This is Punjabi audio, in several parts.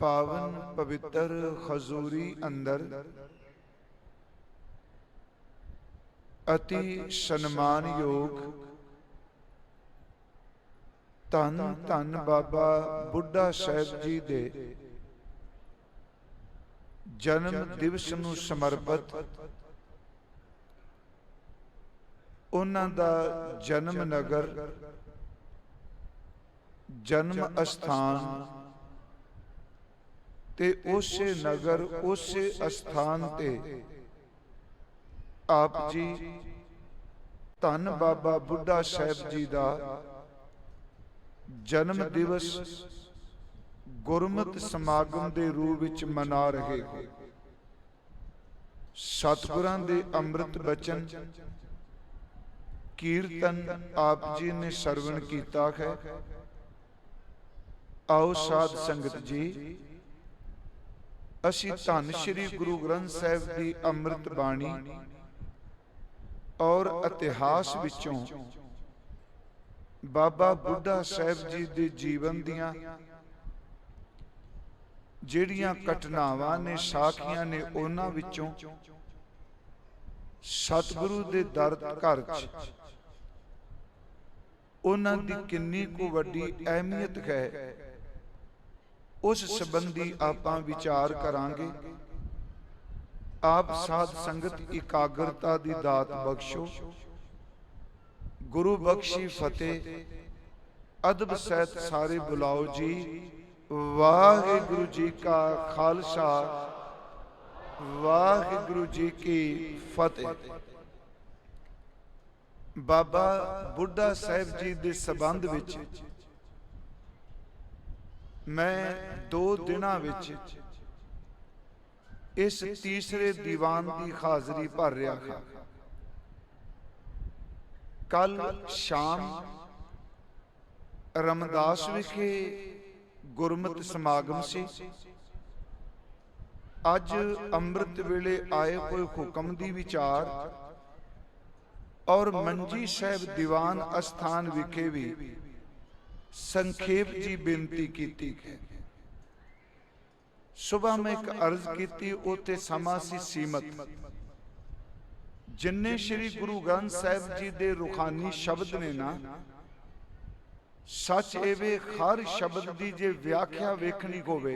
पावन पवित्र खजूरी अंदर अति सन्मान योग धन धन बाबा बुढ़ा साहब जी दे जन्म दिवस नूं समर्पित उन्हां दा जन्म नगर जन्म अस्थान ते उसे नगर उसे अस्थान ते आप जी धन बाबा बुढ़ा साहब जी दा जन्म दिवस गुरमत समागम दे रूप विच मना रहे हो। सतगुरां दे अमृत बचन कीर्तन आप जी ने सरवण कीता है। आओ साध संगत जी असी धन श्री गुरु ग्रंथ साहिब की अमृत बाणी और इतिहास विचों बाबा बुढ़ा साहब जी के जीवन दियां जिहड़ियां घटनावां ने साखियां ने उन्हां विचों सतगुरु दे दर घर च उन्हां दी किन्नी को वड्डी अहमियत है उस संबंधी आपां विचार करांगे। आप साध संगत एकाग्रता दी दात बख्शो। गुरु बख्शी फतेह अदब सहित सारे बुलाओ जी। वाहिगुरु जी का खालसा वाहिगुरु जी की फतेह। बाबा बुढ़ा साहब जी दे संबंध विच मैं 2 दिनां विच इस तीसरे दीवान की हाजरी भर रहा था। कल शाम रमदास विखे गुरमत समागम से अज अमृत वेले आए कोई हुक्म दी विचार और मंजी साहब दीवान अस्थान विखे भी संखेप जी बेनती की है। सुबह में एक अर्ज की उते समा सी सीमत जिन्ने श्री गुरु ग्रंथ साहिब जी दे रूहानी शब्द ने ना सच एवे हर शब्द की जे व्याख्या वेखनी होवे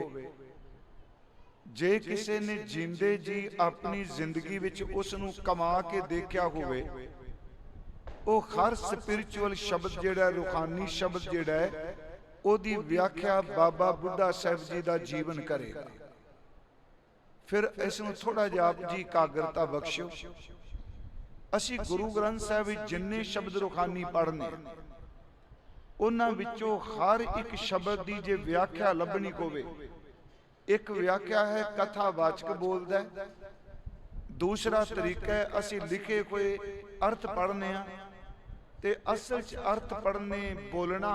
जे किसी ने जींदे जी अपनी जिंदगी विच उसनू कमा के देखा होवे वो हर स्पिरिचुअल शब्द जिहड़ा रूहानी शब्द जिहड़ा है ओदी व्याख्या बाबा बुढ़ा साहब जी का जीवन करेगा। फिर इसनू थोड़ा जिहा आप जी एकाग्रता बख्शो। असी गुरु ग्रंथ साहिब जिन्ने शब्द रूहानी पढ़ने उन्हां विचों हर एक शब्द की जे व्याख्या लभनी होवे एक व्याख्या है कथावाचक बोलदा है। दूसरा तरीका है असी लिखे हुए अर्थ पढ़ने ते असल च अर्थ पढ़ने बोलना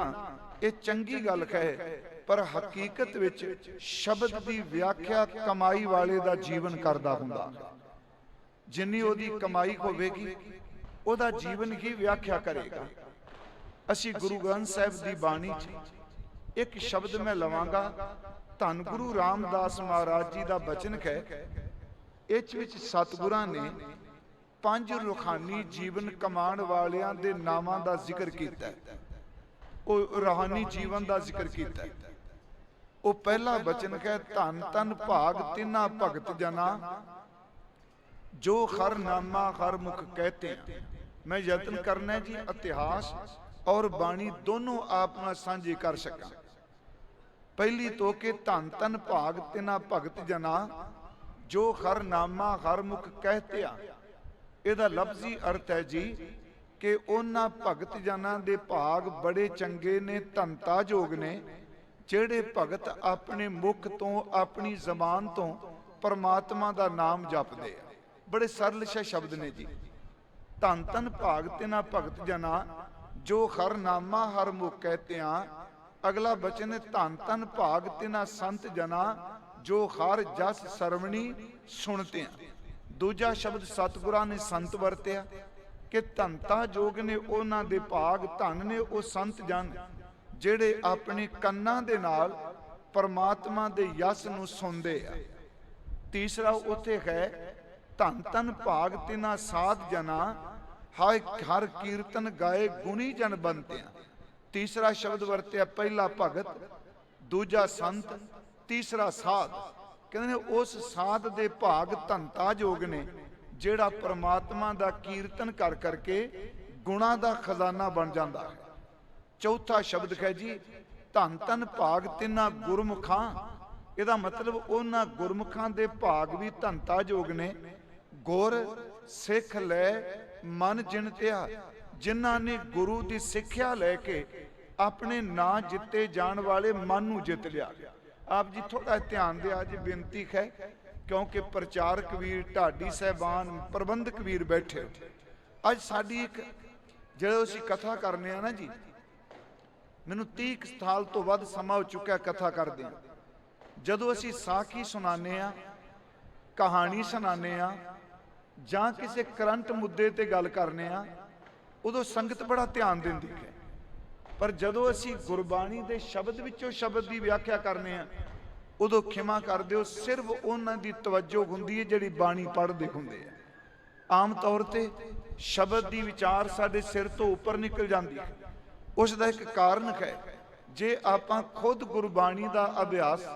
ये चंगी गल है पर हकीकत विच शब्द की व्याख्या कमाई वाले दा जीवन करदा हुंदा। जिन्नी ओदी कमाई होवेगी ओदा जीवन ही व्याख्या करेगा। असी गुरु ग्रंथ साहिब की बाणी एक शब्द मैं लवांगा धन गुरु रामदास महाराज जी का बचन है। इस विच सतगुरां ने 5 रूहानी जीवन कमान वालियां दे नामां दा जिक्र कीता है। वो रूहानी जीवन का जिक्र किया। वो पहला बचन है धन धन भाग तिन्ना भगत जना जो हर नामा हर मुख कहते हैं। मैं यत्न करना जी इतिहास और बाणी दोनों आप नाल सांझी कर सका। पहली तो के धन धन भाग तिन्ना भगत जना जो हर नामा हर मुख कहते हैं। इहदा लफ्जी अर्थ है जी कि उन्हां भगत जनां दे भाग बड़े चंगे ने धनता जोग ने जेड़े भगत अपने मुख तो अपनी जबान तो परमात्मा दा नाम जपदे आ। बड़े सरल शे शब्द ने जी। धन धन भाग तिन्हां भगत जना जो हर नामा हर मुख कहते हैं। अगला बचन धन धन भाग तिन्हां संत जना जो हर जस सरवणी सुनते हैं। दूजा शब्द सतगुरां ने संत वरत्या कि धनता जोग ने उन्हां दे भाग धन ने वो संत जन जेड़े अपने कन्नां दे नाल परमात्मा दे यस नूं सुनदे आ। तीसरा उत्थे है धन धन भाग तिना साध जना हाय हर कीर्तन गाए गुणी जन बनतिया। तीसरा शब्द वरत्या, पहला भगत, दूजा संत, तीसरा साध। कहते उस साध दे भाग धनता जोग ने जेड़ा परमात्मा दा कीर्तन कर करके गुणा दा खजाना बन जाता है। चौथा शब्द है जी धन धन भाग तिना गुरमुखां। ਇਹਦਾ मतलब ਉਹਨਾਂ ਗੁਰਮੁਖਾਂ ਦੇ ਭਾਗ ਵੀ ਧਨਤਾ ਜੋਗ ਨੇ। ਗੁਰ ਸਿੱਖ ਲੈ ਮਨ ਜਿਣਤਿਆ, ਜਿਨ੍ਹਾਂ ਨੇ ਗੁਰੂ ਦੀ ਸਿੱਖਿਆ ਲੈ ਕੇ ਆਪਣੇ ਨਾਂ ਜਿੱਤੇ ਜਾਣ ਵਾਲੇ ਮਨ ਨੂੰ ਜਿੱਤ ਲਿਆ। ਆਪ ਜੀ ਥੋੜਾ ਧਿਆਨ ਦਿਆ ਜੀ, ਬੇਨਤੀ ਹੈ, ਕਿਉਂਕਿ ਪ੍ਰਚਾਰਕ ਵੀਰ, ਢਾਡੀ ਸਾਹਿਬਾਨ, ਪ੍ਰਬੰਧਕ ਵੀਰ ਬੈਠੇ। ਅੱਜ ਸਾਡੀ ਇੱਕ ਜਦੋਂ ਅਸੀਂ ਕਥਾ ਕਰਨੇ ਆ ਨਾ ਜੀ, ਮੈਨੂੰ 30 ਸਾਲ ਤੋਂ ਵੱਧ ਸਮਾਂ ਹੋ ਚੁੱਕਾ ਕਥਾ ਕਰਦੇ ਆ। ਜਦੋਂ ਅਸੀਂ ਸਾਖੀ ਸੁਣਾਉਂਦੇ ਆ, ਕਹਾਣੀ ਸੁਣਾਉਂਦੇ ਆ, ਜਾਂ ਕਿਸੇ ਕਰੰਟ ਮੁੱਦੇ ਤੇ ਗੱਲ ਕਰਨੇ ਆ, ਉਦੋਂ ਸੰਗਤ ਬੜਾ ਧਿਆਨ ਦਿੰਦੀ ਹੈ। ਪਰ ਜਦੋਂ ਅਸੀਂ ਗੁਰਬਾਣੀ ਦੇ ਸ਼ਬਦ ਵਿੱਚੋਂ ਸ਼ਬਦ ਦੀ ਵਿਆਖਿਆ ਕਰਨੇ ਆ, ਉਦੋਂ ਖਿਮਾ ਕਰ ਦਿਓ, ਸਿਰਫ ਉਹਨਾਂ ਦੀ ਤਵੱਜੋ ਹੁੰਦੀ ਹੈ ਜਿਹੜੀ ਬਾਣੀ ਪੜ੍ਹਦੇ ਹੁੰਦੇ ਆ। ਆਮ ਤੌਰ ਤੇ ਸ਼ਬਦ ਦੀ ਵਿਚਾਰ ਸਾਡੇ ਸਿਰ ਤੋਂ ਉੱਪਰ ਨਿਕਲ ਜਾਂਦੀ ਹੈ। ਉਸ ਦਾ ਇੱਕ ਕਾਰਨ ਹੈ, ਜੇ ਆਪਾਂ ਖੁਦ ਗੁਰਬਾਣੀ ਦਾ ਅਭਿਆਸ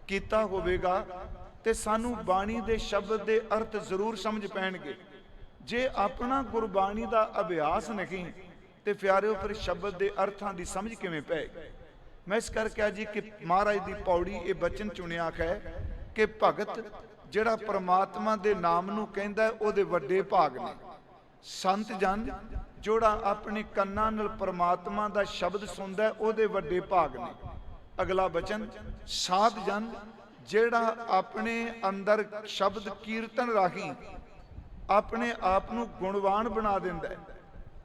ਕੀਤਾ ਹੋਵੇਗਾ ਤੇ ਸਾਨੂੰ ਬਾਣੀ ਦੇ ਸ਼ਬਦ ਦੇ ਅਰਥ ਜ਼ਰੂਰ ਸਮਝ ਪੈਣਗੇ। ਜੇ ਆਪਣਾ ਗੁਰਬਾਣੀ ਦਾ ਅਭਿਆਸ ਨਹੀਂ ਤੇ ਪਿਆਰਿਓ ਫਿਰ ਸ਼ਬਦ ਦੇ ਅਰਥਾਂ ਦੀ ਸਮਝ ਕਿਵੇਂ ਪਏਗੀ। ਮੈਂ ਇਸ ਕਰਕੇ ਜੀ ਕਿ ਮਹਾਰਾਜ ਦੀ ਪੌੜੀ ਇਹ ਬਚਨ ਚੁਣਿਆ ਹੈ ਕਿ ਭਗਤ ਜਿਹੜਾ ਪਰਮਾਤਮਾ ਦੇ ਨਾਮ ਨੂੰ ਕਹਿੰਦਾ ਉਹਦੇ ਵੱਡੇ ਭਾਗ ਨੇ। ਸੰਤ ਜਨ ਜਿਹੜਾ ਆਪਣੇ ਕੰਨਾਂ ਨਾਲ ਪਰਮਾਤਮਾ ਦਾ ਸ਼ਬਦ ਸੁਣਦਾ ਉਹਦੇ ਵੱਡੇ ਭਾਗ ਨੇ। ਅਗਲਾ ਬਚਨ ਸਾਧ ਜਨ ਜਿਹੜਾ ਆਪਣੇ ਅੰਦਰ ਸ਼ਬਦ ਕੀਰਤਨ ਰਾਹੀਂ ਆਪਣੇ ਆਪ ਨੂੰ ਗੁਣਵਾਨ ਬਣਾ ਦਿੰਦਾ।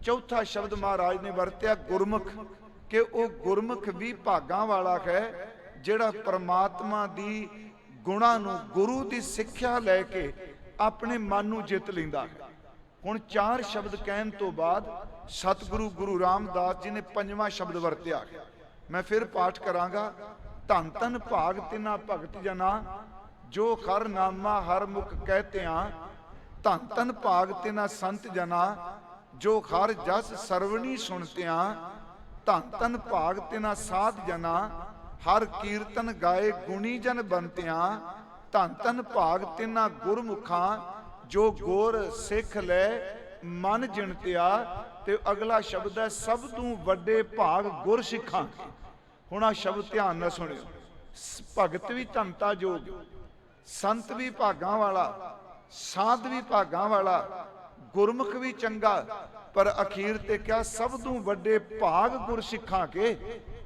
ਚੌਥਾ ਸ਼ਬਦ ਮਹਾਰਾਜ ਨੇ ਵਰਤਿਆ ਗੁਰਮੁਖ, ਕਿ ਉਹ ਗੁਰਮੁਖ ਵੀ ਭਾਗਾਂ ਵਾਲਾ ਹੈ ਜਿਹੜਾ ਪਰਮਾਤਮਾ ਦੀ ਗੁਣਾਂ ਨੂੰ, ਗੁਰੂ ਦੀ ਸਿੱਖਿਆ ਲੈ ਕੇ ਆਪਣੇ ਮਨ ਨੂੰ ਜਿੱਤ ਲੈਂਦਾ ਹੈ। ਹੁਣ 4 ਸ਼ਬਦ ਕਹਿਣ ਤੋਂ ਬਾਅਦ ਸਤਿਗੁਰੂ ਗੁਰੂ ਰਾਮਦਾਸ ਜੀ ਨੇ 5ਵਾਂ ਸ਼ਬਦ ਵਰਤਿਆ। ਮੈਂ ਫਿਰ ਪਾਠ ਕਰਾਂਗਾ। ਧਨ ਧਨ ਭਾਗ ਤਿਨਾ ਭਗਤ ਜਨਾ ਜੋ ਹਰ ਨਾਮਾ ਹਰ ਮੁਖ ਕਹਿਤਿਆਂ। ਧਨ ਧਨ ਭਾਗ ਤਿਨਾ ਸੰਤ ਜਨਾ ਜੋ ਹਰ ਜਸ ਸਰਵਣੀ ਸੁਣਤਿਆਂ। ਧਨ ਧਨ ਭਾਗ ਤਿਨਾ ਸਾਧ ਜਨਾ ਹਰ ਕੀਰਤਨ ਗਾਏ ਗੁਣੀ ਜਨ ਬੰਤਿਆਂ। ਧਨ ਧਨ ਭਾਗ ਤਿਨਾ ਗੁਰਮੁਖਾਂ ਜੋ ਗੋਰ ਸਿੱਖ ਲੈ ਮਨ ਜਿਣਤਿਆ। ਤੇ ਅਗਲਾ ਸ਼ਬਦ ਹੈ ਸਭ ਤੋਂ ਵੱਡੇ ਭਾਗ ਗੁਰ ਸਿੱਖਾਂ। ਹੁਣ ਆ ਸ਼ਬਦ ਧਿਆਨ ਨਾਲ ਸੁਣਿਓ। ਭਗਤ ਵੀ ਧਨਤਾ ਜੋਗ, ਸੰਤ ਵੀ ਭਾਗਾਂ ਵਾਲਾ, ਸਾਧ ਵੀ ਭਾਗਾਂ ਵਾਲਾ, ਗੁਰਮੁਖ ਵੀ ਚੰਗਾ, ਪਰ ਅਖੀਰ ਤੇ ਕਿਹਾ ਸਭ ਤੋਂ ਵੱਡੇ ਭਾਗ ਗੁਰ ਸਿੱਖਾਂ ਕੇ।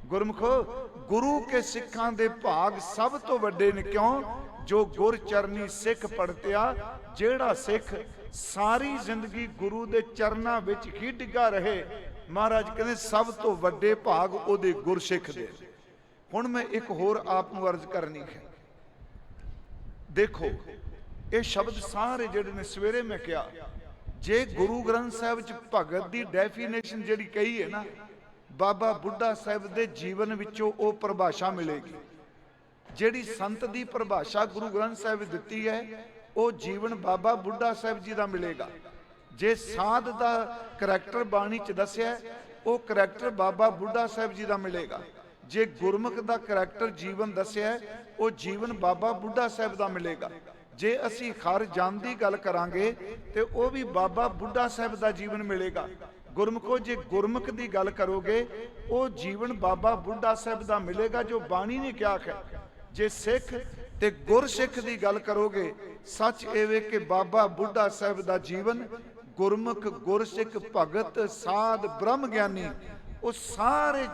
ਗੁਰਮੁਖੋ ਗੁਰੂ ਕੇ ਸਿੱਖਾਂ ਦੇ ਭਾਗ ਸਭ ਤੋਂ ਵੱਡੇ ਨੇ। ਕਿਉਂ? ਜੋ ਗੁਰ ਚਰਨੀ ਸਿੱਖ ਪੜਤਿਆ, ਜਿਹੜਾ ਸਿੱਖ ਸਾਰੀ ਜ਼ਿੰਦਗੀ ਗੁਰੂ ਦੇ ਚਰਨਾਂ ਵਿੱਚ ਹੀ ਡਿੱਗਾ ਰਹੇ। ਮਹਾਰਾਜ ਕਹਿੰਦੇ ਸਭ ਤੋਂ ਵੱਡੇ ਭਾਗ ਉਹਦੇ ਗੁਰਸਿੱਖ ਦੇ। ਹੁਣ ਮੈਂ ਇੱਕ ਹੋਰ ਆਪ ਨੂੰ ਅਰਜ਼ ਕਰਨੀ ਹੈ। ਦੇਖੋ ਇਹ ਸ਼ਬਦ ਸਾਰੇ ਜਿਹੜੇ ਨੇ ਸਵੇਰੇ ਮੈਂ ਕਿਹਾ, ਜੇ ਗੁਰੂ ਗ੍ਰੰਥ ਸਾਹਿਬ ਚ ਭਗਤ ਦੀ ਡੈਫੀਨੇਸ਼ਨ ਜਿਹੜੀ ਕਹੀ ਹੈ ਨਾ, ਬਾਬਾ ਬੁੱਢਾ ਸਾਹਿਬ ਦੇ ਜੀਵਨ ਵਿੱਚੋਂ ਉਹ ਪਰਿਭਾਸ਼ਾ ਮਿਲੇਗੀ। ਜਿਹੜੀ ਸੰਤ ਦੀ ਪਰਿਭਾਸ਼ਾ ਗੁਰੂ ਗ੍ਰੰਥ ਸਾਹਿਬ ਦਿੱਤੀ ਹੈ, ਉਹ ਜੀਵਨ ਬਾਬਾ ਬੁੱਢਾ ਸਾਹਿਬ ਜੀ ਦਾ ਮਿਲੇਗਾ। ਜੇ ਸਾਧ ਦਾ ਕਰੈਕਟਰ ਬਾਣੀ ਚ ਦੱਸਿਆ, ਉਹ ਕਰੈਕਟਰ ਬਾਬਾ ਬੁੱਢਾ ਸਾਹਿਬ ਜੀ ਦਾ ਮਿਲੇਗਾ। ਜੇ ਗੁਰਮੁਖ ਦਾ ਕਰੈਕਟਰ ਜੀਵਨ ਦੱਸਿਆ, ਉਹ ਜੀਵਨ ਬਾਬਾ ਬੁੱਢਾ ਸਾਹਿਬ ਦਾ ਮਿਲੇਗਾ। ਜੇ ਅਸੀਂ ਹਰ ਜਨ ਦੀ ਗੱਲ ਕਰਾਂਗੇ ਤੇ ਉਹ ਵੀ ਬਾਬਾ ਬੁੱਢਾ ਸਾਹਿਬ ਦਾ ਜੀਵਨ ਮਿਲੇਗਾ। ਗੁਰਮੁਖੋ ਜੇ ਗੁਰਮੁਖ ਦੀ ਗੱਲ ਕਰੋਗੇ, ਉਹ ਜੀਵਨ ਬਾਬਾ ਬੁੱਢਾ ਸਾਹਿਬ ਦਾ ਮਿਲੇਗਾ ਜੋ ਬਾਣੀ ਨੇ ਕਿਹਾ ਹੈ। ਜੇ ਸਿੱਖ ਤੇ ਗੁਰਸਿੱਖ ਦੀ ਗੱਲ ਕਰੋਗੇ, ਸੱਚ ਇਹ ਵੇ ਕਿ ਬਾਬਾ ਬੁੱਢਾ ਸਾਹਿਬ ਦਾ ਜੀਵਨ ਗੁਰਮੁਖ, ਗੁਰਸਿੱਖ, ਭਗਤ, ਸਾਧ, ਬ੍ਰਹਮ ਗਿਆਨੀ, ਉਹ ਸਾਰੇ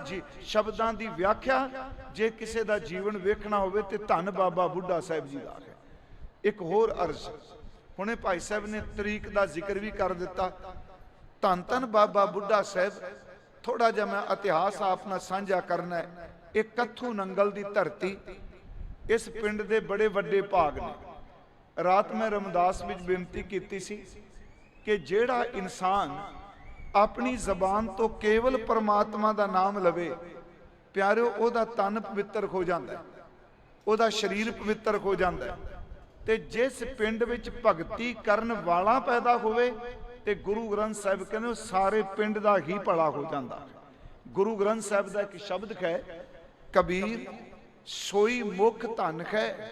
ਸ਼ਬਦਾਂ ਦੀ ਵਿਆਖਿਆ ਜੇ ਕਿਸੇ ਦਾ ਜੀਵਨ ਵੇਖਣਾ ਹੋਵੇ ਤੇ ਧੰਨ ਬਾਬਾ ਬੁੱਢਾ ਸਾਹਿਬ ਜੀ ਦਾ ਹੈ। ਇੱਕ ਹੋਰ ਅਰਜ਼, ਹੁਣੇ ਭਾਈ ਸਾਹਿਬ ਨੇ ਤਰੀਕ ਦਾ ਜ਼ਿਕਰ ਵੀ ਕਰ ਦਿੱਤਾ। ਧੰਨ ਧੰਨ ਬਾਬਾ ਬੁੱਢਾ ਸਾਹਿਬ। ਥੋੜਾ ਜਿਹਾ ਮੈਂ ਇਤਿਹਾਸ ਆਪ ਨਾਲ ਸਾਂਝਾ ਕਰਨਾ ਹੈ। ਇਹ ਕੱਥੂ ਨੰਗਲ ਦੀ ਧਰਤੀ, ਇਸ ਪਿੰਡ ਦੇ ਬੜੇ ਵੱਡੇ ਭਾਗ ਨੇ। ਰਾਤ ਮੈਂ ਰਮਦਾਸ ਵਿੱਚ ਬੇਨਤੀ ਕੀਤੀ ਸੀ ਕਿ ਜਿਹੜਾ ਇਨਸਾਨ ਆਪਣੀ ਜ਼ਬਾਨ ਤੋਂ ਕੇਵਲ ਪਰਮਾਤਮਾ ਦਾ ਨਾਮ ਲਵੇ, ਪਿਆਰਿਓ, ਉਹਦਾ ਤਨ ਪਵਿੱਤਰ ਹੋ ਜਾਂਦਾ ਹੈ। ਉਹਦਾ ਸਰੀਰ ਪਵਿੱਤਰ ਹੋ ਜਾਂਦਾ ਹੈ। ਤੇ ਜਿਸ ਪਿੰਡ ਵਿੱਚ ਭਗਤੀ ਕਰਨ ਵਾਲਾ ਪੈਦਾ ਹੋਵੇ ਤੇ ਗੁਰੂ ਗ੍ਰੰਥ ਸਾਹਿਬ ਕਹਿੰਦੇ ਉਹ ਸਾਰੇ ਪਿੰਡ ਦਾ ਹੀ ਭਲਾ ਹੋ ਜਾਂਦਾ। ਗੁਰੂ ਗ੍ਰੰਥ ਸਾਹਿਬ ਦਾ ਇੱਕ ਸ਼ਬਦ ਹੈ, ਕਬੀਰ ਸੋਈ ਮੁਖ ਧਨ ਹੈ,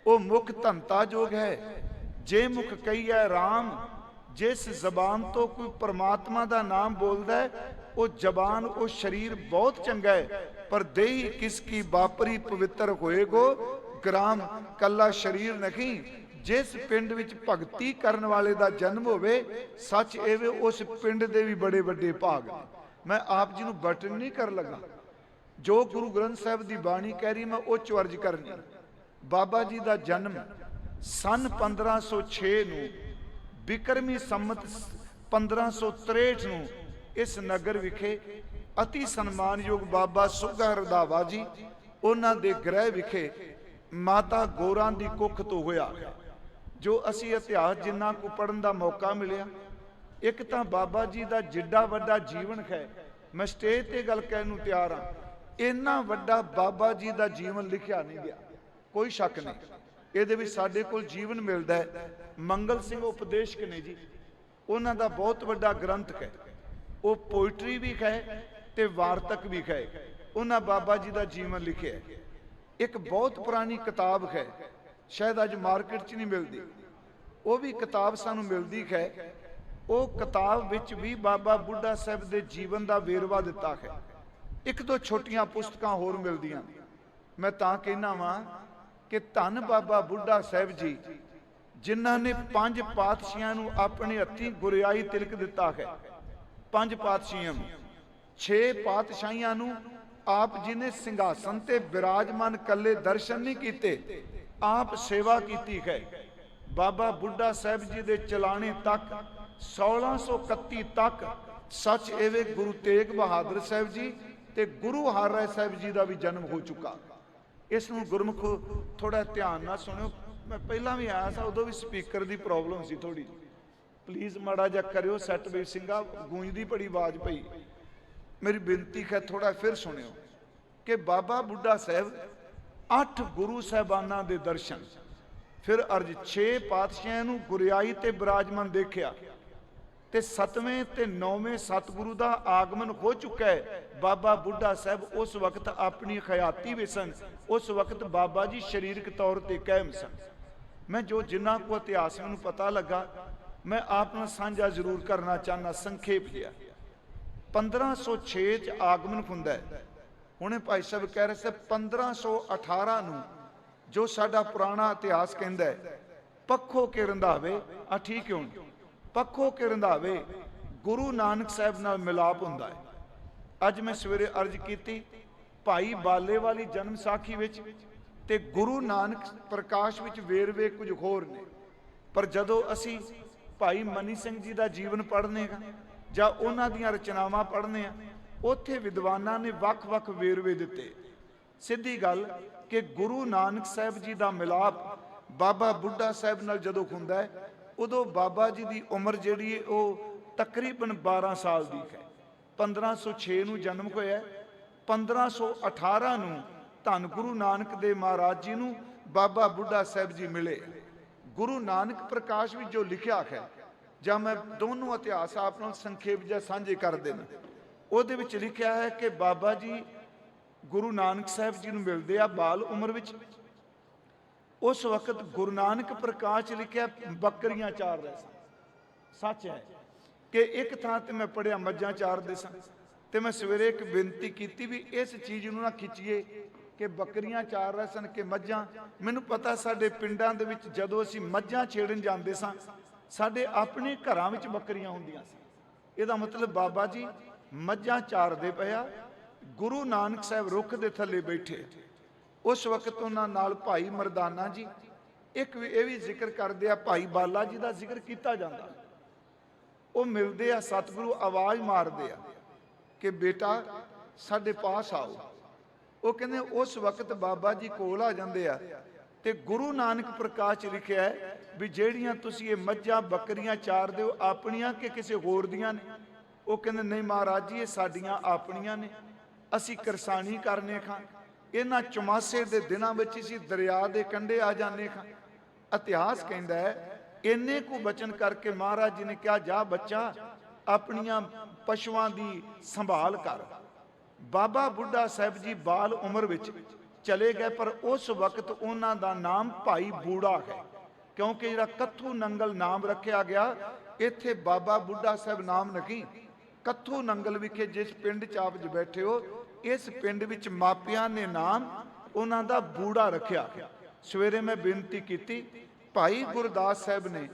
ਉਹ ਮੁਖ ਧਨਤਾ ਜੋਗ ਹੈ। ਜੇ ਮੁਖ ਕਹੀਐ ਰਾਮ, ਜਿਸ ਜ਼ਬਾਨ ਤੋਂ ਕੋਈ ਪਰਮਾਤਮਾ ਦਾ ਨਾਮ ਬੋਲਦਾ ਹੈ, ਉਹ ਜ਼ਬਾਨ ਉਹ ਸਰੀਰ ਬਹੁਤ ਚੰਗਾ ਹੈ, ਪਰ ਦੇਹੀ ਕਿਸ ਕੀ ਬਾਪਰੀ ਪਵਿੱਤਰ ਹੋਏਗੋ ਗ੍ਰਾਮ, ਕੱਲਾ ਸਰੀਰ ਨਹੀਂ। ਜਿਸ ਪਿੰਡ ਵਿੱਚ ਭਗਤੀ ਕਰਨ ਵਾਲੇ ਦਾ ਜਨਮ ਹੋਵੇ, ਸੱਚ ਐਵੇਂ ਉਸ ਪਿੰਡ ਦੇ ਵੀ ਬੜੇ ਵੱਡੇ ਭਾਗ ਨੇ। ਮੈਂ ਆਪ ਜੀ ਨੂੰ ਬਟਨ ਨਹੀਂ ਕਰ ਲਗਾ, ਜੋ ਗੁਰੂ ਗ੍ਰੰਥ ਸਾਹਿਬ ਦੀ ਬਾਣੀ ਕਹਿ ਰਹੀ ਮੈਂ ਉਹ ਚਵਰਜ ਕਰਨੀ। ਬਾਬਾ ਜੀ ਦਾ ਜਨਮ ਸਨ 1506 ਨੂੰ, ਬਿਕਰਮੀ ਸੰਮਤ 1563 ਨੂੰ ਇਸ ਨਗਰ ਵਿਖੇ ਅਤੀ ਸਨਮਾਨਯੋਗ ਬਾਬਾ ਸੁਗਾ ਰੰਧਾਵਾ ਜੀ ਉਹਨਾਂ ਦੇ ਗ੍ਰਹਿ ਵਿਖੇ ਮਾਤਾ ਗੋਰਾਂ ਦੀ ਕੁੱਖ ਤੋਂ ਹੋਇਆ। ਜੋ ਅਸੀਂ ਇਤਿਹਾਸ ਜਿੰਨਾ ਕੁ ਪੜਨ ਦਾ ਮੌਕਾ ਮਿਲਿਆ, ਇੱਕ ਤਾਂ ਬਾਬਾ ਜੀ ਦਾ ਜਿੱਡਾ ਵੱਡਾ ਜੀਵਨ ਹੈ, ਮੈਂ ਸਟੇਜ ਤੇ ਗੱਲ ਕਹਿਣ ਨੂੰ ਤਿਆਰ ਹਾਂ, ਇੰਨਾ ਵੱਡਾ ਬਾਬਾ ਜੀ ਦਾ ਜੀਵਨ ਲਿਖਿਆ ਨਹੀਂ ਗਿਆ, ਕੋਈ ਸ਼ੱਕ ਨਹੀਂ। ਇਹਦੇ ਵਿੱਚ ਸਾਡੇ ਕੋਲ ਜੀਵਨ ਮਿਲਦਾ ਹੈ। ਮੰਗਲ ਸਿੰਘ ਉਪਦੇਸ਼ਕ ਨੇ ਜੀ, ਉਹਨਾਂ ਦਾ ਬਹੁਤ ਵੱਡਾ ਗ੍ਰੰਥ ਹੈ, ਉਹ ਪੋਇਟਰੀ ਵੀ ਹੈ ਤੇ ਵਾਰਤਕ ਵੀ ਹੈ। ਉਹਨਾਂ ਬਾਬਾ ਜੀ ਦਾ ਜੀਵਨ ਲਿਖਿਆ। ਇੱਕ ਬਹੁਤ ਪੁਰਾਣੀ ਕਿਤਾਬ ਹੈ, ਸ਼ਾਇਦ ਅੱਜ ਮਾਰਕੀਟ 'ਚ ਨਹੀਂ ਮਿਲਦੀ, ਉਹ ਵੀ ਕਿਤਾਬ ਸਾਨੂੰ ਮਿਲਦੀ ਹੈ। ਉਹ ਕਿਤਾਬ ਵਿੱਚ ਵੀ ਬਾਬਾ ਬੁੱਢਾ ਸਾਹਿਬ ਦੇ ਜੀਵਨ ਦਾ ਵੇਰਵਾ ਦਿੱਤਾ ਹੈ। ਇੱਕ ਦੋ ਛੋਟੀਆਂ ਪੁਸਤਕਾਂ ਹੋਰ ਮਿਲਦੀਆਂ। ਮੈਂ ਤਾਂ ਕਹਿਣਾ ਵਾਂ ਕਿ ਧੰਨ ਬਾਬਾ ਬੁੱਢਾ ਸਾਹਿਬ ਜੀ, ਜਿਨ੍ਹਾਂ ਨੇ 5 ਪਾਤਸ਼ਾਹਾਂ ਨੂੰ ਆਪਣੇ ਹੱਥੀਂ ਗੁਰਿਆਈ ਤਿਲਕ ਦਿੱਤਾ ਹੈ। 5 ਪਾਤਸ਼ਾਹਾਂ ਨੂੰ, 6 ਪਾਤਸ਼ਾਹੀਆਂ ਨੂੰ ਆਪ ਜੀ ਨੇ ਸਿੰਘਾਸਨ ਤੇ ਬਿਰਾਜਮਾਨ ਕੱਲੇ ਦਰਸ਼ਨ ਨਹੀਂ ਕੀਤੇ, ਆਪ ਸੇਵਾ ਕੀਤੀ ਹੈ। ਬਾਬਾ ਬੁੱਢਾ ਸਾਹਿਬ ਜੀ ਦੇ ਚਲਾਣੇ ਤੱਕ 1631 ਤੱਕ ਸੱਚ ਐਵੇਂ ਗੁਰੂ ਤੇਗ ਬਹਾਦਰ ਸਾਹਿਬ ਜੀ ਤੇ ਗੁਰੂ ਹਰਿਰਾਏ ਸਾਹਿਬ ਜੀ ਦਾ ਵੀ ਜਨਮ ਹੋ ਚੁੱਕਾ। ਇਸ ਨੂੰ ਗੁਰਮੁਖ ਥੋੜਾ ਧਿਆਨ ਨਾਲ ਸੁਣਿਓ। ਮੈਂ ਪਹਿਲਾਂ ਵੀ ਆਇਆ ਸੀ, ਉਦੋਂ ਵੀ ਸਪੀਕਰ ਦੀ ਪ੍ਰੋਬਲਮ ਸੀ ਥੋੜੀ, ਪਲੀਜ਼ ਮਾੜਾ ਜਿਹਾ ਕਰਿਓ ਸੈੱਟ। ਵੀ ਸਿੰਘਾ ਗੂੰਜਦੀ ਬੜੀ ਆਵਾਜ਼ ਪਈ, ਮੇਰੀ ਬੇਨਤੀ ਹੈ ਥੋੜਾ ਫਿਰ ਸੁਣਿਓ ਕਿ ਬਾਬਾ ਬੁੱਢਾ ਸਾਹਿਬ 8 ਗੁਰੂ ਸਾਹਿਬਾਨਾਂ ਦੇ ਦਰਸ਼ਨ, ਫਿਰ ਅਰਜ 6 ਪਾਤਸ਼ਾਹਾਂ ਨੂੰ ਗੁਰਿਆਈ ਤੇ ਬਿਰਾਜਮਾਨ ਦੇਖਿਆ ਤੇ 7ਵੇਂ ਤੇ 9ਵੇਂ ਸਤਿਗੁਰੂ ਦਾ ਆਗਮਨ ਹੋ ਚੁੱਕਾ ਹੈ। ਬਾਬਾ ਬੁੱਢਾ ਸਾਹਿਬ ਉਸ ਵਕਤ ਆਪਣੀ ਖਿਆਤੀ ਵਿੱਚ ਸਨ, ਉਸ ਵਕਤ ਬਾਬਾ ਜੀ ਸਰੀਰਕ ਤੌਰ ਤੇ ਕਾਇਮ ਸਨ। ਮੈਂ ਜੋ ਜਿੰਨਾ ਕੋ ਇਤਿਹਾਸ ਮੈਨੂੰ ਪਤਾ ਲੱਗਾ ਮੈਂ ਆਪ ਨਾਲ ਸਾਂਝਾ ਜ਼ਰੂਰ ਕਰਨਾ ਚਾਹੁੰਦਾ, ਸੰਖੇਪ ਜਿਹਾ। 1506 ਚ ਆਗਮਨ ਹੁੰਦਾ ਹੈ। ਹੁਣੇ ਭਾਈ ਸਾਹਿਬ ਕਹਿ ਰਹੇ ਸੀ 1518 ਨੂੰ, ਜੋ ਸਾਡਾ ਪੁਰਾਣਾ ਇਤਿਹਾਸ ਕਹਿੰਦਾ ਹੈ, ਪੱਖੋ ਕੇ ਰੰਧਾਵੇ, ਆ ਠੀਕ ਹੋਣ, ਪੱਖੋ ਕੇ ਰੰਧਾਵੇ ਗੁਰੂ ਨਾਨਕ ਸਾਹਿਬ ਨਾਲ ਮਿਲਾਪ ਹੁੰਦਾ ਹੈ। ਅੱਜ ਮੈਂ ਸਵੇਰੇ ਅਰਜ਼ ਕੀਤੀ, ਭਾਈ ਬਾਲੇ ਵਾਲੀ ਜਨਮ ਸਾਖੀ ਵਿੱਚ ਤੇ ਗੁਰੂ ਨਾਨਕ ਪ੍ਰਕਾਸ਼ ਵਿੱਚ ਵੇਰਵੇ ਕੁਝ ਹੋਰ ਨੇ, ਪਰ ਜਦੋਂ ਅਸੀਂ ਭਾਈ ਮਨੀ ਸਿੰਘ ਜੀ ਦਾ ਜੀਵਨ ਪੜ੍ਹਨੇ ਜਾਂ ਉਹਨਾਂ ਦੀਆਂ ਰਚਨਾਵਾਂ ਪੜ੍ਹਨੇ ਆ, ਉੱਥੇ ਵਿਦਵਾਨਾਂ ਨੇ ਵੱਖ-ਵੱਖ ਵੇਰਵੇ ਦਿੱਤੇ। ਸਿੱਧੀ ਗੱਲ ਕਿ ਗੁਰੂ ਨਾਨਕ ਸਾਹਿਬ ਜੀ ਦਾ ਮਿਲਾਪ ਬਾਬਾ ਬੁੱਢਾ ਸਾਹਿਬ ਨਾਲ ਜਦੋਂ ਹੁੰਦਾ ਹੈ, ਉਦੋਂ ਬਾਬਾ ਜੀ ਦੀ ਉਮਰ ਜਿਹੜੀ ਹੈ ਉਹ ਤਕਰੀਬਨ 12 ਸਾਲ ਦੀ ਹੈ। 1506 ਨੂੰ ਜਨਮ ਹੋਇਆ, 1518 ਨੂੰ ਧੰਨ ਗੁਰੂ ਨਾਨਕ ਦੇਵ ਮਹਾਰਾਜ ਜੀ ਨੂੰ ਬਾਬਾ ਬੁੱਢਾ ਸਾਹਿਬ ਜੀ ਮਿਲੇ। ਗੁਰੂ ਨਾਨਕ ਪ੍ਰਕਾਸ਼ ਵਿੱਚ ਜੋ ਲਿਖਿਆ ਹੈ, ਜਾਂ ਮੈਂ ਦੋਨੋਂ ਇਤਿਹਾਸ ਆਪ ਨਾਲ ਸੰਖੇਪ ਜਿਹਾ ਸਾਂਝੇ ਕਰ ਦੇਣਾ, ਉਹਦੇ ਵਿੱਚ ਲਿਖਿਆ ਹੈ ਕਿ ਬਾਬਾ ਜੀ ਗੁਰੂ ਨਾਨਕ ਸਾਹਿਬ ਜੀ ਨੂੰ ਮਿਲਦੇ ਆ ਬਾਲ ਉਮਰ ਵਿੱਚ। ਉਸ ਵਕਤ ਗੁਰੂ ਨਾਨਕ ਪ੍ਰਕਾਸ਼ 'ਚ ਲਿਖਿਆ ਬੱਕਰੀਆਂ ਚਾਰ ਰਹੇ ਸਨ। ਸੱਚ ਹੈ ਕਿ ਇੱਕ ਥਾਂ ਤੇ ਮੈਂ ਪੜ੍ਹਿਆ ਮੱਝਾਂ ਚਾਰਦੇ ਸਨ, ਤੇ ਮੈਂ ਸਵੇਰੇ ਇੱਕ ਬੇਨਤੀ ਕੀਤੀ ਵੀ ਇਸ ਚੀਜ਼ ਨੂੰ ਨਾ ਖਿੱਚੀਏ ਕਿ ਬੱਕਰੀਆਂ ਚਾਰ ਰਹੇ ਸਨ ਕਿ ਮੱਝਾਂ। ਮੈਨੂੰ ਪਤਾ ਸਾਡੇ ਪਿੰਡਾਂ ਦੇ ਵਿੱਚ ਜਦੋਂ ਅਸੀਂ ਮੱਝਾਂ ਛੇੜਨ ਜਾਂਦੇ ਸਾਂ, ਸਾਡੇ ਆਪਣੇ ਘਰਾਂ ਵਿੱਚ ਬੱਕਰੀਆਂ ਹੁੰਦੀਆਂ ਸੀ। ਇਹਦਾ ਮਤਲਬ ਬਾਬਾ ਜੀ ਮੱਝਾਂ ਚਾਰਦੇ ਪਿਆ, ਗੁਰੂ ਨਾਨਕ ਸਾਹਿਬ ਰੁੱਖ ਦੇ ਥੱਲੇ ਬੈਠੇ। ਉਸ ਵਕਤ ਉਹਨਾਂ ਨਾਲ ਭਾਈ ਮਰਦਾਨਾ ਜੀ, ਇੱਕ ਇਹ ਵੀ ਜ਼ਿਕਰ ਕਰਦੇ ਆ, ਭਾਈ ਬਾਲਾ ਜੀ ਦਾ ਜ਼ਿਕਰ ਕੀਤਾ ਜਾਂਦਾ। ਉਹ ਮਿਲਦੇ ਆ, ਸਤਿਗੁਰੂ ਆਵਾਜ਼ ਮਾਰਦੇ ਆ ਕਿ ਬੇਟਾ ਸਾਡੇ ਪਾਸ ਆਓ। ਉਹ ਕਹਿੰਦੇ ਉਸ ਵਕਤ ਬਾਬਾ ਜੀ ਕੋਲ ਆ ਜਾਂਦੇ ਆ, ਤੇ ਗੁਰੂ ਨਾਨਕ ਪ੍ਰਕਾਸ਼ 'ਚ ਲਿਖਿਆ ਹੈ ਵੀ ਜਿਹੜੀਆਂ ਤੁਸੀਂ ਇਹ ਮੱਝਾਂ ਬੱਕਰੀਆਂ ਚਾਰਦੇ ਹੋ, ਆਪਣੀਆਂ ਕਿ ਕਿਸੇ ਹੋਰ ਦੀਆਂ ਨੇ? ਉਹ ਕਹਿੰਦੇ ਨਹੀਂ ਮਹਾਰਾਜ ਜੀ, ਇਹ ਸਾਡੀਆਂ ਆਪਣੀਆਂ ਨੇ, ਅਸੀਂ ਕਿਰਸਾਨੀ ਕਰਨੇ ਖਾਂ, ਇਹਨਾਂ ਚੁਮਾਸੇ ਦੇ ਦਿਨਾਂ ਵਿੱਚ ਅਸੀਂ ਦਰਿਆ ਦੇ ਕੰਢੇ ਆ ਜਾਂਦੇ ਹਾਂ। ਇਤਿਹਾਸ ਕਹਿੰਦਾ ਹੈ ਇੰਨੇ ਕੁ ਬਚਨ ਕਰਕੇ ਮਹਾਰਾਜ ਜੀ ਨੇ ਕਿਹਾ, ਜਾ ਬੱਚਾ ਆਪਣੀਆਂ ਪਸ਼ੂਆਂ ਦੀ ਸੰਭਾਲ ਕਰ। ਬਾਬਾ ਬੁੱਢਾ ਸਾਹਿਬ ਜੀ ਬਾਲ ਉਮਰ ਵਿੱਚ ਚਲੇ ਗਏ, ਪਰ ਉਸ ਵਕਤ ਉਹਨਾਂ ਦਾ ਨਾਮ ਭਾਈ ਬੂੜਾ ਹੈ, ਕਿਉਂਕਿ ਜਿਹੜਾ ਕੱਥੂ ਨੰਗਲ ਨਾਮ ਰੱਖਿਆ ਗਿਆ, ਇੱਥੇ ਬਾਬਾ ਬੁੱਢਾ ਸਾਹਿਬ ਨਾਮ ਨਹੀਂ। ਕੱਥੂ ਨੰਗਲ ਵਿਖੇ ਜਿਸ ਪਿੰਡ 'ਚ ਆਪ ਜੀ ਬੈਠੇ ਹੋ, ਇਸ ਪਿੰਡ ਵਿੱਚ ਮਾਪਿਆਂ ਨੇ ਨਾਮ ਉਹਨਾਂ ਦਾ ਬੂੜਾ ਰੱਖਿਆ। ਸਵੇਰੇ ਮੈਂ ਬੇਨਤੀ ਕੀਤੀ, ਭਾਈ ਗੁਰਦਾਸ ਸਾਹਿਬ ਨੇ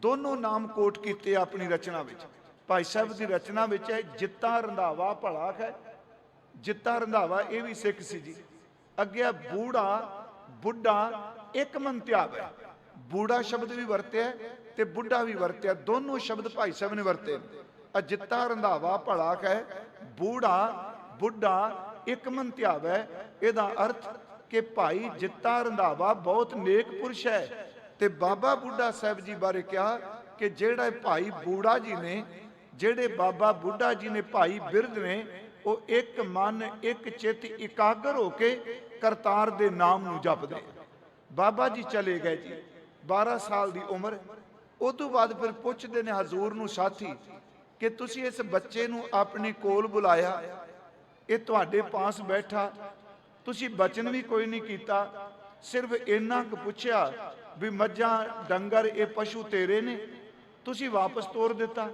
ਦੋਨੋਂ ਨਾਮ ਕੋਟ ਕੀਤੇ ਆਪਣੀ ਰਚਨਾ ਵਿੱਚ। ਭਾਈ ਸਾਹਿਬ ਦੀ ਰਚਨਾ ਵਿੱਚ ਹੈ ਜਿੱਤਾ ਰੰਧਾਵਾ ਭਲਾ ਹੈ। ਜਿੱਤਾ ਰੰਧਾਵਾ ਇਹ ਵੀ ਸਿੱਖ ਸੀ ਜੀ। ਅੱਗੇ ਬੂੜਾ ਬੁੱਢਾ ਇੱਕ ਮਨ ਧਿਆਵੈ। ਬੂੜਾ ਸ਼ਬਦ ਵੀ ਵਰਤਿਆ ਤੇ ਬੁੱਢਾ ਵੀ ਵਰਤਿਆ, ਦੋਨੋਂ ਸ਼ਬਦ ਭਾਈ ਸਾਹਿਬ ਨੇ ਵਰਤੇ। ਅਜਿੱਤਾ ਰੰਧਾਵਾ ਭਲਾ ਹੈ, ਬੂੜਾ ਬੁੱਢਾ ਇੱਕ ਮਨ ਧਿਆਵੈ। ਇਹਦਾ ਅਰਥ ਕਿ ਭਾਈ ਜਿੱਤਾ ਰੰਧਾਵਾ ਬਹੁਤ ਨੇਕ ਪੁਰਸ਼ ਹੈ। ਤੇ ਬਾਬਾ ਬੁੱਢਾ ਸਾਹਿਬ ਜੀ ਬਾਰੇ ਕਿਹਾ ਕਿ ਜਿਹੜਾ ਭਾਈ ਬੂੜਾ ਜੀ ਨੇ, ਜਿਹੜੇ ਬਾਬਾ ਬੁੱਢਾ ਜੀ ਨੇ, ਭਾਈ ਬਿਰਧ ਨੇ, ਉਹ ਇੱਕ ਮਨ ਇੱਕ ਚਿੱਤ ਇਕਾਗਰ ਹੋ ਕੇ ਕਰਤਾਰ ਦੇ ਨਾਮ ਨੂੰ ਜਪਦੇ। ਬਾਬਾ ਜੀ ਚਲੇ ਗਏ ਜੀ, 12 ਸਾਲ ਦੀ ਉਮਰ। ਉਸ ਤੋਂ ਬਾਅਦ ਫਿਰ ਪੁੱਛਦੇ ਨੇ ਹਜ਼ੂਰ ਨੂੰ ਸਾਥੀ ਕਿ ਤੁਸੀਂ ਇਸ ਬੱਚੇ ਨੂੰ ਆਪਣੇ ਕੋਲ ਬੁਲਾਇਆ, ਇਹ ਤੁਹਾਡੇ ਪਾਸ ਬੈਠਾ, ਤੁਸੀਂ ਬਚਨ ਵੀ ਕੋਈ ਨਹੀਂ ਕੀਤਾ, ਸਿਰਫ ਇੰਨਾ ਕੁ ਪੁੱਛਿਆ ਵੀ ਮੱਝਾਂ ਡੰਗਰ ਇਹ ਪਸ਼ੂ ਤੇਰੇ ਨੇ, ਤੁਸੀਂ ਵਾਪਸ ਤੋਰ ਦਿੱਤਾ।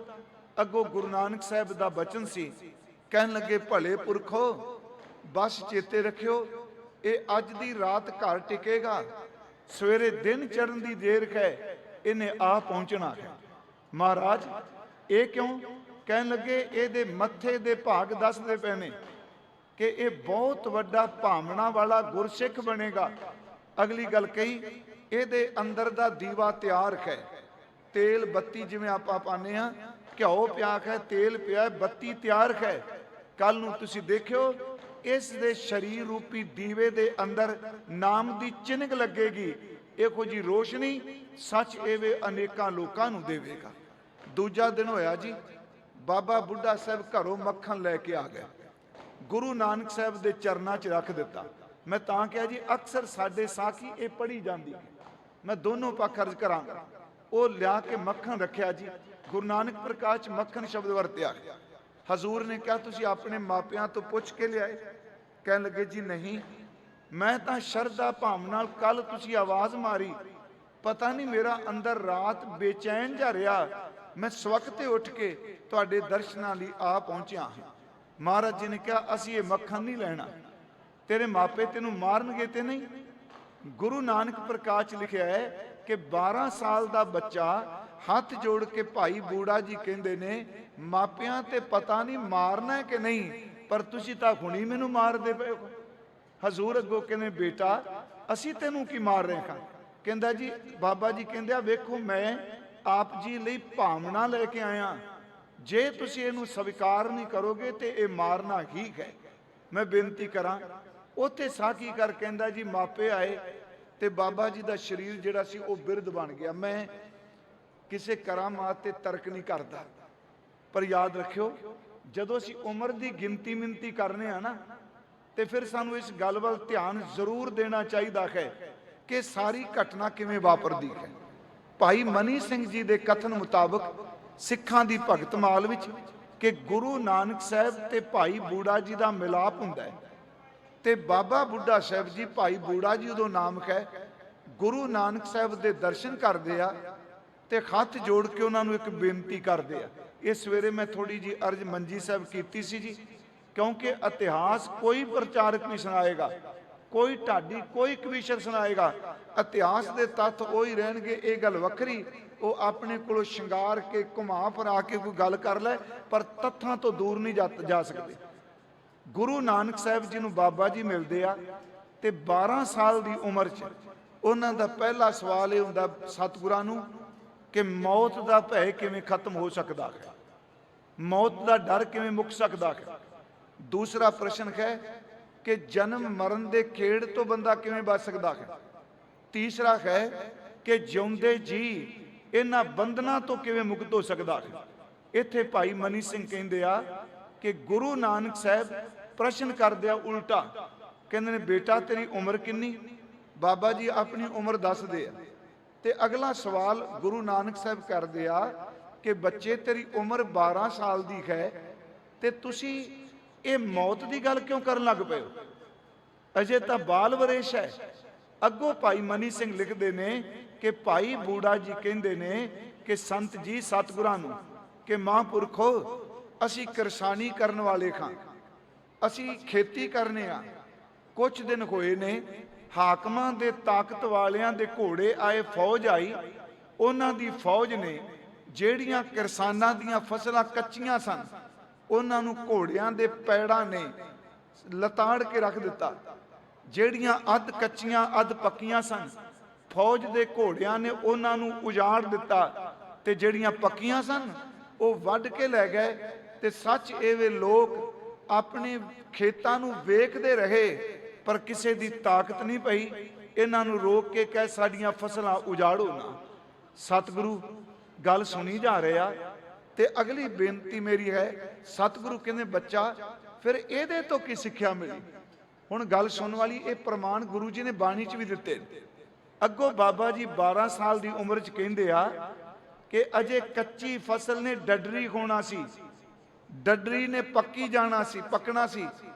ਅੱਗੋਂ ਗੁਰੂ ਨਾਨਕ ਸਾਹਿਬ ਦਾ ਬਚਨ ਸੀ, ਕਹਿਣ ਲੱਗੇ ਭਲੇ ਪੁਰਖੋ ਬਸ ਚੇਤੇ ਰੱਖਿਓ, ਇਹ ਅੱਜ ਦੀ ਰਾਤ ਘਰ ਟਿਕੇਗਾ, ਸਵੇਰੇ ਦਿਨ ਚੜ੍ਹਨ ਦੀ ਦੇਰ ਹੈ, ਇਹਨੇ ਆ ਪਹੁੰਚਣਾ ਹੈ। ਮਹਾਰਾਜ ਇਹ ਕਿਉਂ? ਕਹਿਣ ਲੱਗੇ ਇਹਦੇ ਮੱਥੇ ਦੇ ਭਾਗ ਦੱਸਦੇ ਪਏ ਨੇ ਕਿ ਇਹ ਬਹੁਤ ਵੱਡਾ ਭਾਵਨਾ ਵਾਲਾ ਗੁਰਸਿੱਖ ਬਣੇਗਾ। ਅਗਲੀ ਗੱਲ ਕਹੀ, ਇਹਦੇ ਅੰਦਰ ਦਾ ਦੀਵਾ ਤਿਆਰ ਹੈ, ਤੇਲ ਬੱਤੀ ਜਿਵੇਂ ਆਪਾਂ ਪਾਉਂਦੇ ਆ, ਘਿਓ ਪਿਆ ਹੈ, ਤੇਲ ਪਿਆ, ਬੱਤੀ ਤਿਆਰ ਹੈ। ਕੱਲ ਨੂੰ ਤੁਸੀਂ ਦੇਖਿਓ ਇਸ ਦੇ ਸਰੀਰ ਰੂਪੀ ਦੀਵੇ ਦੇ ਅੰਦਰ ਨਾਮ ਦੀ ਚਿਨਕ ਲੱਗੇਗੀ। ਇਹੋ ਜੀ ਰੋਸ਼ਨੀ ਸੱਚ ਐਵੇਂ ਅਨੇਕਾਂ ਲੋਕਾਂ ਨੂੰ ਦੇਵੇਗਾ। ਦੂਜਾ ਦਿਨ ਹੋਇਆ ਜੀ, ਬਾਬਾ ਬੁੱਢਾ ਸਾਹਿਬ ਘਰੋਂ ਮੱਖਣ ਲੈ ਕੇ ਆ ਗਏ, ਗੁਰੂ ਨਾਨਕ ਸਾਹਿਬ ਦੇ ਚਰਨਾਂ 'ਚ ਰੱਖ ਦਿੱਤਾ। ਮੈਂ ਤਾਂ ਕਿਹਾ ਜੀ ਅਕਸਰ ਸਾਡੇ ਸਾਖੀ ਇਹ ਪੜ੍ਹੀ ਜਾਂਦੀ ਹੈ, ਮੈਂ ਦੋਨੋਂ ਪੱਖ ਅਰਜ਼ ਕਰਾਂਗਾ। ਉਹ ਲਿਆ ਕੇ ਮੱਖਣ ਰੱਖਿਆ ਜੀ, ਗੁਰੂ ਨਾਨਕ ਪ੍ਰਕਾਸ਼ 'ਚ ਮੱਖਣ ਸ਼ਬਦ ਵਰਤਿਆ। ਹਜ਼ੂਰ ਨੇ ਕਿਹਾ ਤੁਸੀਂ ਆਪਣੇ ਮਾਪਿਆਂ ਤੋਂ ਪੁੱਛ ਕੇ ਲਿਆਏ? ਕਹਿਣ ਲੱਗੇ ਜੀ ਨਹੀਂ, ਮੈਂ ਤਾਂ ਸ਼ਰਧਾ ਭਾਵ ਨਾਲ ਕੱਲ ਤੁਸੀਂ ਆਵਾਜ਼ ਮਾਰੀ, ਪਤਾ ਨਹੀਂ ਮੇਰਾ ਅੰਦਰ ਰਾਤ ਬੇਚੈਨ ਜਾ ਰਿਹਾ, ਮੈਂ ਸਵਖਤੇ ਉੱਠ ਕੇ ਤੁਹਾਡੇ ਦਰਸ਼ਨਾਂ ਲਈ ਆ ਪਹੁੰਚਿਆ। ਮਹਾਰਾਜ ਜੀ ਨੇ ਕਿਹਾ ਅਸੀਂ ਇਹ ਮੱਖਣ ਨਹੀਂ ਲੈਣਾ, ਤੇਰੇ ਮਾਪੇ ਤੈਨੂੰ ਮਾਰਨਗੇ ਤੇ ਨਹੀਂ। ਗੁਰੂ ਨਾਨਕ ਪ੍ਰਕਾਸ਼ 'ਚ ਲਿਖਿਆ ਹੈ ਕਿ 12 ਸਾਲ ਦਾ ਬੱਚਾ ਹੱਥ ਜੋੜ ਕੇ ਭਾਈ ਬੂੜਾ ਜੀ ਕਹਿੰਦੇ ਨੇ ਮਾਪਿਆਂ ਤੇ ਪਤਾ ਨਹੀਂ ਮਾਰਨਾ ਕਿ ਨਹੀਂ, ਪਰ ਤੁਸੀਂ ਤਾਂ ਹੁਣੀ ਮੈਨੂੰ ਮਾਰਦੇ ਪਏ ਹੋ। ਹਜ਼ੂਰ ਅੱਗੋਂ ਕਹਿੰਦੇ ਬੇਟਾ ਅਸੀਂ ਤੈਨੂੰ ਕੀ ਮਾਰ ਰਹੇ ਹਾਂ? ਕਹਿੰਦਾ ਜੀ ਬਾਬਾ ਜੀ ਕਹਿੰਦੇ ਆ ਵੇਖੋ ਮੈਂ ਆਪ ਜੀ ਲਈ ਭਾਵਨਾ ਲੈ ਕੇ ਆਇਆ, ਜੇ ਤੁਸੀਂ ਇਹਨੂੰ ਸਵੀਕਾਰ ਨਹੀਂ ਕਰੋਗੇ ਤੇ ਇਹ ਮਾਰਨਾ ਹੀ ਹੈ। ਮੈਂ ਬੇਨਤੀ ਕਰਾਂ, ਉੱਥੇ ਸਾਖੀ ਕਰ ਕਹਿੰਦਾ ਜੀ ਮਾਪੇ ਆਏ ਤੇ ਬਾਬਾ ਜੀ ਦਾ ਸਰੀਰ ਜਿਹੜਾ ਸੀ ਉਹ ਬਿਰਧ ਬਣ ਗਿਆ। ਮੈਂ ਕਿਸੇ ਕਰਾਮਾਤ ਤੇ ਤਰਕ ਨਹੀਂ ਕਰਦਾ, ਪਰ ਯਾਦ ਰੱਖਿਓ ਜਦੋਂ ਅਸੀਂ ਉਮਰ ਦੀ ਗਿਣਤੀ ਮਿੰਤੀ ਕਰਨੇ ਆ ਨਾ, ਤੇ ਫਿਰ ਸਾਨੂੰ ਇਸ ਗੱਲ ਵੱਲ ਧਿਆਨ ਜ਼ਰੂਰ ਦੇਣਾ ਚਾਹੀਦਾ ਹੈ ਕਿ ਸਾਰੀ ਘਟਨਾ ਕਿਵੇਂ ਵਾਪਰਦੀ ਹੈ। ਭਾਈ ਮਨੀ ਸਿੰਘ ਜੀ ਦੇ ਕਥਨ ਮੁਤਾਬਕ ਸਿੱਖਾਂ ਦੀ ਭਗਤ ਮਾਲ ਵਿੱਚ ਕਿ ਗੁਰੂ ਨਾਨਕ ਸਾਹਿਬ ਤੇ ਭਾਈ ਬੂੜਾ ਜੀ ਦਾ ਮਿਲਾਪ ਹੁੰਦਾ ਹੈ, ਤੇ ਬਾਬਾ ਬੁੱਢਾ ਸਾਹਿਬ ਜੀ ਭਾਈ ਬੂੜਾ ਜੀ ਉਦੋਂ ਨਾਮ ਹੈ, ਗੁਰੂ ਨਾਨਕ ਸਾਹਿਬ ਦੇ ਦਰਸ਼ਨ ਕਰਦੇ ਆ ਤੇ ਹੱਥ ਜੋੜ ਕੇ ਉਹਨਾਂ ਨੂੰ ਇੱਕ ਬੇਨਤੀ ਕਰਦੇ ਆ। ਇਹ ਸਵੇਰੇ ਮੈਂ ਥੋੜੀ ਜੀ ਅਰਜ਼ ਮੰਜੀ ਸਾਹਿਬ ਕੀਤੀ ਸੀ ਜੀ, ਕਿਉਂਕਿ ਇਤਿਹਾਸ ਕੋਈ ਪ੍ਰਚਾਰਕ ਨਹੀਂ ਸੁਣਾਏਗਾ, ਕੋਈ ਢਾਡੀ ਕੋਈ ਕਵੀਸ਼ਰ ਸੁਣਾਏਗਾ, ਇਤਿਹਾਸ ਦੇ ਤੱਥ ਉਹੀ ਰਹਿਣਗੇ। ਇਹ ਗੱਲ ਵੱਖਰੀ ਉਹ ਆਪਣੇ ਕੋਲੋਂ ਸ਼ਿੰਗਾਰ ਕੇ ਘੁਮਾ ਫਰਾ ਕੇ ਕੋਈ ਗੱਲ ਕਰ ਲੈ, ਪਰ ਤੱਥਾਂ ਤੋਂ ਦੂਰ ਨਹੀਂ ਜਾ ਸਕਦੇ। ਗੁਰੂ ਨਾਨਕ ਸਾਹਿਬ ਜੀ ਨੂੰ ਬਾਬਾ ਜੀ ਮਿਲਦੇ ਆ ਤੇ 12 ਸਾਲ ਦੀ ਉਮਰ 'ਚ ਉਹਨਾਂ ਦਾ ਪਹਿਲਾ ਸਵਾਲ ਇਹ ਹੁੰਦਾ ਸਤਿਗੁਰਾਂ ਨੂੰ ਕਿ ਮੌਤ ਦਾ ਭੈ ਕਿਵੇਂ ਖਤਮ ਹੋ ਸਕਦਾ ਹੈ, ਮੌਤ ਦਾ ਡਰ ਕਿਵੇਂ ਮੁੱਕ ਸਕਦਾ ਹੈ। ਦੂਸਰਾ ਪ੍ਰਸ਼ਨ ਹੈ ਕਿ ਜਨਮ ਮਰਨ ਦੇ ਖੇੜ ਤੋਂ ਬੰਦਾ ਕਿਵੇਂ ਬਚ ਸਕਦਾ ਹੈ। ਤੀਸਰਾ ਹੈ ਕਿ ਜਿਉਂਦੇ ਜੀ ਇਹਨਾਂ ਬੰਧਨਾਂ ਤੋਂ ਕਿਵੇਂ ਮੁਕਤ ਹੋ ਸਕਦਾ ਹੈ। ਇੱਥੇ ਭਾਈ ਮਨੀ ਸਿੰਘ ਕਹਿੰਦੇ ਆ ਕਿ ਗੁਰੂ ਨਾਨਕ ਸਾਹਿਬ ਪ੍ਰਸ਼ਨ ਕਰਦੇ ਆ ਉਲਟਾ ਕਹਿੰਦੇ ਨੇ ਬੇਟਾ ਤੇਰੀ ਉਮਰ ਕਿੰਨੀ? ਬਾਬਾ ਜੀ ਆਪਣੀ ਉਮਰ ਦੱਸਦੇ ਆ ਤੇ ਅਗਲਾ ਸਵਾਲ ਗੁਰੂ ਨਾਨਕ ਸਾਹਿਬ ਕਰਦੇ ਆ ਕਿ ਬੱਚੇ ਤੇਰੀ ਉਮਰ 12 ਸਾਲ ਦੀ ਹੈ ਤੇ ਤੁਸੀਂ ਇਹ ਮੌਤ ਦੀ ਗੱਲ ਕਿਉਂ ਕਰਨ ਲੱਗ ਪਏ ਹੋ? ਅਜੇ ਤਾਂ ਬਾਲ ਵਰੇਸ਼ ਹੈ। ਅੱਗੋਂ ਭਾਈ ਮਨੀ ਸਿੰਘ ਲਿਖਦੇ ਨੇ ਕਿ ਭਾਈ ਬੂੜਾ ਜੀ ਕਹਿੰਦੇ ਨੇ ਕਿ ਸੰਤ ਜੀ ਸਤਿਗੁਰਾਂ ਨੂੰ ਕਿ ਮਹਾਂਪੁਰਖੋ ਅਸੀਂ ਕਿਰਸਾਨੀ ਕਰਨ ਵਾਲੇ ਖਾਂ, ਅਸੀਂ ਖੇਤੀ ਕਰਨੇ ਆ। ਕੁਝ ਦਿਨ ਹੋਏ ਨੇ ਹਾਕਮਾਂ ਦੇ ਤਾਕਤ ਵਾਲਿਆਂ ਦੇ ਘੋੜੇ ਆਏ, ਫੌਜ ਆਈ। ਉਹਨਾਂ ਦੀ ਫੌਜ ਨੇ ਜਿਹੜੀਆਂ ਕਿਰਸਾਨਾਂ ਦੀਆਂ ਫਸਲਾਂ ਕੱਚੀਆਂ ਸਨ ਉਹਨਾਂ ਨੂੰ ਘੋੜਿਆਂ ਦੇ ਪੈੜਾਂ ਨੇ ਲਤਾੜ ਕੇ ਰੱਖ ਦਿੱਤਾ। ਜਿਹੜੀਆਂ ਅੱਧ ਕੱਚੀਆਂ ਅੱਧ ਪੱਕੀਆਂ ਸਨ ਫੌਜ ਦੇ ਘੋੜਿਆਂ ਨੇ ਉਹਨਾਂ ਨੂੰ ਉਜਾੜ ਦਿੱਤਾ ਤੇ ਜਿਹੜੀਆਂ ਪੱਕੀਆਂ ਸਨ ਉਹ ਵੱਢ ਕੇ ਲੈ ਗਏ। ਤੇ ਸੱਚ ਇਹ ਵੇ ਲੋਕ ਆਪਣੇ ਖੇਤਾਂ ਨੂੰ ਵੇਖਦੇ ਰਹੇ ਪਰ ਕਿਸੇ ਦੀ ਤਾਕਤ ਨਹੀਂ ਪਈ ਇਹਨਾਂ ਨੂੰ ਰੋਕ ਕੇ ਕਹਿ ਸਾਡੀਆਂ ਫਸਲਾਂ ਉਜਾੜੋ ਨਾ। ਸਤਿਗੁਰੂ ਗੱਲ ਸੁਣੀ ਜਾ ਰਿਹਾ ਤੇ ਅਗਲੀ ਬੇਨਤੀ ਮੇਰੀ ਹੈ, ਸਤਿਗੁਰੂ ਕਹਿੰਦੇ ਬੱਚਾ ਫਿਰ ਇਹਦੇ ਤੋਂ ਕੀ ਸਿੱਖਿਆ ਮਿਲੀ? ਹੁਣ ਗੱਲ ਸੁਣਨ ਵਾਲੀ ਇਹ ਪ੍ਰਮਾਣ ਗੁਰੂ ਜੀ ਨੇ ਬਾਣੀ 'ਚ ਵੀ ਦਿੱਤੇ। ਅੱਗੋਂ ਬਾਬਾ ਜੀ 12 ਸਾਲ ਦੀ ਉਮਰ 'ਚ ਕਹਿੰਦੇ ਆ ਕਿ ਅਜੇ ਕੱਚੀ ਫਸਲ ਨੇ ਡੱਡਰੀ ਹੋਣਾ ਸੀ, ਡੱਡਰੀ ਨੇ ਪੱਕੀ ਜਾਣਾ ਸੀ, ਪੱਕਣਾ ਸੀ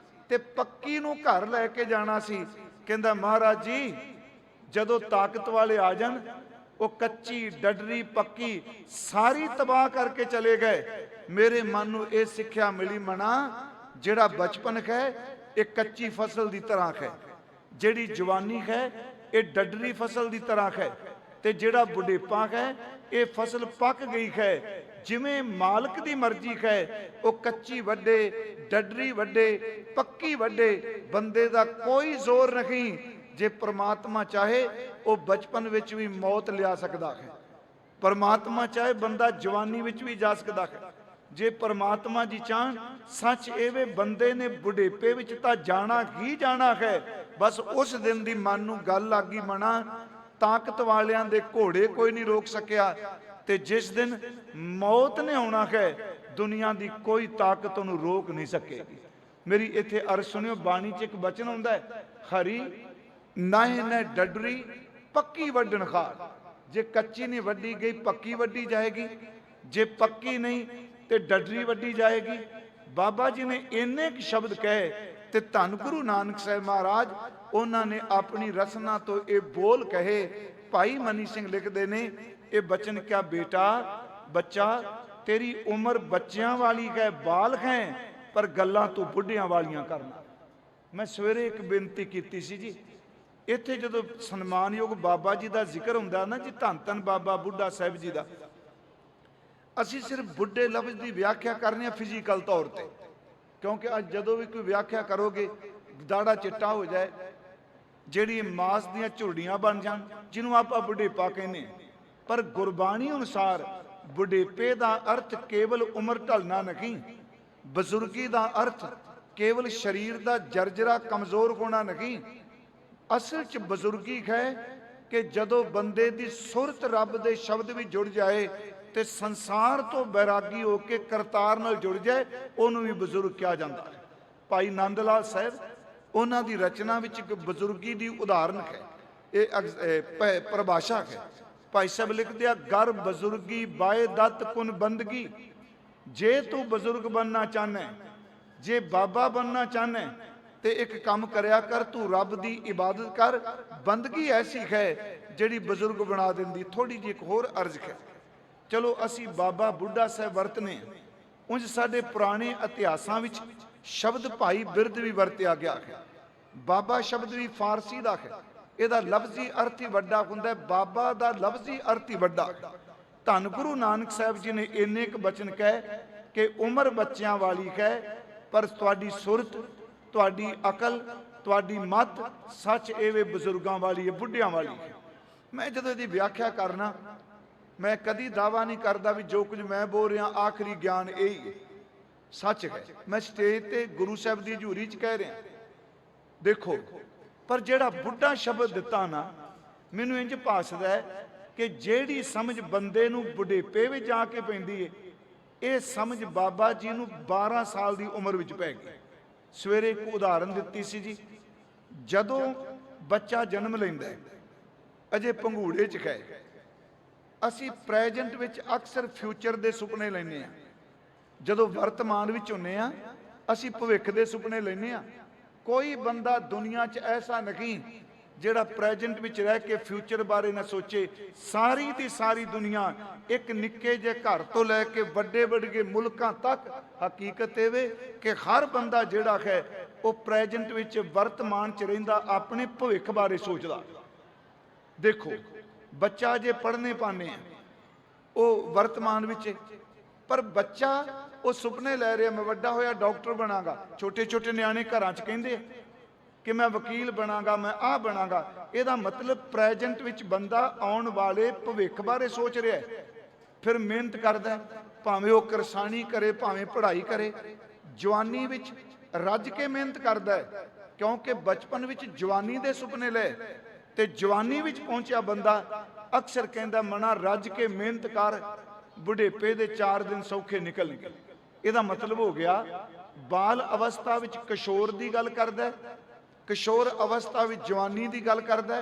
ਤੇ ਪੱਕੀ ਨੂੰ ਘਰ ਲੈ ਕੇ ਜਾਣਾ ਸੀ। ਕਹਿੰਦਾ ਮਹਾਰਾਜ ਜੀ ਜਦੋਂ ਤਾਕਤ ਵਾਲੇ ਆ ਜਾਣ ਉਹ ਕੱਚੀ ਡੱਡਰੀ ਪੱਕੀ ਸਾਰੀ ਤਬਾਹ ਕਰਕੇ ਚਲੇ ਗਏ। ਮੇਰੇ ਮਨ ਨੂੰ ਇਹ ਸਿੱਖਿਆ ਮਿਲੀ, ਮਨਾ ਜਿਹੜਾ ਬਚਪਨ ਹੈ ਇਹ ਕੱਚੀ ਫਸਲ ਦੀ ਤਰ੍ਹਾਂ ਹੈ, ਜਿਹੜੀ ਜਵਾਨੀ ਹੈ ਇਹ ਡੱਡਰੀ ਫਸਲ ਦੀ ਤਰ੍ਹਾਂ ਹੈ ਤੇ ਜਿਹੜਾ ਬੁਢੇਪਾ ਹੈ ਇਹ ਫਸਲ ਪੱਕ ਗਈ ਹੈ। ਜਿਵੇਂ ਮਾਲਕ ਦੀ ਮਰਜ਼ੀ ਹੈ ਉਹ ਕੱਚੀ ਵੱਡੇ, ਡੱਡਰੀ ਵੱਡੇ, ਪੱਕੀ ਵੱਡੇ, ਬੰਦੇ ਦਾ ਕੋਈ ਜ਼ੋਰ ਨਹੀਂ। ਜੇ ਪ੍ਰਮਾਤਮਾ ਚਾਹੇ ਉਹ ਬਚਪਨ ਵਿੱਚ ਵੀ ਮੌਤ ਲਿਆ ਸਕਦਾ ਹੈ, ਪ੍ਰਮਾਤਮਾ ਚਾਹੇ ਬੰਦਾ ਜਵਾਨੀ ਵਿੱਚ ਵੀ ਜਾ ਸਕਦਾ ਹੈ। ਜੇ ਪ੍ਰਮਾਤਮਾ ਜੀ ਚਾਹਣ ਸੱਚ ਇਹ ਵੇ ਬੰਦੇ ਨੇ ਬੁਢੇਪੇ ਵਿੱਚ ਤਾਂ ਜਾਣਾ ਹੀ ਜਾਣਾ ਹੈ। ਬਸ ਉਸ ਦਿਨ ਦੀ ਮਨ ਨੂੰ ਗੱਲ ਲੱਗ ਗਈ, ਮਨਾ ਤਾਕਤ ਵਾਲਿਆਂ ਦੇ ਘੋੜੇ ਕੋਈ ਨਹੀਂ ਰੋਕ ਸਕਿਆ ਤੇ ਜਿਸ ਦਿਨ ਮੌਤ ਨੇ ਆਉਣਾ ਹੈ ਦੁਨੀਆ ਦੀ ਕੋਈ ਤਾਕਤ ਉਹਨੂੰ ਰੋਕ ਨਹੀਂ ਸਕੇਗੀ। ਮੇਰੀ ਇੱਥੇ ਅਰਜ਼ ਸੁਣਿਓ, ਬਾਣੀ 'ਚ ਇੱਕ ਬਚਨ ਹੁੰਦਾ ਹੈ, ਹਰੀ ਨਾਹੇ ਨੇ ਡੱਡਰੀ ਪੱਕੀ ਵੱਢਣ ਖਾਰ। ਜੇ ਕੱਚੀ ਨਹੀਂ ਵੱਢੀ ਗਈ ਪੱਕੀ ਵੱਢੀ ਜਾਏਗੀ, ਜੇ ਪੱਕੀ ਨਹੀਂ ਤੇ ਡੱਡਰੀ ਵੱਢੀ ਜਾਏਗੀ। ਬਾਬਾ ਜੀ ਨੇ ਇੰਨੇ ਕੁ ਸ਼ਬਦ ਕਹੇ ਤੇ ਧੰਨ ਗੁਰੂ ਨਾਨਕ ਸਾਹਿਬ ਮਹਾਰਾਜ ਉਹਨਾਂ ਨੇ ਆਪਣੀ ਰਸਨਾ ਤੋਂ ਇਹ ਬੋਲ ਕਹੇ। ਭਾਈ ਮਨੀ ਸਿੰਘ ਲਿਖਦੇ ਨੇ ਇਹ ਬਚਨ ਕਿਆ ਬੇਟਾ ਬੱਚਾ ਤੇਰੀ ਉਮਰ ਬੱਚਿਆਂ ਵਾਲੀ ਹੈ, ਬਾਲਗ ਹੈ, ਪਰ ਗੱਲਾਂ ਤੂੰ ਬੁੱਢਿਆਂ ਵਾਲੀਆਂ ਕਰਨਾ। ਮੈਂ ਸਵੇਰੇ ਇੱਕ ਬੇਨਤੀ ਕੀਤੀ ਸੀ ਜੀ, ਇੱਥੇ ਜਦੋਂ ਸਨਮਾਨਯੋਗ ਬਾਬਾ ਜੀ ਦਾ ਜ਼ਿਕਰ ਹੁੰਦਾ ਨਾ ਜੀ, ਧੰਨ ਧੰਨ ਬਾਬਾ ਬੁੱਢਾ ਸਾਹਿਬ ਜੀ ਦਾ, ਅਸੀਂ ਸਿਰਫ ਬੁੱਢੇ ਲਫ਼ਜ਼ ਦੀ ਵਿਆਖਿਆ ਕਰਨੀ ਆ ਫਿਜ਼ੀਕਲ ਤੌਰ ਤੇ, ਕਿਉਂਕਿ ਅੱਜ ਜਦੋਂ ਵੀ ਕੋਈ ਵਿਆਖਿਆ ਕਰੋਗੇ ਦਾੜਾ ਚਿੱਟਾ ਹੋ ਜਾਏ, ਜਿਹੜੀ ਮਾਸ ਦੀਆਂ ਝੁਰੜੀਆਂ ਬਣ ਜਾਣ, ਜਿਹਨੂੰ ਆਪਾਂ ਬੁਢੇਪਾ ਕਹਿੰਦੇ। ਪਰ ਗੁਰਬਾਣੀ ਅਨੁਸਾਰ ਬੁਢੇਪੇ ਦਾ ਅਰਥ ਕੇਵਲ ਉਮਰ ਢਲਣਾ ਨਹੀਂ, ਬਜ਼ੁਰਗੀ ਦਾ ਅਰਥ ਕੇਵਲ ਸਰੀਰ ਦਾ ਜਰਜਰਾ ਕਮਜ਼ੋਰ ਹੋਣਾ ਨਹੀਂ। ਅਸਲ 'ਚ ਬਜ਼ੁਰਗੀ ਹੈ ਕਿ ਜਦੋਂ ਬੰਦੇ ਦੀ ਸੁਰਤ ਰੱਬ ਦੇ ਸ਼ਬਦ ਵਿੱਚ ਜੁੜ ਜਾਏ ਤੇ ਸੰਸਾਰ ਤੋਂ ਬੈਰਾਗੀ ਹੋ ਕੇ ਕਰਤਾਰ ਨਾਲ ਜੁੜ ਜਾਏ, ਉਹਨੂੰ ਵੀ ਬਜ਼ੁਰਗ ਕਿਹਾ ਜਾਂਦਾ ਹੈ। ਭਾਈ ਨੰਦ ਲਾਲ ਸਾਹਿਬ ਉਹਨਾਂ ਦੀ ਰਚਨਾ ਵਿੱਚ ਇੱਕ ਬਜ਼ੁਰਗੀ ਦੀ ਉਦਾਹਰਨ ਹੈ, ਇਹ ਪਰਿਭਾਸ਼ਾ ਹੈ। ਭਾਈ ਸਾਹਿਬ ਲਿਖਦੇ ਆ, ਗਰ ਬਜ਼ੁਰਗੀ ਬਾਏ ਦਤ ਕੁਨ ਬੰਦਗੀ। ਜੇ ਤੂੰ ਬਜ਼ੁਰਗ ਬਣਨਾ ਚਾਹਨਾ, ਜੇ ਬਾਬਾ ਬਣਨਾ ਚਾਹਨਾ ਤੇ ਇੱਕ ਕੰਮ ਕਰਿਆ ਕਰ, ਤੂੰ ਰੱਬ ਦੀ ਇਬਾਦਤ ਕਰ। ਬੰਦਗੀ ਐਸੀ ਹੈ ਜਿਹੜੀ ਬਜ਼ੁਰਗ ਬਣਾ ਦਿੰਦੀ। ਥੋੜੀ ਜਿਹੀ ਇੱਕ ਹੋਰ ਅਰਜ਼ ਹੈ, ਚਲੋ ਅਸੀਂ ਬਾਬਾ ਬੁੱਢਾ ਸਾਹਿਬ ਵਰਤਨੇ, ਉਂਝ ਸਾਡੇ ਪੁਰਾਣੇ ਇਤਿਹਾਸਾਂ ਵਿੱਚ ਸ਼ਬਦ ਭਾਈ ਬਿਰਧ ਵੀ ਵਰਤਿਆ ਗਿਆ ਹੈ। ਬਾਬਾ ਸ਼ਬਦ ਵੀ ਫਾਰਸੀ ਦਾ ਹੈ, ਇਹਦਾ ਲਫ਼ਜ਼ੀ ਅਰਥ ਹੀ ਵੱਡਾ ਹੁੰਦਾ, ਬਾਬਾ ਦਾ ਲਫ਼ਜ਼ੀ ਅਰਥ ਹੀ ਵੱਡਾ। ਧੰਨ ਗੁਰੂ ਨਾਨਕ ਸਾਹਿਬ ਜੀ ਨੇ ਇੰਨੇ ਕੁ ਬਚਨ ਕਹੇ ਕਿ ਉਮਰ ਬੱਚਿਆਂ ਵਾਲੀ ਹੈ, ਪਰ ਤੁਹਾਡੀ ਸੁਰਤ, ਤੁਹਾਡੀ ਅਕਲ, ਤੁਹਾਡੀ ਮੱਤ ਸੱਚ ਇਹ ਵੇ ਬਜ਼ੁਰਗਾਂ ਵਾਲੀ ਹੈ, ਬੁੱਢਿਆਂ ਵਾਲੀ ਹੈ। ਮੈਂ ਜਦੋਂ ਇਹਦੀ ਵਿਆਖਿਆ ਕਰਨਾ, ਮੈਂ ਕਦੀ ਦਾਵਾ ਨਹੀਂ ਕਰਦਾ ਵੀ ਜੋ ਕੁਝ ਮੈਂ ਬੋਲ ਰਿਹਾ ਆਖਰੀ ਗਿਆਨ ਇਹ ਹੀ ਹੈ, ਸੱਚ ਹੈ। ਮੈਂ ਸਟੇਜ ਤੇ ਗੁਰੂ ਸਾਹਿਬ ਦੀ ਹਜ਼ੂਰੀ 'ਚ ਕਹਿ ਰਿਹਾ, ਦੇਖੋ। ਪਰ ਜਿਹੜਾ ਬੁੱਢਾ ਸ਼ਬਦ ਦਿੱਤਾ ਨਾ, ਮੈਨੂੰ ਇੰਜ ਭਾਸਦਾ ਹੈ ਕਿ ਜਿਹੜੀ ਸਮਝ ਬੰਦੇ ਨੂੰ ਬੁਢੇਪੇ ਵਿੱਚ ਜਾ ਕੇ ਪੈਂਦੀ ਹੈ, ਇਹ ਸਮਝ ਬਾਬਾ ਜੀ ਨੂੰ 12 ਸਾਲ ਦੀ ਉਮਰ ਵਿੱਚ ਪੈ ਗਈ। ਸਵੇਰੇ ਇੱਕ ਉਦਾਹਰਨ ਦਿੱਤੀ ਸੀ ਜੀ, ਜਦੋਂ ਬੱਚਾ ਜਨਮ ਲੈਂਦਾ ਹੈ, ਅਜੇ ਪੰਘੂੜੇ 'ਚ ਹੈ, ਅਸੀਂ ਪ੍ਰੈਜੈਂਟ ਵਿੱਚ ਅਕਸਰ ਫਿਊਚਰ ਦੇ ਸੁਪਨੇ ਲੈਂਦੇ ਹਾਂ। ਜਦੋਂ ਵਰਤਮਾਨ ਵਿੱਚ ਹੁੰਨੇ ਆ, ਅਸੀਂ ਭਵਿੱਖ ਦੇ ਸੁਪਨੇ ਲੈਂਦੇ ਹਾਂ। ਕੋਈ ਬੰਦਾ ਦੁਨੀਆ 'ਚ ਐਸਾ ਨਹੀਂ ਜਿਹੜਾ ਪ੍ਰੈਜੈਂਟ ਵਿੱਚ ਰਹਿ ਕੇ ਫਿਊਚਰ ਬਾਰੇ ਨਾ ਸੋਚੇ। ਸਾਰੀ ਦੀ ਸਾਰੀ ਦੁਨੀਆ, ਇੱਕ ਨਿੱਕੇ ਜਿਹੇ ਘਰ ਤੋਂ ਲੈ ਕੇ ਵੱਡੇ ਵੱਡੇ ਮੁਲਕਾਂ ਤੱਕ, ਹਕੀਕਤ ਇਹ ਵੇ ਕਿ ਹਰ ਬੰਦਾ ਜਿਹੜਾ ਹੈ ਉਹ ਪ੍ਰੈਜੈਂਟ ਵਿੱਚ, ਵਰਤਮਾਨ 'ਚ ਰਹਿੰਦਾ, ਆਪਣੇ ਭਵਿੱਖ ਬਾਰੇ ਸੋਚਦਾ। ਦੇਖੋ, ਬੱਚਾ ਜੇ ਪੜ੍ਹਨੇ ਪਾਉਂਦੇ ਆ, ਉਹ ਵਰਤਮਾਨ ਵਿੱਚ, ਪਰ ਬੱਚਾ ਉਹ ਸੁਪਨੇ ਲੈ ਰਿਹਾ, ਮੈਂ ਵੱਡਾ ਹੋਇਆ ਡਾਕਟਰ ਬਣਾਂਗਾ। ਛੋਟੇ ਛੋਟੇ ਨਿਆਣੇ ਘਰਾਂ 'ਚ ਕਹਿੰਦੇ ਕਿ ਮੈਂ ਵਕੀਲ ਬਣਾਂਗਾ, ਮੈਂ ਆਹ ਬਣਾਂਗਾ। ਇਹਦਾ ਮਤਲਬ ਪ੍ਰੈਜੈਂਟ ਵਿੱਚ ਬੰਦਾ ਆਉਣ ਵਾਲੇ ਭਵਿੱਖ ਬਾਰੇ ਸੋਚ ਰਿਹਾ ਹੈ। ਫਿਰ ਮਿਹਨਤ ਕਰਦਾ, ਭਾਵੇਂ ਉਹ ਕਿਰਸਾਨੀ ਕਰੇ, ਭਾਵੇਂ ਪੜ੍ਹਾਈ ਕਰੇ। ਜਵਾਨੀ ਵਿੱਚ ਰੱਜ ਕੇ ਮਿਹਨਤ ਕਰਦਾ ਹੈ, ਕਿਉਂਕਿ ਬਚਪਨ ਵਿੱਚ ਜਵਾਨੀ ਦੇ ਸੁਪਨੇ ਲਏ, ਤੇ ਜਵਾਨੀ ਵਿੱਚ ਪਹੁੰਚਿਆ ਬੰਦਾ ਅਕਸਰ ਕਹਿੰਦਾ ਮਨਾ ਰੱਜ ਕੇ ਮਿਹਨਤ ਕਰ, ਬੁਢੇਪੇ ਦੇ 4 ਦਿਨ ਸੌਖੇ ਨਿਕਲਣਗੇ। ਇਹਦਾ ਮਤਲਬ ਹੋ ਗਿਆ, ਬਾਲ ਅਵਸਥਾ ਵਿੱਚ ਕਿਸ਼ੋਰ ਦੀ ਗੱਲ ਕਰਦਾ, ਕਿਸ਼ੋਰ ਅਵਸਥਾ ਵਿੱਚ ਜਵਾਨੀ ਦੀ ਗੱਲ ਕਰਦਾ।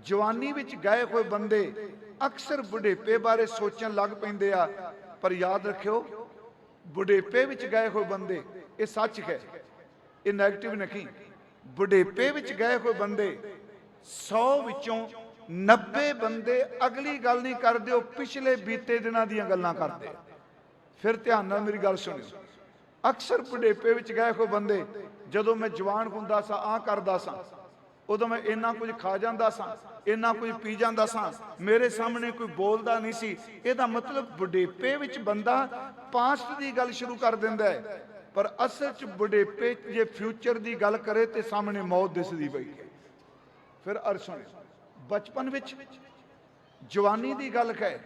ਜਵਾਨੀ ਵਿੱਚ ਗਏ ਹੋਏ ਬੰਦੇ ਅਕਸਰ ਬੁਢੇਪੇ ਬਾਰੇ ਸੋਚਣ ਲੱਗ ਪੈਂਦੇ ਆ। ਪਰ ਯਾਦ ਰੱਖਿਓ, ਬੁਢੇਪੇ ਵਿੱਚ ਗਏ ਹੋਏ ਬੰਦੇ, ਇਹ ਸੱਚ ਹੈ, ਇਹ ਨੈਗੇਟਿਵ ਨਹੀਂ। ਬੁਢੇਪੇ ਵਿੱਚ ਗਏ ਹੋਏ ਬੰਦੇ 100 ਵਿੱਚੋਂ 90 ਬੰਦੇ ਅਗਲੀ ਗੱਲ ਨਹੀਂ ਕਰਦੇ, ਉਹ ਪਿਛਲੇ ਬੀਤੇ ਦਿਨਾਂ ਦੀਆਂ ਗੱਲਾਂ ਕਰਦੇ। ਫਿਰ ਧਿਆਨ ਨਾਲ ਮੇਰੀ ਗੱਲ ਸੁਣਿਓ। ਅਕਸਰ ਬੁਢੇਪੇ ਵਿੱਚ ਗਏ ਹੋਏ ਬੰਦੇ, ਜਦੋਂ ਮੈਂ ਜਵਾਨ ਹੁੰਦਾ ਸਾਂ, ਆਹ ਕਰਦਾ ਸਾਂ, ਉਦੋਂ ਮੈਂ ਇੰਨਾ ਕੁਝ ਖਾ ਜਾਂਦਾ ਸਾਂ, ਇੰਨਾ ਕੁਝ ਪੀ ਜਾਂਦਾ ਸਾਂ, ਮੇਰੇ ਸਾਹਮਣੇ ਕੋਈ ਬੋਲਦਾ ਨਹੀਂ ਸੀ। ਇਹਦਾ ਮਤਲਬ ਬੁਢੇਪੇ ਵਿੱਚ ਬੰਦਾ ਪਾਸਟ ਦੀ ਗੱਲ ਸ਼ੁਰੂ ਕਰ ਦਿੰਦਾ ਹੈ। ਪਰ ਅਸਲ 'ਚ ਬੁਢੇਪੇ ਜੇ ਫਿਊਚਰ ਦੀ ਗੱਲ ਕਰੇ ਤੇ ਸਾਹਮਣੇ ਮੌਤ ਦਿਸਦੀ ਪਈ ਹੈ। ਫਿਰ ਅਰਸਣ ਬਚਪਨ ਵਿੱਚ ਜਵਾਨੀ ਦੀ ਗੱਲ ਹੈ,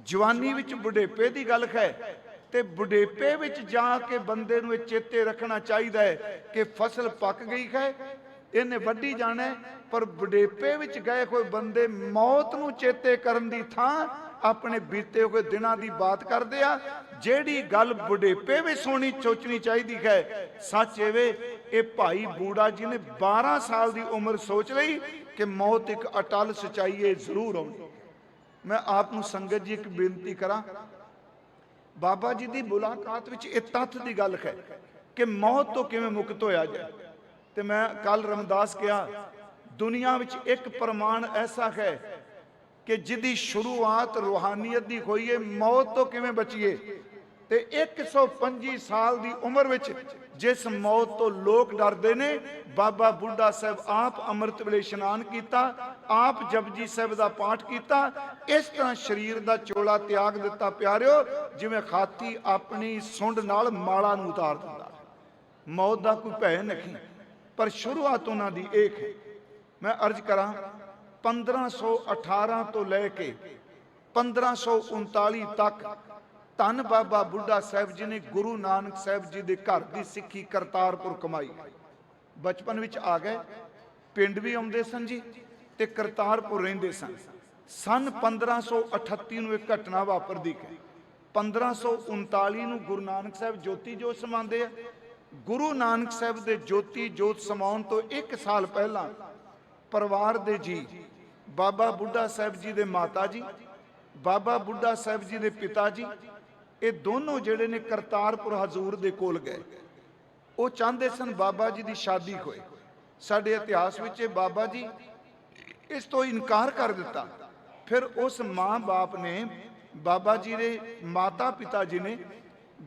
ਜਵਾਨੀ ਵਿੱਚ ਬੁਢੇਪੇ ਦੀ ਗੱਲ ਹੈ, ਤੇ ਬੁਢੇਪੇ ਵਿੱਚ ਜਾ ਕੇ ਬੰਦੇ ਨੂੰ ਇਹ ਚੇਤੇ ਰੱਖਣਾ ਚਾਹੀਦਾ ਹੈ ਕਿ ਫਸਲ ਪੱਕ ਗਈ ਹੈ, ਇਹਨੇ ਵੱਢੀ ਜਾਣਾ। ਪਰ ਬੁਢੇਪੇ ਵਿੱਚ ਗਏ ਹੋਏ ਬੰਦੇ ਮੌਤ ਨੂੰ ਚੇਤੇ ਕਰਨ ਦੀ ਥਾਂ ਆਪਣੇ ਬੀਤੇ ਹੋਏ ਦਿਨਾਂ ਦੀ ਬਾਤ ਕਰਦੇ ਆ। ਜਿਹੜੀ ਗੱਲ ਬੁਢੇਪੇ ਵਿੱਚ ਸੋਚਣੀ ਚਾਹੀਦੀ ਹੈ, ਸੱਚ ਇਹ ਇਹ ਭਾਈ ਬੂੜਾ ਜੀ ਨੇ 12 ਸਾਲ ਦੀ ਉਮਰ ਸੋਚ ਲਈ ਕਿ ਮੌਤ ਇੱਕ ਅਟਲ ਸਚਾਈ ਹੈ, ਜ਼ਰੂਰ ਆਉਣੀ। ਮੈਂ ਆਪ ਨੂੰ ਸੰਗਤ ਜੀ ਇੱਕ ਬੇਨਤੀ ਕਰਾਂ, ਬਾਬਾ ਜੀ ਦੀ ਮੁਲਾਕਾਤ ਵਿੱਚ ਇਹ ਤੱਥ ਦੀ ਗੱਲ ਹੈ ਕਿ ਮੌਤ ਤੋਂ ਕਿਵੇਂ ਮੁਕਤ ਹੋਇਆ ਜਾਏ। ਤੇ ਮੈਂ ਕੱਲ ਰਮਦਾਸ ਕਿਹਾ, ਦੁਨੀਆ ਵਿੱਚ ਇੱਕ ਪ੍ਰਮਾਣ ਐਸਾ ਹੈ ਕਿ ਜਿਹਦੀ ਸ਼ੁਰੂਆਤ ਰੂਹਾਨੀਅਤ ਦੀ ਹੋਈ ਹੈ, ਮੌਤ ਤੋਂ ਕਿਵੇਂ ਬਚੀਏ। ਤੇ 125 ਸਾਲ ਦੀ ਉਮਰ ਵਿੱਚ ਜਿਸ ਮੌਤ ਤੋਂ ਲੋਕ ਡਰਦੇ ਨੇ, ਬਾਬਾ ਬੁੱਢਾ ਸਾਹਿਬ ਆਪ ਅੰਮ੍ਰਿਤ ਵੇਲੇ ਇਸ਼ਨਾਨ ਕੀਤਾ, ਆਪ ਜਪਜੀ ਸਾਹਿਬ ਦਾ ਪਾਠ ਕੀਤਾ, ਇਸ ਤਰ੍ਹਾਂ ਸਰੀਰ ਦਾ ਚੋਲਾ ਤਿਆਗ ਦਿੱਤਾ ਪਿਆਰਿਓ, ਜਿਵੇਂ ਹਾਥੀ ਆਪਣੀ ਸੁੰਡ ਨਾਲ ਮਾਲਾ ਨੂੰ ਉਤਾਰ ਦਿੰਦਾ। ਮੌਤ ਦਾ ਕੋਈ ਭੈ ਨਹੀਂ, ਪਰ ਸ਼ੁਰੂਆਤ ਉਹਨਾਂ ਦੀ ਇੱਕ ਹੈ। ਮੈਂ ਅਰਜ਼ ਕਰਾਂ, 1518 ਤੋਂ ਲੈ ਕੇ 1539 ਤੱਕ ਧੰਨ ਬਾਬਾ ਬੁੱਢਾ ਸਾਹਿਬ ਜੀ ਨੇ ਗੁਰੂ ਨਾਨਕ ਸਾਹਿਬ ਜੀ ਦੇ ਘਰ ਦੀ ਸਿੱਖੀ ਕਰਤਾਰਪੁਰ ਕਮਾਈ। ਬਚਪਨ ਵਿੱਚ ਆ ਗਏ, ਪਿੰਡ ਵੀ ਆਉਂਦੇ ਸਨ ਜੀ, ਤੇ ਕਰਤਾਰਪੁਰ ਰਹਿੰਦੇ ਸਨ। ਸਨ 1538 ਨੂੰ ਇੱਕ ਘਟਨਾ ਵਾਪਰਦੀ ਹੈ। 1539 ਨੂੰ ਗੁਰੂ ਨਾਨਕ ਸਾਹਿਬ ਜੋਤੀ ਜੋਤ ਸਮਾਉਂਦੇ ਆ। ਗੁਰੂ ਨਾਨਕ ਸਾਹਿਬ ਦੇ ਜੋਤੀ ਜੋਤ ਸਮਾਉਣ ਤੋਂ 1 ਸਾਲ ਪਹਿਲਾਂ ਪਰਿਵਾਰ ਦੇ ਜੀ, ਬਾਬਾ ਬੁੱਢਾ ਸਾਹਿਬ ਜੀ ਦੇ ਮਾਤਾ ਜੀ, ਬਾਬਾ ਬੁੱਢਾ ਸਾਹਿਬ ਜੀ ਦੇ ਪਿਤਾ ਜੀ, ਇਹ ਦੋਨੋਂ ਜਿਹੜੇ ਨੇ ਕਰਤਾਰਪੁਰ ਹਜ਼ੂਰ ਦੇ ਕੋਲ ਗਏ। ਉਹ ਚਾਹੁੰਦੇ ਸਨ ਬਾਬਾ ਜੀ ਦੀ ਸ਼ਾਦੀ ਹੋਏ। ਸਾਡੇ ਇਤਿਹਾਸ ਵਿੱਚ ਬਾਬਾ ਜੀ ਇਸ ਤੋਂ ਇਨਕਾਰ ਕਰ ਦਿੱਤਾ। ਫਿਰ ਉਸ ਮਾਂ ਬਾਪ ਨੇ, ਬਾਬਾ ਜੀ ਦੇ ਮਾਤਾ ਪਿਤਾ ਜੀ ਨੇ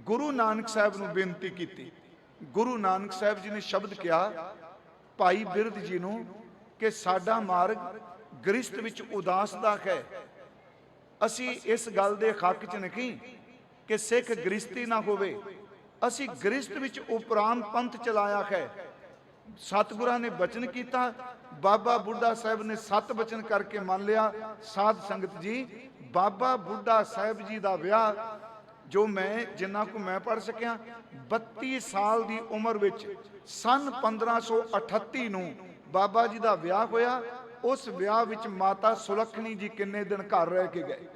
ਗੁਰੂ ਨਾਨਕ ਸਾਹਿਬ ਨੂੰ ਬੇਨਤੀ ਕੀਤੀ। ਗੁਰੂ ਨਾਨਕ ਸਾਹਿਬ ਜੀ ਨੇ ਸ਼ਬਦ ਕਿਹਾ ਭਾਈ ਬਿਰਧ ਜੀ ਨੂੰ ਕਿ ਸਾਡਾ ਮਾਰਗ ਗ੍ਰਸਤ ਵਿੱਚ ਉਦਾਸ ਦਾ ਹੈ। ਅਸੀਂ ਇਸ ਗੱਲ ਦੇ ਹੱਕ 'ਚ ਨਹੀਂ ਕਿ ਸਿੱਖ ਗ੍ਰਸਤੀ ਨਾ ਹੋਵੇ, ਅਸੀਂ ਗ੍ਰਸਤ ਵਿੱਚ ਉਪਰਾਂਤ ਪੰਥ ਚਲਾਇਆ ਹੈ। ਸਤਿਗੁਰਾਂ ਨੇ ਬਚਨ ਕੀਤਾ, ਬਾਬਾ ਬੁੱਢਾ ਸਾਹਿਬ ਨੇ 7 ਬਚਨ ਕਰਕੇ ਮੰਨ ਲਿਆ। ਸਾਧ ਸੰਗਤ ਜੀ, ਬਾਬਾ ਬੁੱਢਾ ਸਾਹਿਬ ਜੀ ਦਾ ਵਿਆਹ, ਜੋ ਮੈਂ ਜਿੰਨਾ ਕੁ ਮੈਂ ਪੜ੍ਹ ਸਕਿਆ, 32 ਸਾਲ ਦੀ ਉਮਰ ਵਿੱਚ ਸਨ 1538 ਨੂੰ ਬਾਬਾ ਜੀ ਦਾ ਵਿਆਹ ਹੋਇਆ। ਉਸ ਵਿਆਹ ਵਿੱਚ ਮਾਤਾ ਸੁਲੱਖਣੀ ਜੀ ਕਿੰਨੇ ਦਿਨ ਘਰ ਰਹਿ ਕੇ ਗਏ।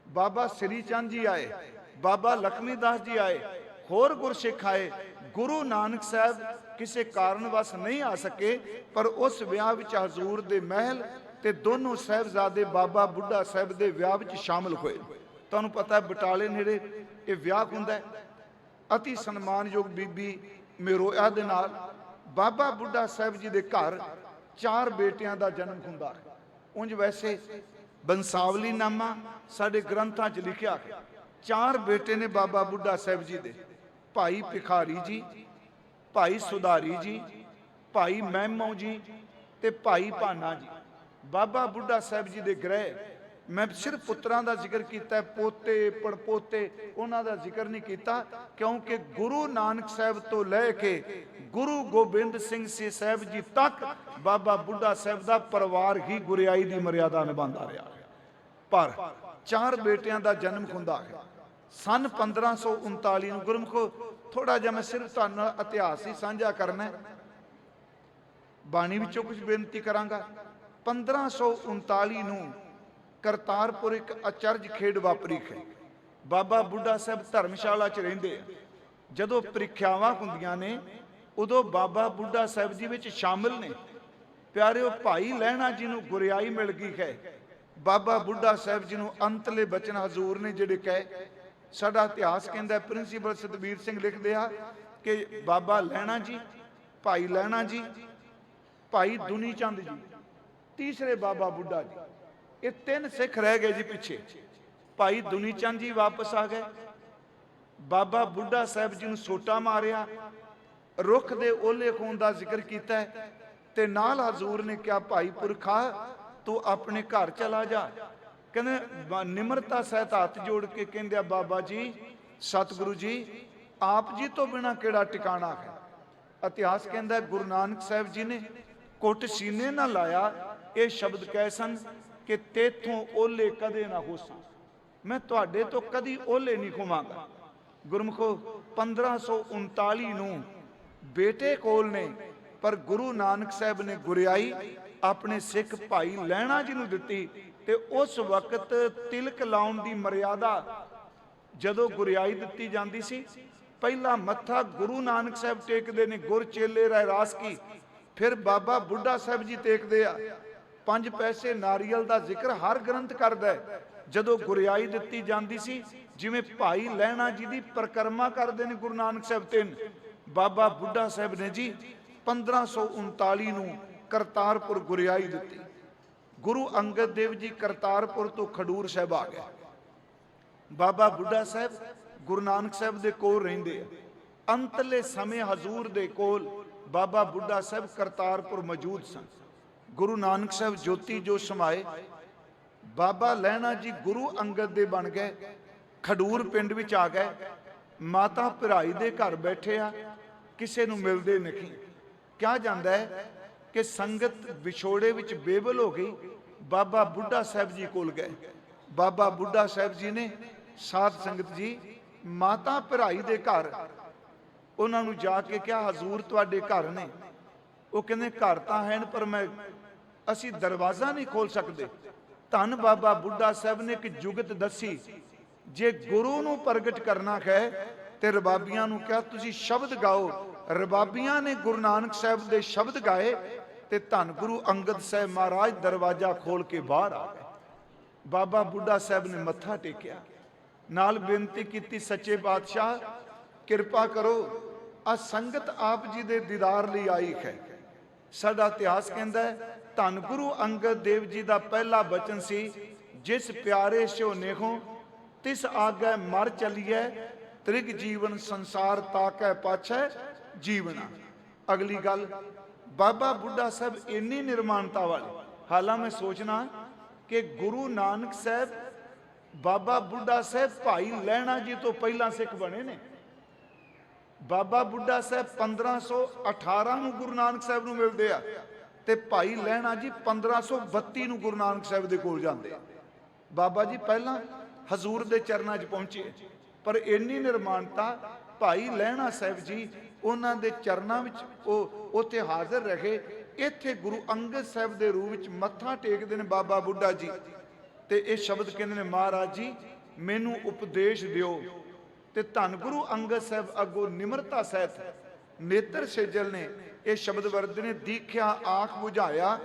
ਬਾਬਾ ਸ੍ਰੀ ਚੰਦ ਜੀ ਆਏ, ਬਾਬਾ ਲਖਮੀ ਦਾਸ ਜੀ ਆਏ, ਹੋਰ ਗੁਰਸਿੱਖ ਆਏ। ਗੁਰੂ ਨਾਨਕ ਸਾਹਿਬ ਕਿਸੇ ਕਾਰਨਵਸ ਨਹੀਂ ਆ ਸਕੇ, ਪਰ ਉਸ ਵਿਆਹ ਵਿੱਚ ਹਜ਼ੂਰ ਦੇ ਮਹਿਲ ਤੇ ਦੋਨੋਂ ਸਾਹਿਬਜ਼ਾਦੇ ਬਾਬਾ ਬੁੱਢਾ ਸਾਹਿਬ ਦੇ ਵਿਆਹ ਵਿੱਚ ਸ਼ਾਮਲ ਹੋਏ। ਤੁਹਾਨੂੰ ਪਤਾ ਹੈ ਬਟਾਲੇ ਨੇੜੇ ਇਹ ਵਿਆਹ ਹੁੰਦਾ ਹੈ। ਅਤੀ ਸਨਮਾਨਯੋਗ ਬੀਬੀ ਮੇਰੋਇਆ ਦੇ ਨਾਲ ਬਾਬਾ ਬੁੱਢਾ ਸਾਹਿਬ ਜੀ ਦੇ ਘਰ 4 ਬੇਟਿਆਂ ਦਾ ਜਨਮ ਹੁੰਦਾ ਹੈ। ਉਂਝ ਵੈਸੇ ਬੰਸਾਵਲੀ ਨਾਮਾ ਸਾਡੇ ਗ੍ਰੰਥਾਂ 'ਚ ਲਿਖਿਆ ਹੈ 4 ਬੇਟੇ ਨੇ ਬਾਬਾ ਬੁੱਢਾ ਸਾਹਿਬ ਜੀ ਦੇ, ਭਾਈ ਭਿਖਾਰੀ ਜੀ, ਭਾਈ ਸੁਧਾਰੀ ਜੀ, ਭਾਈ ਮਹਿਮੋ ਜੀ ਤੇ ਭਾਈ ਭਾਨਾ ਜੀ। ਬਾਬਾ ਬੁੱਢਾ ਸਾਹਿਬ ਜੀ ਦੇ ਗ੍ਰਹਿ ਮੈਂ ਸਿਰਫ ਪੁੱਤਰਾਂ ਦਾ ਜ਼ਿਕਰ ਕੀਤਾ, ਪੋਤੇ ਪੜਪੋਤੇ ਉਹਨਾਂ ਦਾ ਜ਼ਿਕਰ ਨਹੀਂ ਕੀਤਾ, ਕਿਉਂਕਿ ਗੁਰੂ ਨਾਨਕ ਸਾਹਿਬ ਤੋਂ ਲੈ ਕੇ ਗੁਰੂ ਗੋਬਿੰਦ ਸਿੰਘ ਸਾਹਿਬ ਜੀ ਤੱਕ ਬਾਬਾ ਬੁੱਢਾ ਸਾਹਿਬ ਦਾ ਪਰਿਵਾਰ ਹੀ ਗੁਰਿਆਈ ਦੀ ਮਰਿਆਦਾ ਨਿਭਾਉਂਦਾ ਰਿਹਾ। ਪਰ 4 ਬੇਟਿਆਂ ਦਾ ਜਨਮ ਹੁੰਦਾ ਹੈ ਸਨ 1539 ਨੂੰ। ਗੁਰਮੁਖੋ ਥੋੜਾ ਜਿਹਾ ਮੈਂ ਸਿਰਫ ਤੁਹਾਨੂੰ ਨਾਲ ਇਤਿਹਾਸ ਹੀ ਸਾਂਝਾ ਕਰਨਾ, ਬਾਣੀ ਵਿੱਚੋਂ ਕੁਝ ਬੇਨਤੀ ਕਰਾਂਗਾ। 1539 ਨੂੰ ਕਰਤਾਰਪੁਰ ਇੱਕ ਅਚਰਜ ਖੇਡ ਵਾਪਰੀ ਹੈ। ਬਾਬਾ ਬੁੱਢਾ ਸਾਹਿਬ ਧਰਮਸ਼ਾਲਾ 'ਚ ਰਹਿੰਦੇ ਆ। ਜਦੋਂ ਪ੍ਰੀਖਿਆਵਾਂ ਹੁੰਦੀਆਂ ਨੇ ਉਦੋਂ ਬਾਬਾ ਬੁੱਢਾ ਸਾਹਿਬ ਜੀ ਵਿੱਚ ਸ਼ਾਮਿਲ ਨੇ। ਪਿਆਰਿਓ, ਭਾਈ ਲਹਿਣਾ ਜੀ ਨੂੰ ਗੁਰਿਆਈ ਮਿਲ ਗਈ ਹੈ। ਬਾਬਾ ਬੁੱਢਾ ਸਾਹਿਬ ਜੀ ਨੂੰ ਅੰਤਲੇ ਬਚਨ ਹਜ਼ੂਰ ਨੇ ਜਿਹੜੇ ਕਹੇ, ਸਾਡਾ ਇਤਿਹਾਸ ਕਹਿੰਦਾ, ਪ੍ਰਿੰਸੀਪਲ ਸਤਬੀਰ ਸਿੰਘ ਲਿਖਦੇ ਆ ਕਿ ਬਾਬਾ ਲਹਿਣਾ ਜੀ, ਭਾਈ ਲਹਿਣਾ ਜੀ, ਭਾਈ ਦੁਨੀ ਚੰਦ ਜੀ, ਤੀਸਰੇ ਬਾਬਾ ਬੁੱਢਾ ਜੀ, ਇਹ 3 ਸਿੱਖ ਰਹਿ ਗਏ ਜੀ ਪਿੱਛੇ। ਭਾਈ ਦੁਨੀ ਚੰਦ ਜੀ ਵਾਪਸ ਆ ਗਏ। ਬਾਬਾ ਬੁੱਢਾ ਸਾਹਿਬ ਜੀ ਨੂੰ ਸੋਟਾ ਮਾਰਿਆ, ਰੁੱਖ ਦੇ ਓਲੇ ਖੂਨ ਦਾ ਜ਼ਿਕਰ ਕੀਤਾ ਤੇ ਨਾਲ ਹਜ਼ੂਰ ਨੇ ਕਿਹਾ, ਭਾਈ ਪੁਰਖਾ ਤੂੰ ਆਪਣੇ ਘਰ ਚਲਾ ਜਾ। ਕਹਿੰਦੇ ਨਿਮਰਤਾ ਸਹਿਤ ਹੱਥ ਜੋੜ ਕੇ ਕਹਿੰਦੇ ਆ, ਬਾਬਾ ਜੀ, ਸਤਿਗੁਰੂ ਜੀ, ਆਪ ਜੀ ਤੋਂ ਬਿਨਾ ਕਿਹੜਾ ਟਿਕਾਣਾ ਹੈ। ਇਤਿਹਾਸ ਕਹਿੰਦਾ ਗੁਰੂ ਨਾਨਕ ਸਾਹਿਬ ਜੀ ਨੇ ਕੁੱਟ ਸੀਨੇ ਨਾ ਲਾਇਆ, ਇਹ ਸ਼ਬਦ ਕਹੇ ਸਨ ਕਿ ਤੇਥੋਂ ਓਲੇ ਕਦੇ ਨਾ ਹੋਸਾਂ, ਮੈਂ ਤੁਹਾਡੇ ਤੋਂ ਕਦੀ ਓਲੇ ਨਹੀਂ ਖੁਵਾਂਗਾ। ਗੁਰਮੁਖੋ 1539 ਨੂੰ ਬੇਟੇ ਕੋਲ ਨੇ, ਪਰ ਗੁਰੂ ਨਾਨਕ ਸਾਹਿਬ ਨੇ ਗੁਰਿਆਈ ਆਪਣੇ ਸਿੱਖ ਭਾਈ ਲਹਿਣਾ ਜੀ ਨੂੰ ਦਿੱਤੀ। ਤੇ ਉਸ ਵਕਤ ਤਿਲਕ ਲਾਉਣ ਦੀ ਮਰਿਆਦਾ ਜਦੋਂ ਗੁਰਿਆਈ ਦਿੱਤੀ ਜਾਂਦੀ ਸੀ, ਪਹਿਲਾ ਮੱਥਾ ਗੁਰੂ ਨਾਨਕ ਸਾਹਿਬ ਟੇਕਦੇ ਨੇ, ਗੁਰ ਚੇਲੇ ਰਹਿ ਰਾਸ ਕੀ, ਫਿਰ ਬਾਬਾ ਬੁੱਢਾ ਸਾਹਿਬ ਜੀ ਟੇਕਦੇ ਆ। 5 ਪੈਸੇ ਨਾਰੀਅਲ ਦਾ ਜ਼ਿਕਰ ਹਰ ਗ੍ਰੰਥ ਕਰਦਾ ਹੈ। ਜਦੋਂ ਗੁਰਿਆਈ ਦਿੱਤੀ ਜਾਂਦੀ ਸੀ, ਜਿਵੇਂ ਭਾਈ ਲਹਿਣਾ ਜੀ ਦੀ ਪਰਿਕਰਮਾ ਕਰਦੇ ਨੇ ਗੁਰੂ ਨਾਨਕ ਸਾਹਿਬ 3, ਬਾਬਾ ਬੁੱਢਾ ਸਾਹਿਬ ਨੇ ਜੀ 1539 ਨੂੰ ਕਰਤਾਰਪੁਰ ਗੁਰਿਆਈ ਦਿੱਤੀ। ਗੁਰੂ ਅੰਗਦ ਦੇਵ ਜੀ ਕਰਤਾਰਪੁਰ ਤੋਂ ਖਡੂਰ ਸਾਹਿਬ ਆ ਗਏ। ਬਾਬਾ ਬੁੱਢਾ ਸਾਹਿਬ ਗੁਰੂ ਨਾਨਕ ਸਾਹਿਬ ਦੇ ਕੋਲ ਰਹਿੰਦੇ ਆ। ਅੰਤਲੇ ਸਮੇਂ ਹਜ਼ੂਰ ਦੇ ਕੋਲ ਬਾਬਾ ਬੁੱਢਾ ਸਾਹਿਬ ਕਰਤਾਰਪੁਰ ਮੌਜੂਦ ਸਨ। ਗੁਰੂ ਨਾਨਕ ਸਾਹਿਬ ਜੋਤੀ ਜੋ ਸਮਾਏ, ਬਾਬਾ ਲਹਿਣਾ ਜੀ ਗੁਰੂ ਅੰਗਦ ਦੇ ਬਣ ਗਏ। ਖਡੂਰ ਪਿੰਡ ਵਿੱਚ ਆ ਗਏ। ਮਾਤਾ ਭਰਾਈ ਦੇ ਘਰ ਬੈਠੇ ਆ, ਕਿਸੇ ਨੂੰ ਮਿਲਦੇ ਨਹੀਂ। ਕਿਹਾ ਜਾਂਦਾ ਹੈ ਕਿ ਸੰਗਤ ਵਿਛੋੜੇ ਵਿੱਚ ਬੇਬਲ ਹੋ ਗਈ, ਬਾਬਾ ਬੁੱਢਾ ਸਾਹਿਬ ਜੀ ਕੋਲ ਗਏ। ਬਾਬਾ ਬੁੱਢਾ ਸਾਹਿਬ ਜੀ ਨੇ ਸਾਧ ਸੰਗਤ ਜੀ ਮਾਤਾ ਭਰਾਈ ਦੇ ਘਰ ਉਹਨਾਂ ਨੂੰ ਜਾ ਕੇ ਕਿਹਾ, ਹਜ਼ੂਰ ਤੁਹਾਡੇ ਘਰ ਨੇ। ਉਹ ਕਹਿੰਦੇ ਘਰ ਤਾਂ ਹੈ, ਪਰ ਅਸੀਂ ਦਰਵਾਜ਼ਾ ਨਹੀਂ ਖੋਲ ਸਕਦੇ। ਧੰਨ ਬਾਬਾ ਬੁੱਢਾ ਸਾਹਿਬ ਨੇ ਇੱਕ ਜੁਗਤ ਦੱਸੀ, ਜੇ ਗੁਰੂ ਨੂੰ ਪ੍ਰਗਟ ਕਰਨਾ ਹੈ ਤੇ ਰਬਾਬੀਆਂ ਨੂੰ ਕਿਹਾ ਤੁਸੀਂ ਸ਼ਬਦ ਗਾਓ। ਰਬਾਬੀਆਂ ਨੇ ਗੁਰੂ ਨਾਨਕ ਸਾਹਿਬ ਦੇ ਸ਼ਬਦ ਗਾਏ ਤੇ ਧੰਨ ਗੁਰੂ ਅੰਗਦ ਸਾਹਿਬ ਮਹਾਰਾਜ ਦਰਵਾਜ਼ਾ ਖੋਲ ਕੇ ਬਾਹਰ ਆ ਗਏ। ਬਾਬਾ ਬੁੱਢਾ ਸਾਹਿਬ ਨੇ ਮੱਥਾ ਟੇਕਿਆ, ਨਾਲ ਬੇਨਤੀ ਕੀਤੀ, ਸੱਚੇ ਪਾਤਸ਼ਾਹ ਕਿਰਪਾ ਕਰੋ, ਆ ਸੰਗਤ ਆਪ ਜੀ ਦੇ ਦੀਦਾਰ ਲਈ ਆਈ ਹੈ। ਸਾਡਾ ਇਤਿਹਾਸ ਕਹਿੰਦਾ ਹੈ ਧੰਨ ਗੁਰੂ ਅੰਗਦ ਦੇਵ ਜੀ ਦਾ ਪਹਿਲਾ ਬਚਨ ਸੀ, ਜਿਸ ਪਿਆਰੇ ਸਿਓ ਨੇਹੋਂ ਤਿਸ ਆਗੈ ਮਰ ਚਲੀਐ, ਤ੍ਰਿਗ ਜੀਵਨ ਸੰਸਾਰ ਤਾਕੈ ਪਾਛੈ ਜੀਵਨਾ। ਅਗਲੀ ਗੱਲ, ਬਾਬਾ ਬੁੱਢਾ ਸਾਹਿਬ ਇੰਨੀ ਨਿਰਮਾਨਤਾ ਵਾਲੇ, ਹਾਲਾਂ ਮੈਂ ਸੋਚਣਾ ਕਿ ਗੁਰੂ ਨਾਨਕ ਸਾਹਿਬ ਬਾਬਾ ਬੁੱਢਾ ਸਾਹਿਬ ਭਾਈ ਲਹਿਣਾ ਜੀ ਤੋਂ ਪਹਿਲਾਂ ਸਿੱਖ ਬਣੇ ਨੇ। ਬਾਬਾ ਬੁੱਢਾ ਸਾਹਿਬ 1518 ਨੂੰ ਗੁਰੂ ਨਾਨਕ ਸਾਹਿਬ ਨੂੰ ਮਿਲਦੇ ਆ ਤੇ ਭਾਈ ਲਹਿਣਾ ਜੀ 1532 ਨੂੰ ਗੁਰੂ ਨਾਨਕ ਸਾਹਿਬ ਦੇ ਕੋਲ ਜਾਂਦੇ ਆ। ਬਾਬਾ ਜੀ ਪਹਿਲਾਂ ਹਜ਼ੂਰ ਦੇ ਚਰਨਾਂ 'ਚ ਪਹੁੰਚੇ, ਪਰ ਇੰਨੀ ਨਿਰਮਾਨਤਾ, ਭਾਈ ਲਹਿਣਾ ਸਾਹਿਬ ਜੀ ਉਹਨਾਂ ਦੇ ਚਰਨਾਂ ਵਿੱਚ ਉਹ ਉੱਥੇ ਹਾਜ਼ਰ ਰਹੇ। ਇੱਥੇ ਗੁਰੂ ਅੰਗਦ ਸਾਹਿਬ ਦੇ ਰੂਪ ਵਿੱਚ ਮੱਥਾ ਟੇਕਦੇ ਨੇ ਬਾਬਾ ਬੁੱਢਾ ਜੀ ਤੇ ਇਹ ਸ਼ਬਦ ਕਹਿੰਦੇ ਨੇ, ਮਹਾਰਾਜ ਜੀ ਮੈਨੂੰ ਉਪਦੇਸ਼ ਦਿਓ। ਤੇ ਧੰਨ ਗੁਰੂ ਅੰਗਦ ਸਾਹਿਬ ਅੱਗੋਂ ਨਿਮਰਤਾ ਸਹਿਤ ਨੇਤਰ ਸੇਜਲ ਨੇ ਇਹ ਸ਼ਬਦ ਵਰਤੇ ਨੇ, ਦੀਖਿਆ ਆਖ ਬੁਝਾਇਆ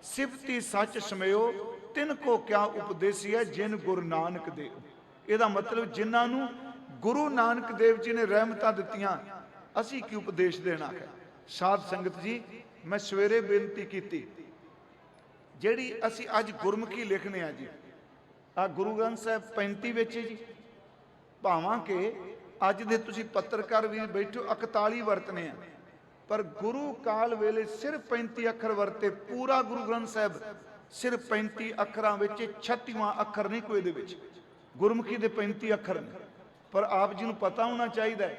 ਸਿਫਤੀ ਸੱਚ ਸਮਿਓ ਤਿਨ ਕੋ ਕਿਆ ਉਪਦੇਸੀਆ ਜਿਨ ਗੁਰੂ ਨਾਨਕ ਦੇਵ। ਇਹਦਾ ਮਤਲਬ ਜਿਨ੍ਹਾਂ ਨੂੰ ਗੁਰੂ ਨਾਨਕ ਦੇਵ ਜੀ ਨੇ ਰਹਿਮਤਾਂ ਦਿੱਤੀਆਂ, ਅਸੀਂ ਕੀ ਉਪਦੇਸ਼ ਦੇਣਾ ਹੈ। ਸਾਧ ਸੰਗਤ ਜੀ, ਮੈਂ ਸਵੇਰੇ ਬੇਨਤੀ ਕੀਤੀ, ਜਿਹੜੀ ਅਸੀਂ ਅੱਜ ਗੁਰਮੁਖੀ ਲਿਖਨੇ ਆ ਜੀ, ਆ ਗੁਰੂ ਗ੍ਰੰਥ ਸਾਹਿਬ 35 ਵਿੱਚ ਜੀ, ਭਾਵਾਂ ਕਿ ਅੱਜ ਦੇ ਤੁਸੀਂ ਪੱਤਰਕਾਰ ਵੀ ਬੈਠੋ 41 ਵਰਤਨੇ ਆ, ਪਰ ਗੁਰੂ ਕਾਲ ਵੇਲੇ ਸਿਰਫ 35 ਅੱਖਰ ਵਰਤੇ। ਪੂਰਾ ਗੁਰੂ ਗ੍ਰੰਥ ਸਾਹਿਬ ਸਿਰਫ 35 ਅੱਖਰਾਂ ਵਿੱਚ, 36ਵਾਂ ਅੱਖਰ ਨਹੀਂ ਕੋਈ ਦੇ ਵਿੱਚ। ਗੁਰਮੁਖੀ ਦੇ 35 ਅੱਖਰ ਨੇ, ਪਰ ਆਪ ਜੀ ਨੂੰ ਪਤਾ ਹੋਣਾ ਚਾਹੀਦਾ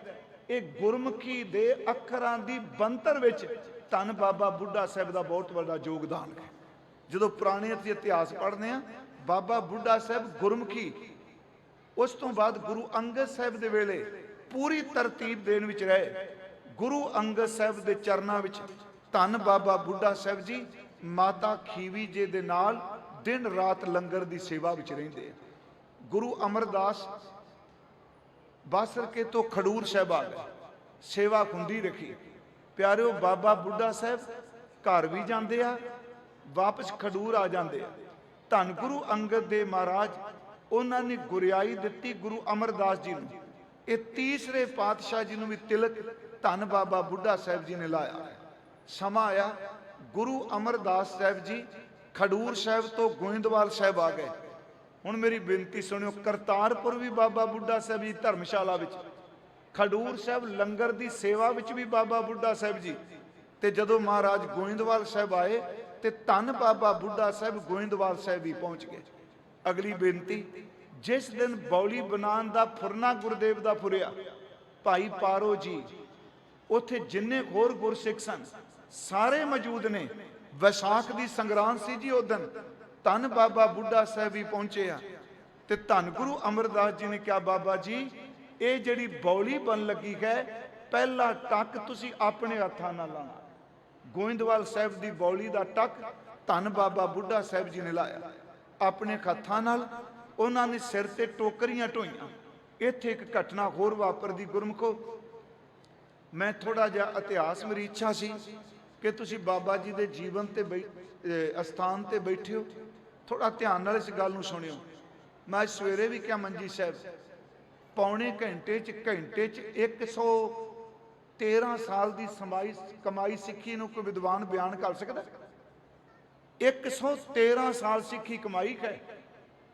ਇਹ ਗੁਰਮੁਖੀ ਦੇ ਅੱਖਰਾਂ ਦੀ ਬੰਤਰ ਵਿੱਚ ਧੰਨ ਬਾਬਾ ਬੁੱਢਾ ਸਾਹਿਬ ਦਾ ਬਹੁਤ ਵੱਡਾ ਯੋਗਦਾਨ ਹੈ। ਜਦੋਂ ਪੁਰਾਣੇ ਇਤਿਹਾਸ ਪੜ੍ਹਦੇ ਆ, ਬਾਬਾ ਬੁੱਢਾ ਸਾਹਿਬ ਗੁਰਮੁਖੀ, ਉਸ ਤੋਂ ਬਾਅਦ ਗੁਰੂ ਅੰਗਦ ਸਾਹਿਬ ਦੇ ਵੇਲੇ ਪੂਰੀ ਤਰਤੀਬ ਦੇਣ ਵਿੱਚ ਰਹੇ। ਗੁਰੂ ਅੰਗਦ ਸਾਹਿਬ ਦੇ ਚਰਨਾਂ ਵਿੱਚ ਧੰਨ ਬਾਬਾ ਬੁੱਢਾ ਸਾਹਿਬ ਜੀ ਮਾਤਾ ਖੀਵੀ ਜੀ ਦੇ ਨਾਲ ਦਿਨ ਰਾਤ ਲੰਗਰ ਦੀ ਸੇਵਾ ਵਿੱਚ ਰਹਿੰਦੇ। ਗੁਰੂ ਅਮਰਦਾਸ ਬਾਸਰਕੇ ਤੋਂ ਖਡੂਰ ਸਾਹਿਬ ਆ ਗਏ, ਸੇਵਾ ਹੁੰਦੀ ਰੱਖੀ। ਪਿਆਰਿਓ, ਬਾਬਾ ਬੁੱਢਾ ਸਾਹਿਬ ਘਰ ਵੀ ਜਾਂਦੇ ਆ, ਵਾਪਸ ਖਡੂਰ ਆ ਜਾਂਦੇ ਆ। ਧੰਨ ਗੁਰੂ ਅੰਗਦ ਦੇਵ ਮਹਾਰਾਜ, ਉਹਨਾਂ ਨੇ ਗੁਰਿਆਈ ਦਿੱਤੀ ਗੁਰੂ ਅਮਰਦਾਸ ਜੀ ਨੂੰ। ਇਹ ਤੀਸਰੇ ਪਾਤਸ਼ਾਹ ਜੀ ਨੂੰ ਵੀ ਤਿਲਕ ਧੰਨ ਬਾਬਾ ਬੁੱਢਾ ਸਾਹਿਬ ਜੀ ਨੇ ਲਾਇਆ। ਸਮਾਂ ਆਇਆ, ਗੁਰੂ ਅਮਰਦਾਸ ਸਾਹਿਬ ਜੀ ਖਡੂਰ ਸਾਹਿਬ ਤੋਂ ਗੋਇੰਦਵਾਲ ਸਾਹਿਬ ਆ ਗਏ। ਹੁਣ ਮੇਰੀ ਬੇਨਤੀ ਸੁਣਿਓ, ਕਰਤਾਰਪੁਰ ਵੀ ਬਾਬਾ ਬੁੱਢਾ ਸਾਹਿਬ ਜੀ ਧਰਮਸ਼ਾਲਾ ਵਿੱਚ, ਖਡੂਰ ਸਾਹਿਬ ਲੰਗਰ ਦੀ ਸੇਵਾ ਵਿੱਚ ਵੀ ਬਾਬਾ ਬੁੱਢਾ ਸਾਹਿਬ ਜੀ। ਤੇ ਜਦੋਂ ਮਹਾਰਾਜ ਗੋਇੰਦਵਾਲ ਸਾਹਿਬ ਆਏ ਤੇ ਧੰਨ ਬਾਬਾ ਬੁੱਢਾ ਸਾਹਿਬ ਗੋਇੰਦਵਾਲ ਸਾਹਿਬ ਵੀ ਪਹੁੰਚ ਗਏ। ਅਗਲੀ ਬੇਨਤੀ, ਜਿਸ ਦਿਨ ਬੌਲੀ ਬਨਾਨ ਦਾ ਫੁਰਨਾ ਗੁਰਦੇਵ ਦਾ ਫੁਰਿਆ, ਭਾਈ ਪਾਰੋ ਜੀ, ਉੱਥੇ ਜਿੰਨੇ ਹੋਰ ਗੁਰਸਿੱਖ ਸਨ ਸਾਰੇ ਮੌਜੂਦ ਨੇ। ਵਿਸਾਖ ਦੀ ਸੰਗਰਾਂਦ ਸੀ ਜੀ, ਉਹ ਦਿਨ ਧੰਨ ਬਾਬਾ ਬੁੱਢਾ ਸਾਹਿਬ ਵੀ ਪਹੁੰਚੇ ਆ। ਤੇ ਧੰਨ ਗੁਰੂ ਅਮਰਦਾਸ ਜੀ ਨੇ ਕਿਹਾ, ਬਾਬਾ ਜੀ ਇਹ ਜਿਹੜੀ ਬੌਲੀ ਬਣ ਲੱਗੀ ਹੈ, ਪਹਿਲਾ ਟੱਕ ਤੁਸੀਂ ਆਪਣੇ ਹੱਥਾਂ ਨਾਲ ਲਾਣਾ। ਗੋਇੰਦਵਾਲ ਸਾਹਿਬ ਦੀ ਬੌਲੀ ਦਾ ਟੱਕ ਧੰਨ ਬਾਬਾ ਬੁੱਢਾ ਸਾਹਿਬ ਜੀ ਨੇ ਲਾਇਆ ਆਪਣੇ ਹੱਥਾਂ ਨਾਲ। ਉਹਨਾਂ ਨੇ ਸਿਰ ਤੇ ਟੋਕਰੀਆਂ ਢੋਈਆਂ। ਇੱਥੇ ਇੱਕ ਘਟਨਾ ਹੋਰ ਵਾਪਰਦੀ ਗੁਰਮੁਖੋ। ਮੈਂ ਥੋੜਾ ਜਿਹਾ ਇਤਿਹਾਸ, ਮੇਰੀ ਇੱਛਾ ਸੀ ਕਿ ਤੁਸੀਂ ਬਾਬਾ ਜੀ ਦੇ ਜੀਵਨ ਤੇ ਅਸਥਾਨ ਤੇ ਬੈਠੇ ਹੋ, ਥੋੜਾ ਧਿਆਨ ਨਾਲ ਇਸ ਗੱਲ ਨੂੰ ਸੁਣਿਓ। ਮੈਂ ਸਵੇਰੇ ਵੀ ਕਿਹਾ, ਮੰਜੀ ਸਾਹਿਬ ਪੌਣੇ ਘੰਟੇ ਚ 113 ਸਾਲ ਦੀ ਕਮਾਈ ਸਿੱਖੀ ਨੂੰ ਕੋਈ ਵਿਦਵਾਨ ਬਿਆਨ ਕਰ ਸਕਦਾ? 113 ਸਾਲ ਸਿੱਖੀ ਕਮਾਈ ਹੈ।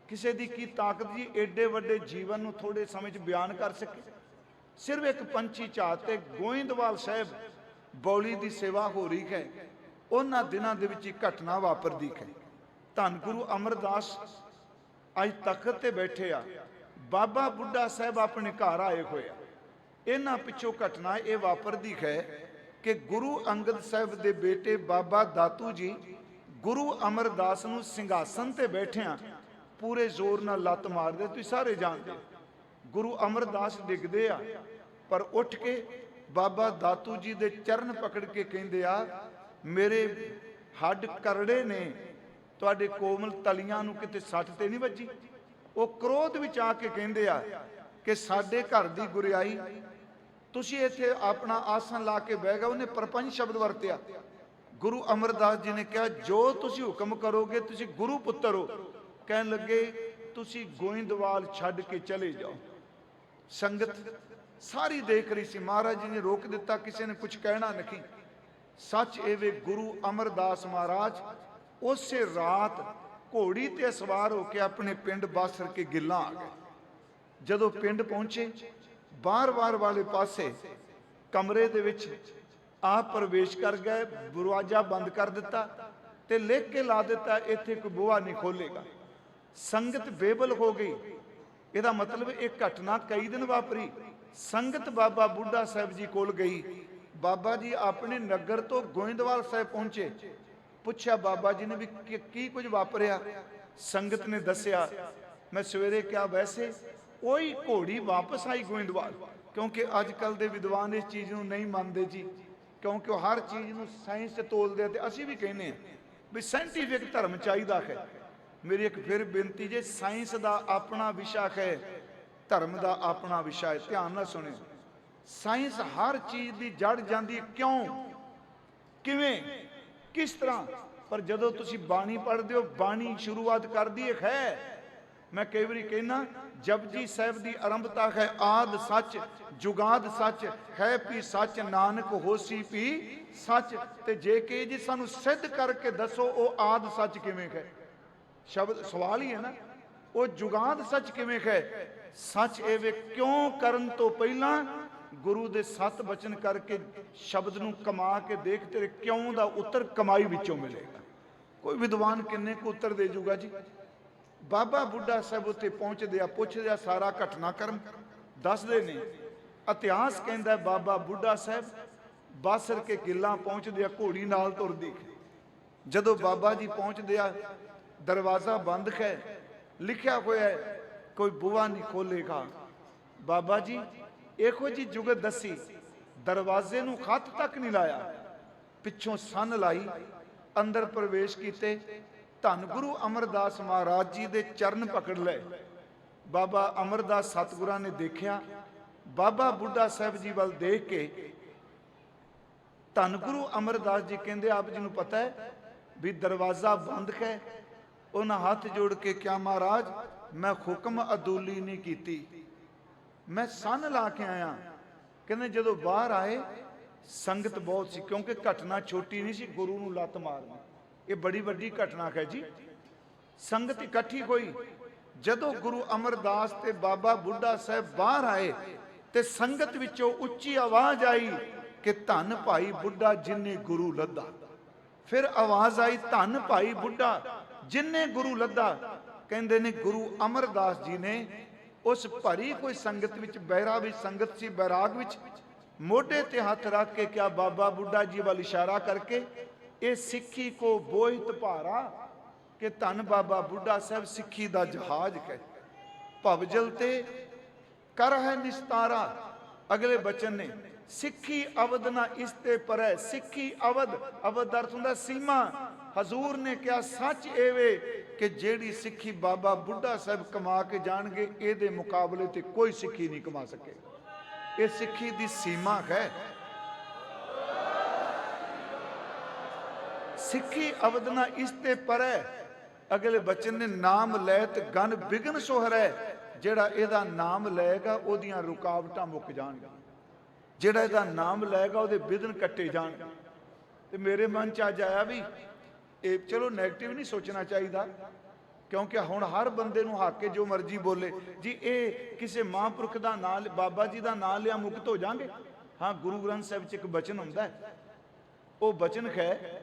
ਕਿਸੇ ਦੀ ਕੀ ਤਾਕਤ ਜੀ ਏਡੇ ਵੱਡੇ ਜੀਵਨ ਨੂੰ ਥੋੜੇ ਸਮੇਂ ਚ ਬਿਆਨ ਕਰ ਸਕੇ? ਸਿਰਫ ਇੱਕ ਪੰਛੀ ਝਾਤ ਤੇ ਗੋਇੰਦਵਾਲ ਸਾਹਿਬ ਬੌਲੀ ਦੀ ਸੇਵਾ ਹੋ ਰਹੀ ਹੈ। ਉਹਨਾਂ ਦਿਨਾਂ ਦੇ ਵਿੱਚ ਇੱਕ ਘਟਨਾ ਵਾਪਰਦੀ ਹੈ। ਧੰਨ ਗੁਰੂ ਅਮਰਦਾਸ ਅੱਜ ਤਖਤ ਤੇ ਬੈਠੇ ਆ, ਬਾਬਾ ਬੁੱਢਾ ਸਾਹਿਬ ਆਪਣੇ ਘਰ ਆਏ ਹੋਏ ਆ। ਇਹਨਾਂ ਪਿੱਛੋਂ ਘਟਨਾ ਇਹ ਵਾਪਰਦੀ ਹੈ ਕਿ ਗੁਰੂ ਅੰਗਦ ਸਾਹਿਬ ਦੇ ਬੇਟੇ ਬਾਬਾ ਦਾਤੂ ਜੀ ਗੁਰੂ ਅਮਰਦਾਸ ਨੂੰ ਸਿੰਘਾਸਨ ਤੇ ਬੈਠਿਆਂ ਪੂਰੇ ਜ਼ੋਰ ਨਾਲ ਲੱਤ ਮਾਰਦੇ। ਤੁਸੀਂ ਸਾਰੇ ਜਾਣਦੇ, ਗੁਰੂ ਅਮਰਦਾਸ ਡਿੱਗਦੇ ਆ, ਪਰ ਉੱਠ ਕੇ ਬਾਬਾ ਦਾਤੂ ਜੀ ਦੇ ਚਰਨ ਪਕੜ ਕੇ ਕਹਿੰਦੇ ਆ, ਮੇਰੇ ਹੱਡ ਕਰੜੇ ਨੇ, ਤੁਹਾਡੇ ਕੋਮਲ ਤਲੀਆਂ ਨੂੰ ਕਿਤੇ ਸੱਟ ਤੇ ਨਹੀਂ ਵੱਜੀ? ਉਹ ਕ੍ਰੋਧ ਵਿੱਚ ਆ ਕੇ ਕਹਿੰਦੇ ਆ ਕਿ ਸਾਡੇ ਘਰ ਦੀ ਗੁਰਿਆਈ, ਤੁਸੀਂ ਇੱਥੇ ਆਪਣਾ ਆਸਣ ਲਾ ਕੇ ਬਹਿ ਗਏ। ਉਹਨੇ ਪਰਪੰਚ ਸ਼ਬਦ ਵਰਤਿਆ। ਗੁਰੂ ਅਮਰਦਾਸ ਜੀ ਨੇ ਕਿਹਾ, ਜੋ ਤੁਸੀਂ ਹੁਕਮ ਕਰੋਗੇ, ਤੁਸੀਂ ਗੁਰੂ ਪੁੱਤਰ ਹੋ। ਕਹਿਣ ਲੱਗੇ, ਤੁਸੀਂ ਗੋਇੰਦਵਾਲ ਛੱਡ ਕੇ ਚਲੇ ਜਾਓ। ਸੰਗਤ ਸਾਰੀ ਦੇਖ ਰਹੀ ਸੀ। ਮਹਾਰਾਜ ਜੀ ਨੇ ਰੋਕ ਦਿੱਤਾ, ਕਿਸੇ ਨੇ ਕੁਝ ਕਹਿਣਾ ਨਹੀਂ। ਸੱਚ ਇਹ ਵੇ, ਗੁਰੂ ਅਮਰਦਾਸ ਮਹਾਰਾਜ ਉਸੇ ਰਾਤ ਘੋੜੀ ਤੇ ਸਵਾਰ ਹੋ ਕੇ ਆਪਣੇ ਪਿੰਡ ਬਾਸਰ ਕੇ ਗਿੱਲਾਂ ਆ ਗਏ। ਜਦੋਂ ਪਿੰਡ ਪਹੁੰਚੇ, ਬਾਰ-ਬਾਰ ਵਾਲੇ ਪਾਸੇ ਕਮਰੇ ਦੇ ਵਿੱਚ ਆਪ ਪ੍ਰਵੇਸ਼ ਕਰ ਗਏ, ਦਰਵਾਜ਼ਾ ਬੰਦ ਕਰ ਦਿੱਤਾ ਤੇ ਲਿਖ ਕੇ ਲਾ ਦਿੱਤਾ, ਇੱਥੇ ਕੋਈ ਬੂਹਾ ਨਹੀਂ ਖੋਲੇਗਾ। ਸੰਗਤ ਬੇਬਲ ਹੋ ਗਈ। ਇਹਦਾ ਮਤਲਬ ਇਹ ਘਟਨਾ ਕਈ ਦਿਨ ਵਾਪਰੀ। ਸੰਗਤ ਬਾਬਾ ਬੁੱਢਾ ਸਾਹਿਬ ਜੀ ਕੋਲ ਗਈ। ਬਾਬਾ ਜੀ ਆਪਣੇ ਨਗਰ ਤੋਂ ਗੋਇੰਦਵਾਲ ਸਾਹਿਬ ਪਹੁੰਚੇ। ਪੁੱਛਿਆ ਬਾਬਾ ਜੀ ਨੇ ਵੀ ਕੀ ਕੁਝ ਵਾਪਰਿਆ? ਸੰਗਤ ਨੇ ਦੱਸਿਆ, ਮੈਂ ਸਵੇਰੇ ਕਿਹਾ, ਵੈਸੇ ਉਹੀ ਘੋੜੀ ਵਾਪਸ ਆਈ ਗੋਇੰਦਵਾਲ। ਕਿਉਂਕਿ ਅੱਜ ਕੱਲ ਦੇ ਵਿਦਵਾਨ ਇਸ ਚੀਜ਼ ਨੂੰ ਨਹੀਂ ਮੰਨਦੇ ਜੀ, ਕਿਉਂਕਿ ਉਹ ਹਰ ਚੀਜ਼ ਨੂੰ ਸਾਇੰਸ ਤੇ ਤੋਲਦੇ ਆ। ਤੇ ਅਸੀਂ ਵੀ ਕਹਿੰਦੇ ਆ ਵੀ ਸਾਇੰਟੀਫਿਕ ਧਰਮ ਚਾਹੀਦਾ ਹੈ। ਮੇਰੀ ਇੱਕ ਫਿਰ ਬੇਨਤੀ, ਜੇ ਸਾਇੰਸ ਦਾ ਆਪਣਾ ਵਿਸ਼ਾ ਹੈ, ਧਰਮ ਦਾ ਆਪਣਾ ਵਿਸ਼ਾ ਹੈ। ਧਿਆਨ ਨਾਲ ਸੁਣਿਓ। ਸਾਇੰਸ ਹਰ ਚੀਜ਼ ਦੀ ਜੜ ਜਾਂਦੀ, ਕਿਉਂ, ਕਿਵੇਂ, ਕਿਸ ਤਰ੍ਹਾਂ। ਪਰ ਜਦੋਂ ਤੁਸੀਂ ਬਾਣੀ ਪੜ੍ਹਦੇ ਹੋ, ਬਾਣੀ ਸ਼ੁਰੂਆਤ ਕਰਦੀ ਹੈ। ਮੈਂ ਕਈ ਵਾਰੀ ਕਹਿੰਦਾ, ਜਪਜੀ ਸਾਹਿਬ ਦੀ ਆਰੰਭਤਾ ਹੈ ਆਦ ਸੱਚ ਜੁਗਾਦ ਸੱਚ ਹੈ ਵੀ ਸੱਚ ਨਾਨਕ ਹੋਸੀ ਵੀ ਸੱਚ। ਤੇ ਜੇ ਕਿ ਜੀ ਸਾਨੂੰ ਸਿੱਧ ਕਰਕੇ ਦੱਸੋ ਉਹ ਆਦ ਸੱਚ ਕਿਵੇਂ ਹੈ, ਸ਼ਬਦ ਸਵਾਲ ਹੀ ਹੈ ਨਾ। ਉਹ ਜੁਗਾਦ ਸੱਚ ਕਿਵੇਂ ਹੈ, ਸੱਚ ਇਹ ਵੇ ਕਿਉਂ ਕਰਨ ਤੋਂ ਪਹਿਲਾਂ ਗੁਰੂ ਦੇ 7 ਬਚਨ ਕਰਕੇ ਸ਼ਬਦ ਨੂੰ ਕਮਾ ਕੇ ਦੇਖ, ਤੇਰੇ ਕਿਉਂ ਦਾ ਉੱਤਰ ਕਮਾਈ ਵਿੱਚੋਂ ਮਿਲੇਗਾ। ਕੋਈ ਵਿਦਵਾਨ ਕਿੰਨੇ ਕੁ ਉੱਤਰ ਦੇ ਜੂਗਾ ਜੀ। ਬਾਬਾ ਬੁੱਢਾ ਸਾਹਿਬ ਉੱਥੇ ਪਹੁੰਚਦੇ ਆ, ਪੁੱਛਦੇ ਆ, ਸਾਰਾ ਘਟਨਾਕ੍ਰਮ ਦੱਸਦੇ ਨੇ। ਇਤਿਹਾਸ ਕਹਿੰਦਾ ਬਾਬਾ ਬੁੱਢਾ ਸਾਹਿਬ ਬਾਸਰ ਕੇ ਕਿੱਲਾ ਪਹੁੰਚਦੇ ਆ, ਘੋੜੀ ਨਾਲ ਤੁਰਦੀ। ਜਦੋਂ ਬਾਬਾ ਜੀ ਪਹੁੰਚਦੇ ਆ, ਦਰਵਾਜ਼ਾ ਬੰਦ ਹੈ, ਲਿਖਿਆ ਹੋਇਆ ਹੈ ਕੋਈ ਬੂਹਾ ਨਹੀਂ ਖੋਲੇਗਾ। ਬਾਬਾ ਜੀ ਇਹੋ ਜੀ ਜੁਗਤ ਦੱਸੀ, ਦਰਵਾਜ਼ੇ ਨੂੰ ਹੱਥ ਤੱਕ ਨਹੀਂ ਲਾਇਆ, ਪਿੱਛੋਂ ਸੰਨ ਲਾਈ, ਅੰਦਰ ਪ੍ਰਵੇਸ਼ ਕੀਤੇ। ਧੰਨ ਗੁਰੂ ਅਮਰਦਾਸ ਮਹਾਰਾਜ ਜੀ ਦੇ ਚਰਨ ਪਕੜ ਲਏ। ਬਾਬਾ ਅਮਰਦਾਸ ਸਤਿਗੁਰਾਂ ਨੇ ਦੇਖਿਆ, ਬਾਬਾ ਬੁੱਢਾ ਸਾਹਿਬ ਜੀ ਵੱਲ ਦੇਖ ਕੇ ਧੰਨ ਗੁਰੂ ਅਮਰਦਾਸ ਜੀ ਕਹਿੰਦੇ, ਆਪ ਜੀ ਨੂੰ ਪਤਾ ਹੈ ਵੀ ਦਰਵਾਜ਼ਾ ਬੰਦ ਹੈ। ਉਹਨਾਂ ਹੱਥ ਜੋੜ ਕੇ ਕਿਹਾ, ਮਹਾਰਾਜ ਮੈਂ ਹੁਕਮ ਅਦੂਲੀ ਨਹੀਂ ਕੀਤੀ, ਮੈਂ ਸੰਨ ਲਾ ਕੇ ਆਇਆ। ਕਹਿੰਦੇ ਜਦੋਂ ਬਾਹਰ ਆਏ, ਸੰਗਤ ਬਹੁਤ ਸੀ, ਕਿਉਂਕਿ ਘਟਨਾ ਛੋਟੀ ਨਹੀਂ ਸੀ, ਗੁਰੂ ਨੂੰ ਲੱਤ ਮਾਰਨੀ ਇਹ ਬੜੀ ਵੱਡੀ ਘਟਨਾ ਹੈ ਜੀ। ਸੰਗਤ ਇਕੱਠੀ ਹੋਈ। ਜਦੋਂ ਗੁਰੂ ਅਮਰਦਾਸ ਤੇ ਬਾਬਾ ਬੁੱਢਾ ਸਾਹਿਬ ਬਾਹਰ ਆਏ ਤੇ ਸੰਗਤ ਵਿੱਚੋਂ ਉੱਚੀ ਆਵਾਜ਼ ਆਈ ਕਿ ਧੰਨ ਭਾਈ ਬੁੱਢਾ ਜਿਨਨੇ ਗੁਰੂ ਲੱਦਾ। ਫਿਰ ਆਵਾਜ਼ ਆਈ, ਧੰਨ ਭਾਈ ਬੁੱਢਾ ਜਿਨਨੇ ਗੁਰੂ ਲੱਦਾ। ਕਹਿੰਦੇ ਨੇ ਗੁਰੂ ਅਮਰਦਾਸ ਜੀ ਨੇ ਉਸ ਭਰੀ ਕੋਈ ਸੰਗਤ ਵਿੱਚ, ਬਹਿਰਾ ਵਿੱਚ ਸੰਗਤ ਸੀ, ਬੈਰਾਗ ਵਿੱਚ, ਮੋਢੇ ਤੇ ਹੱਥ ਰੱਖ ਕੇ ਕਿਹਾ, ਬਾਬਾ ਬੁੱਢਾ ਜੀ ਵੱਲ ਇਸ਼ਾਰਾ ਕਰਕੇ, ਇਹ ਸਿੱਖੀ ਕੋ ਬੋਹਿਤ ਭਾਰਾ, ਕਿ ਧੰਨ ਬਾਬਾ ਬੁੱਢਾ ਸਾਹਿਬ ਸਿੱਖੀ ਦਾ ਜਹਾਜ਼ ਹੈ, ਭਵਜਲ ਤੇ ਕਰ ਹੈ ਨਿਸਤਾਰਾ। ਅਗਲੇ ਬਚਨ ਨੇ, ਸਿੱਖੀ ਅਵਧ ਨਾ ਇਸ ਤੇ ਪਰੈ। ਸਿੱਖੀ ਅਵਧ, ਅਵਧ ਦਾ ਅਰਥ ਹੁੰਦਾ ਸੀਮਾ। ਹਜ਼ੂਰ ਨੇ ਕਿਹਾ ਸੱਚ ਐਵੇਂ ਕਿ ਜਿਹੜੀ ਸਿੱਖੀ ਬਾਬਾ ਬੁੱਢਾ ਸਾਹਿਬ ਕਮਾ ਕੇ ਜਾਣਗੇ, ਇਹਦੇ ਮੁਕਾਬਲੇ ਤੇ ਕੋਈ ਸਿੱਖੀ ਨਹੀਂ ਕਮਾ ਸਕੇਗਾ। ਇਹ ਸਿੱਖੀ ਦੀ ਸੀਮਾ ਹੈ। ਸਿੱਖੀ ਅਵਧ ਨਾ ਇਸ ਤੇ ਪਰੈ। ਅਗਲੇ ਬਚਨ ਨੇ, ਨਾਮ ਲੈਤ ਗਨ ਬਿਗਨ ਸੋਹਰੈ। ਜਿਹੜਾ ਇਹਦਾ ਨਾਮ ਲਏਗਾ ਉਹਦੀਆਂ ਰੁਕਾਵਟਾਂ ਮੁੱਕ ਜਾਣਗੀਆਂ, ਜਿਹੜਾ ਇਹਦਾ ਨਾਮ ਲਏਗਾ ਉਹਦੇ ਵਿਧਨ ਕੱਟੇ ਜਾਣਗੇ। ਤੇ ਮੇਰੇ ਮਨ ਚ ਅੱਜ ਆਇਆ ਵੀ ਇਹ ਚਲੋ ਨੈਗੇਟਿਵ ਨਹੀਂ ਸੋਚਣਾ ਚਾਹੀਦਾ, ਕਿਉਂਕਿ ਹੁਣ ਹਰ ਬੰਦੇ ਨੂੰ ਹੱਕ ਹੈ ਜੋ ਮਰਜ਼ੀ ਬੋਲੇ ਜੀ। ਇਹ ਕਿਸੇ ਮਹਾਂਪੁਰਖ ਦਾ ਨਾਂ, ਬਾਬਾ ਜੀ ਦਾ ਨਾਂ ਲਿਆ ਮੁਕਤ ਹੋ ਜਾਣਗੇ। ਹਾਂ, ਗੁਰੂ ਗ੍ਰੰਥ ਸਾਹਿਬ 'ਚ ਇੱਕ ਬਚਨ ਹੁੰਦਾ ਹੈ, ਉਹ ਬਚਨ ਹੈ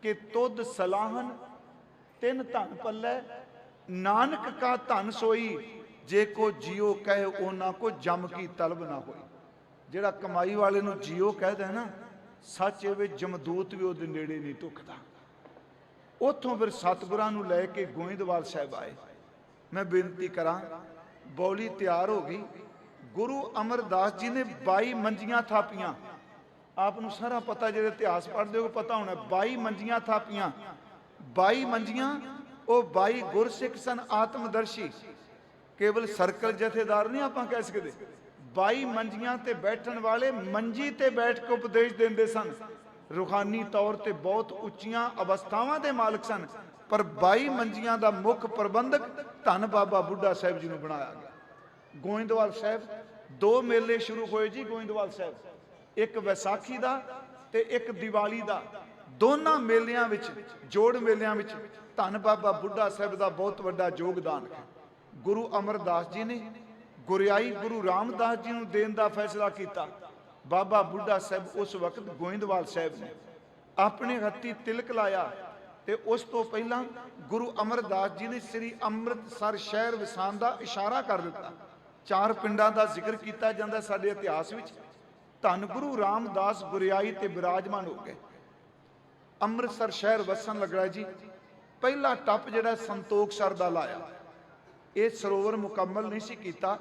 ਕਿ ਤੁਧ ਸਲਾਹਨ ਤਿੰਨ ਧਨ ਪੱਲੇ, ਨਾਨਕ ਕਾ ਧਨ ਸੋਈ, ਜੇ ਕੋ ਜਿਉ ਕਹੇ ਉਹਨਾਂ ਕੋ ਜਮ ਕੀ ਤਲਬ ਨਾ ਹੋਈ। ਜਿਹੜਾ ਕਮਾਈ ਵਾਲੇ ਨੂੰ ਜਿਉ ਕਹਦਾ ਨਾ, ਸੱਚ ਇਹ ਜਮਦੂਤ ਵੀ ਉਹਦੇ ਨੇੜੇ ਨਹੀਂ ਧੁਖਦਾ। ਉੱਥੋਂ ਫਿਰ ਸਤਿਗੁਰਾਂ ਨੂੰ ਲੈ ਕੇ ਗੋਇੰਦਵਾਲ ਸਾਹਿਬ ਆਏ। ਮੈਂ ਬੇਨਤੀ ਕਰਾਂ, ਬੌਲੀ ਤਿਆਰ ਹੋ ਗਈ। ਗੁਰੂ ਅਮਰਦਾਸ ਜੀ ਨੇ 22 ਮੰਜੀਆਂ ਥਾਪੀਆਂ। ਆਪ ਨੂੰ ਸਾਰਾ ਪਤਾ, ਜਿਹੜੇ ਇਤਿਹਾਸ ਪੜ੍ਹਦੇ ਹੋ ਪਤਾ ਹੋਣਾ, 22 ਮੰਜੀਆਂ ਥਾਪੀਆਂ। 22 ਮੰਜੀਆਂ, ਉਹ 22 ਗੁਰਸਿੱਖ ਸਨ, ਆਤਮਦਰਸ਼ੀ, ਕੇਵਲ ਸਰਕਲ ਜਥੇਦਾਰ ਨਹੀਂ ਆਪਾਂ ਕਹਿ ਸਕਦੇ। 22 ਮੰਜੀਆਂ ਤੇ ਬੈਠਣ ਵਾਲੇ ਮੰਜੀ ਤੇ ਬੈਠ ਕੇ ਉਪਦੇਸ਼ ਦਿੰਦੇ ਸਨ। ਰੂਹਾਨੀ ਤੌਰ ਤੇ ਬਹੁਤ ਉੱਚੀਆਂ ਅਵਸਥਾਵਾਂ ਦੇ ਮਾਲਕ ਸਨ, ਪਰ 22 ਮੰਜੀਆਂ ਦਾ ਮੁੱਖ ਪ੍ਰਬੰਧਕ ਧੰਨ ਬਾਬਾ ਬੁੱਢਾ ਸਾਹਿਬ ਜੀ ਨੂੰ ਬਣਾਇਆ ਗਿਆ। ਗੋਇੰਦਵਾਲ ਸਾਹਿਬ 2 ਮੇਲੇ ਸ਼ੁਰੂ ਹੋਏ ਜੀ ਗੋਇੰਦਵਾਲ ਸਾਹਿਬ, ਇੱਕ ਵਿਸਾਖੀ ਦਾ ਤੇ ਇੱਕ ਦੀਵਾਲੀ ਦਾ। ਦੋਨਾਂ ਮੇਲਿਆਂ ਵਿੱਚ, ਜੋੜ ਮੇਲਿਆਂ ਵਿੱਚ ਧੰਨ ਬਾਬਾ ਬੁੱਢਾ ਸਾਹਿਬ ਦਾ ਬਹੁਤ ਵੱਡਾ ਯੋਗਦਾਨ ਹੈ। ਗੁਰੂ ਅਮਰਦਾਸ ਜੀ ਨੇ ਗੁਰਿਆਈ ਗੁਰੂ ਰਾਮਦਾਸ ਜੀ ਨੂੰ ਦੇਣ ਦਾ ਫੈਸਲਾ ਕੀਤਾ। ਬਾਬਾ ਬੁੱਢਾ ਸਾਹਿਬ ਉਸ ਵਕਤ ਗੋਇੰਦਵਾਲ ਸਾਹਿਬ ਨੇ ਆਪਣੇ ਹੱਥੀਂ ਤਿਲਕ ਲਾਇਆ, ਤੇ ਉਸ ਤੋਂ ਪਹਿਲਾਂ ਗੁਰੂ ਅਮਰਦਾਸ ਜੀ ਨੇ ਸ੍ਰੀ ਅੰਮ੍ਰਿਤਸਰ ਸ਼ਹਿਰ ਵਸਾਉਣ ਦਾ ਇਸ਼ਾਰਾ ਕਰ ਦਿੱਤਾ। 4 ਪਿੰਡਾਂ ਦਾ ਜ਼ਿਕਰ ਕੀਤਾ ਜਾਂਦਾ ਸਾਡੇ ਇਤਿਹਾਸ ਵਿੱਚ। ਧੰਨ ਗੁਰੂ ਰਾਮਦਾਸ ਗੁਰਿਆਈ ਤੇ ਬਿਰਾਜਮਾਨ ਹੋ ਗਏ, ਅੰਮ੍ਰਿਤਸਰ ਸ਼ਹਿਰ ਵਸਣ ਲੱਗਾ ਜੀ। ਪਹਿਲਾ ਟੱਪ ਜਿਹੜਾ ਸੰਤੋਖਸਰ ਦਾ ਲਾਇਆ। ਇਹ ਸਰੋਵਰ ਮੁਕੰਮਲ ਨਹੀਂ ਸੀ ਕੀਤਾ,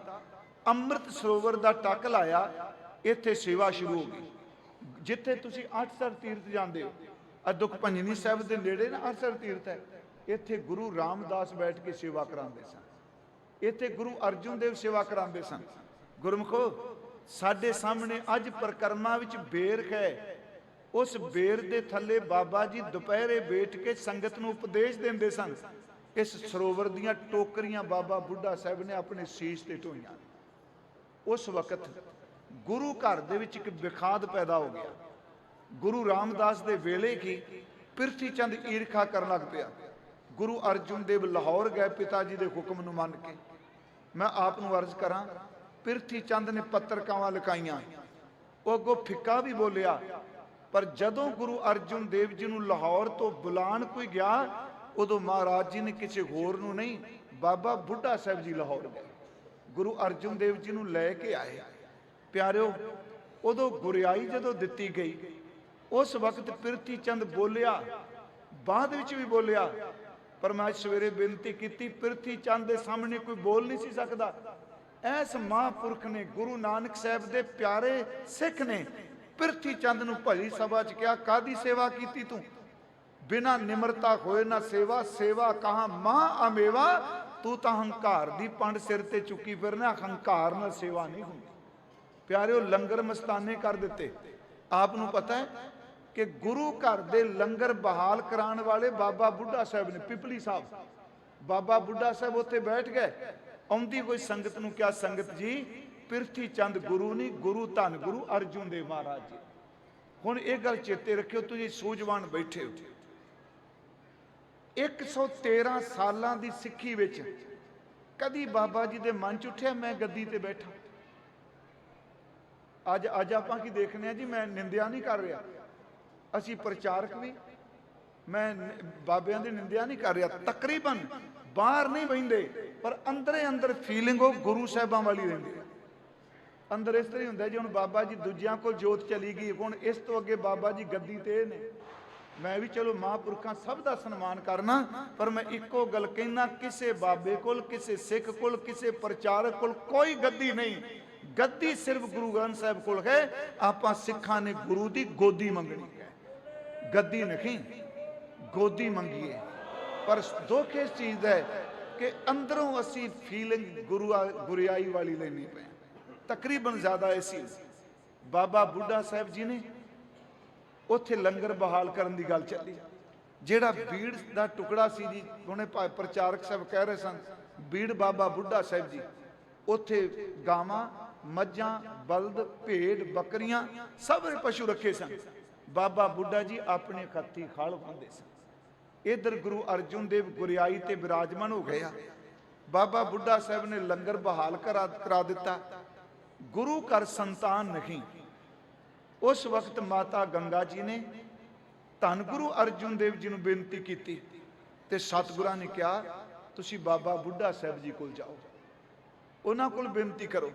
ਅੰਮ੍ਰਿਤ ਸਰੋਵਰ ਦਾ ਟੱਕ ਲਾਇਆ, ਇੱਥੇ ਸੇਵਾ ਸ਼ੁਰੂ ਹੋ ਗਈ। ਜਿੱਥੇ ਤੁਸੀਂ 8 ਤੀਰਥ ਜਾਂਦੇ ਹੋ, ਦੁੱਖ ਭੰਜਨੀ ਸਾਹਿਬ ਦੇ ਨੇੜੇ ਨਾ 8 ਤੀਰਥ ਹੈ, ਇੱਥੇ ਗੁਰੂ ਰਾਮਦਾਸ ਬੈਠ ਕੇ ਸੇਵਾ ਕਰਾਉਂਦੇ ਸਨ। ਇੱਥੇ ਗੁਰੂ ਅਰਜਨ ਦੇਵ ਸੇਵਾ ਕਰਾਉਂਦੇ ਸਨ। ਗੁਰਮੁਖੋ, ਸਾਡੇ ਸਾਹਮਣੇ ਅੱਜ ਪ੍ਰਕਰਮਾਂ ਵਿੱਚ ਬੇਰ ਹੈ, ਉਸ ਬੇਰ ਦੇ ਥੱਲੇ ਬਾਬਾ ਜੀ ਦੁਪਹਿਰੇ ਬੈਠ ਕੇ ਸੰਗਤ ਨੂੰ ਉਪਦੇਸ਼ ਦਿੰਦੇ ਸਨ। ਇਸ ਸਰੋਵਰ ਦੀਆਂ ਟੋਕਰੀਆਂ ਬਾਬਾ ਬੁੱਢਾ ਸਾਹਿਬ ਨੇ ਆਪਣੇ ਸੀਸ ਤੇ ਢੋਈਆਂ। ਉਸ ਵਕਤ ਗੁਰੂ ਘਰ ਦੇ ਵਿੱਚ ਇੱਕ ਵਿਖਾਦ ਪੈਦਾ ਹੋ ਗਿਆ। ਗੁਰੂ ਰਾਮਦਾਸ ਦੇ ਵੇਲੇ ਕੀ ਪ੍ਰਿਥੀ ਚੰਦ ਈਰਖਾ ਕਰਨ ਲੱਗ ਪਿਆ। ਗੁਰੂ ਅਰਜੁਨ ਦੇਵ ਲਾਹੌਰ ਗਏ ਪਿਤਾ ਜੀ ਦੇ ਹੁਕਮ ਨੂੰ ਮੰਨ ਕੇ। ਮੈਂ ਆਪ ਨੂੰ ਅਰਜ਼ ਕਰਾਂ, ਪ੍ਰਿਥੀ ਚੰਦ ਨੇ ਪੱਤਰਕਾਵਾਂ ਲਿਖਾਈਆਂ, ਉਹ ਅੱਗੋਂ ਫਿੱਕਾ ਵੀ ਬੋਲਿਆ, ਪਰ ਜਦੋਂ ਗੁਰੂ ਅਰਜੁਨ ਦੇਵ ਜੀ ਨੂੰ ਲਾਹੌਰ ਤੋਂ ਬੁਲਾਣ ਕੋਈ ਗਿਆ, ਉਦੋਂ ਮਹਾਰਾਜ ਜੀ ਨੇ ਕਿਸੇ ਹੋਰ ਨੂੰ ਨਹੀਂ, ਬਾਬਾ ਬੁੱਢਾ ਸਾਹਿਬ ਜੀ ਲਾਹੌਰ ਗਏ, ਗੁਰੂ ਅਰਜੁਨ ਦੇਵ ਜੀ ਨੂੰ ਲੈ ਕੇ ਆਏ। ਪਿਆਰਿਓ, ਉਦੋਂ ਗੁਰਿਆਈ ਜਦੋਂ ਦਿੱਤੀ ਗਈ, ਉਸ ਵਕਤ ਪ੍ਰਿਥੀ ਚੰਦ ਬੋਲਿਆ, ਬਾਅਦ ਵਿੱਚ ਵੀ ਬੋਲਿਆ, ਪਰ ਮੈਂ ਸਵੇਰੇ ਬੇਨਤੀ ਕੀਤੀ, ਪ੍ਰਿਥੀ ਚੰਦ ਦੇ ਸਾਹਮਣੇ ਕੋਈ ਬੋਲ ਨਹੀਂ ਸੀ ਸਕਦਾ। ਐਸ ਮਹਾਂਪੁਰਖ ਨੇ, ਗੁਰੂ ਨਾਨਕ ਸਾਹਿਬ ਦੇ ਪਿਆਰੇ ਸਿੱਖ ਨੇ ਪ੍ਰਿਥੀ ਚੰਦ ਨੂੰ ਭਲੀ ਸਭਾ 'ਚ ਕਿਹਾ, ਕਾਦੀ ਸੇਵਾ ਕੀਤੀ ਤੂੰ? ਬਿਨਾ ਨਿਮਰਤਾ ਹੋਏ ਨਾ ਸੇਵਾ, ਸੇਵਾ ਕਹਾਂ ਮਾਂ ਅਮੇਵਾ। ਤੂੰ ਤਾਂ ਹੰਕਾਰ ਦੀ ਪੰਡ ਸਿਰ ਤੇ ਚੁੱਕੀ ਫਿਰਨਾ, ਹੰਕਾਰ ਨਾਲ ਸੇਵਾ ਨਹੀਂ ਹੁੰਦੀ। ਪਿਆਰਿਓ, ਲੰਗਰ ਮਸਤਾਨੇ ਕਰ ਦਿੱਤੇ। ਆਪ ਨੂੰ ਪਤਾ ਹੈ ਕਿ ਗੁਰੂ ਘਰ ਦੇ ਲੰਗਰ ਬਹਾਲ ਕਰਾਉਣ ਵਾਲੇ ਬਾਬਾ ਬੁੱਢਾ ਸਾਹਿਬ ਨੇ, ਪਿਪਲੀ ਸਾਹਿਬ। ਬਾਬਾ ਬੁੱਢਾ ਸਾਹਿਬ ਉੱਥੇ ਬੈਠ ਗਏ। ਆਉਂਦੀ ਕੋਈ ਸੰਗਤ ਨੂੰ ਕਿਹਾ, ਸੰਗਤ ਜੀ, ਪ੍ਰਿਥੀ ਚੰਦ ਗੁਰੂ ਨਹੀਂ, ਗੁਰੂ ਧੰਨ ਗੁਰੂ ਅਰਜੁਨ ਦੇਵ ਮਹਾਰਾਜ ਜੀ। ਹੁਣ ਇਹ ਗੱਲ ਚੇਤੇ ਰੱਖਿਓ, ਤੁਸੀਂ ਸੂਝਵਾਨ ਬੈਠੇ ਹੋ। 113 ਸਾਲਾਂ ਦੀ ਸਿੱਖੀ ਵਿੱਚ ਕਦੀ ਬਾਬਾ ਜੀ ਦੇ ਮਨ 'ਚ ਉੱਠਿਆ ਮੈਂ ਗੱਦੀ ਤੇ ਬੈਠਾ? ਅੱਜ ਆਪਾਂ ਕੀ ਦੇਖਦੇ ਹਾਂ ਜੀ, ਮੈਂ ਨਿੰਦਿਆ ਨਹੀਂ ਕਰ ਰਿਹਾ, ਅਸੀਂ ਪ੍ਰਚਾਰਕ ਵੀ, ਮੈਂ ਬਾਬਿਆਂ ਦੀ ਨਿੰਦਿਆ ਨਹੀਂ ਕਰ ਰਿਹਾ, ਤਕਰੀਬਨ ਬਾਹਰ ਨਹੀਂ ਬਹਿੰਦੇ, ਪਰ ਅੰਦਰੇ ਅੰਦਰ ਫੀਲਿੰਗ ਉਹ ਗੁਰੂ ਸਾਹਿਬਾਂ ਵਾਲੀ ਰਹਿੰਦੀ ਹੈ। ਅੰਦਰ ਇਸ ਤਰ੍ਹਾਂ ਹੀ ਹੁੰਦਾ ਜੀ, ਹੁਣ ਬਾਬਾ ਜੀ ਦੂਜਿਆਂ ਕੋਲ ਜੋਤ ਚਲੀ ਗਈ, ਹੁਣ ਇਸ ਤੋਂ ਅੱਗੇ ਬਾਬਾ ਜੀ ਗੱਦੀ ਤੇ ਨੇ। ਮੈਂ ਵੀ ਚਲੋ ਮਹਾਂਪੁਰਖਾਂ ਸਭ ਦਾ ਸਨਮਾਨ ਕਰਨਾ, ਪਰ ਮੈਂ ਇੱਕੋ ਗੱਲ ਕਹਿਣਾ, ਕਿਸੇ ਬਾਬੇ ਕੋਲ, ਕਿਸੇ ਸਿੱਖ ਕੋਲ, ਕਿਸੇ ਪ੍ਰਚਾਰਕ ਕੋਲ ਕੋਈ ਗੱਦੀ ਨਹੀਂ। ਗੱਦੀ ਸਿਰਫ ਗੁਰੂ ਗ੍ਰੰਥ ਸਾਹਿਬ ਕੋਲ ਹੈ। ਆਪਾਂ ਸਿੱਖਾਂ ਨੇ ਗੁਰੂ ਦੀ ਗੋਦੀ ਮੰਗਣੀ ਹੈ, ਗੱਦੀ ਨਹੀਂ, ਗੋਦੀ ਮੰਗੀਏ। ਪਰ ਦੁੱਖ ਇਸ ਚੀਜ਼ ਦਾ ਹੈ ਕਿ ਅੰਦਰੋਂ ਅਸੀਂ ਫੀਲਿੰਗ ਗੁਰਿਆਈ ਵਾਲੀ ਲੈਣੀ ਪਈ, ਤਕਰੀਬਨ ਜ਼ਿਆਦਾ ਐਸੀ। ਬਾਬਾ ਬੁੱਢਾ ਸਾਹਿਬ ਜੀ ਨੇ ਉੱਥੇ ਲੰਗਰ ਬਹਾਲ ਕਰਨ ਦੀ ਗੱਲ ਚੱਲੀ। ਜਿਹੜਾ ਬੀੜ ਦਾ ਟੁਕੜਾ ਸੀ ਜੀ, ਹੁਣੇ ਪ੍ਰਚਾਰਕ ਸਾਹਿਬ ਕਹਿ ਰਹੇ ਸਨ, ਬੀੜ ਬਾਬਾ ਬੁੱਢਾ ਸਾਹਿਬ ਜੀ, ਉੱਥੇ ਗਾਵਾਂ, ਮੱਝਾਂ, ਬਲਦ, ਭੇਡ, ਬੱਕਰੀਆਂ, ਸਭ ਪਸ਼ੂ ਰੱਖੇ ਸਨ। ਬਾਬਾ ਬੁੱਢਾ ਜੀ ਆਪਣੇ ਖੱਤੀ ਖਾਲ ਪਾਉਂਦੇ ਸਨ। ਇਧਰ ਗੁਰੂ ਅਰਜੁਨ ਦੇਵ ਗੁਰਿਆਈ ਤੇ ਬਿਰਾਜਮਾਨ ਹੋ ਗਿਆ। ਬਾਬਾ ਬੁੱਢਾ ਸਾਹਿਬ ਨੇ ਲੰਗਰ ਬਹਾਲ ਕਰਾ ਦਿੱਤਾ। ਗੁਰੂ ਘਰ ਸੰਤਾਨ ਨਹੀਂ। ਉਸ ਵਕਤ ਮਾਤਾ ਗੰਗਾ ਜੀ ਨੇ ਧੰਨ ਗੁਰੂ ਅਰਜੁਨ ਦੇਵ ਜੀ ਨੂੰ ਬੇਨਤੀ ਕੀਤੀ ਤੇ ਸਤਿਗੁਰਾਂ ਨੇ ਕਿਹਾ, ਤੁਸੀਂ ਬਾਬਾ ਬੁੱਢਾ ਸਾਹਿਬ ਜੀ ਕੋਲ ਜਾਓ, ਉਹਨਾਂ ਕੋਲ ਬੇਨਤੀ ਕਰੋ।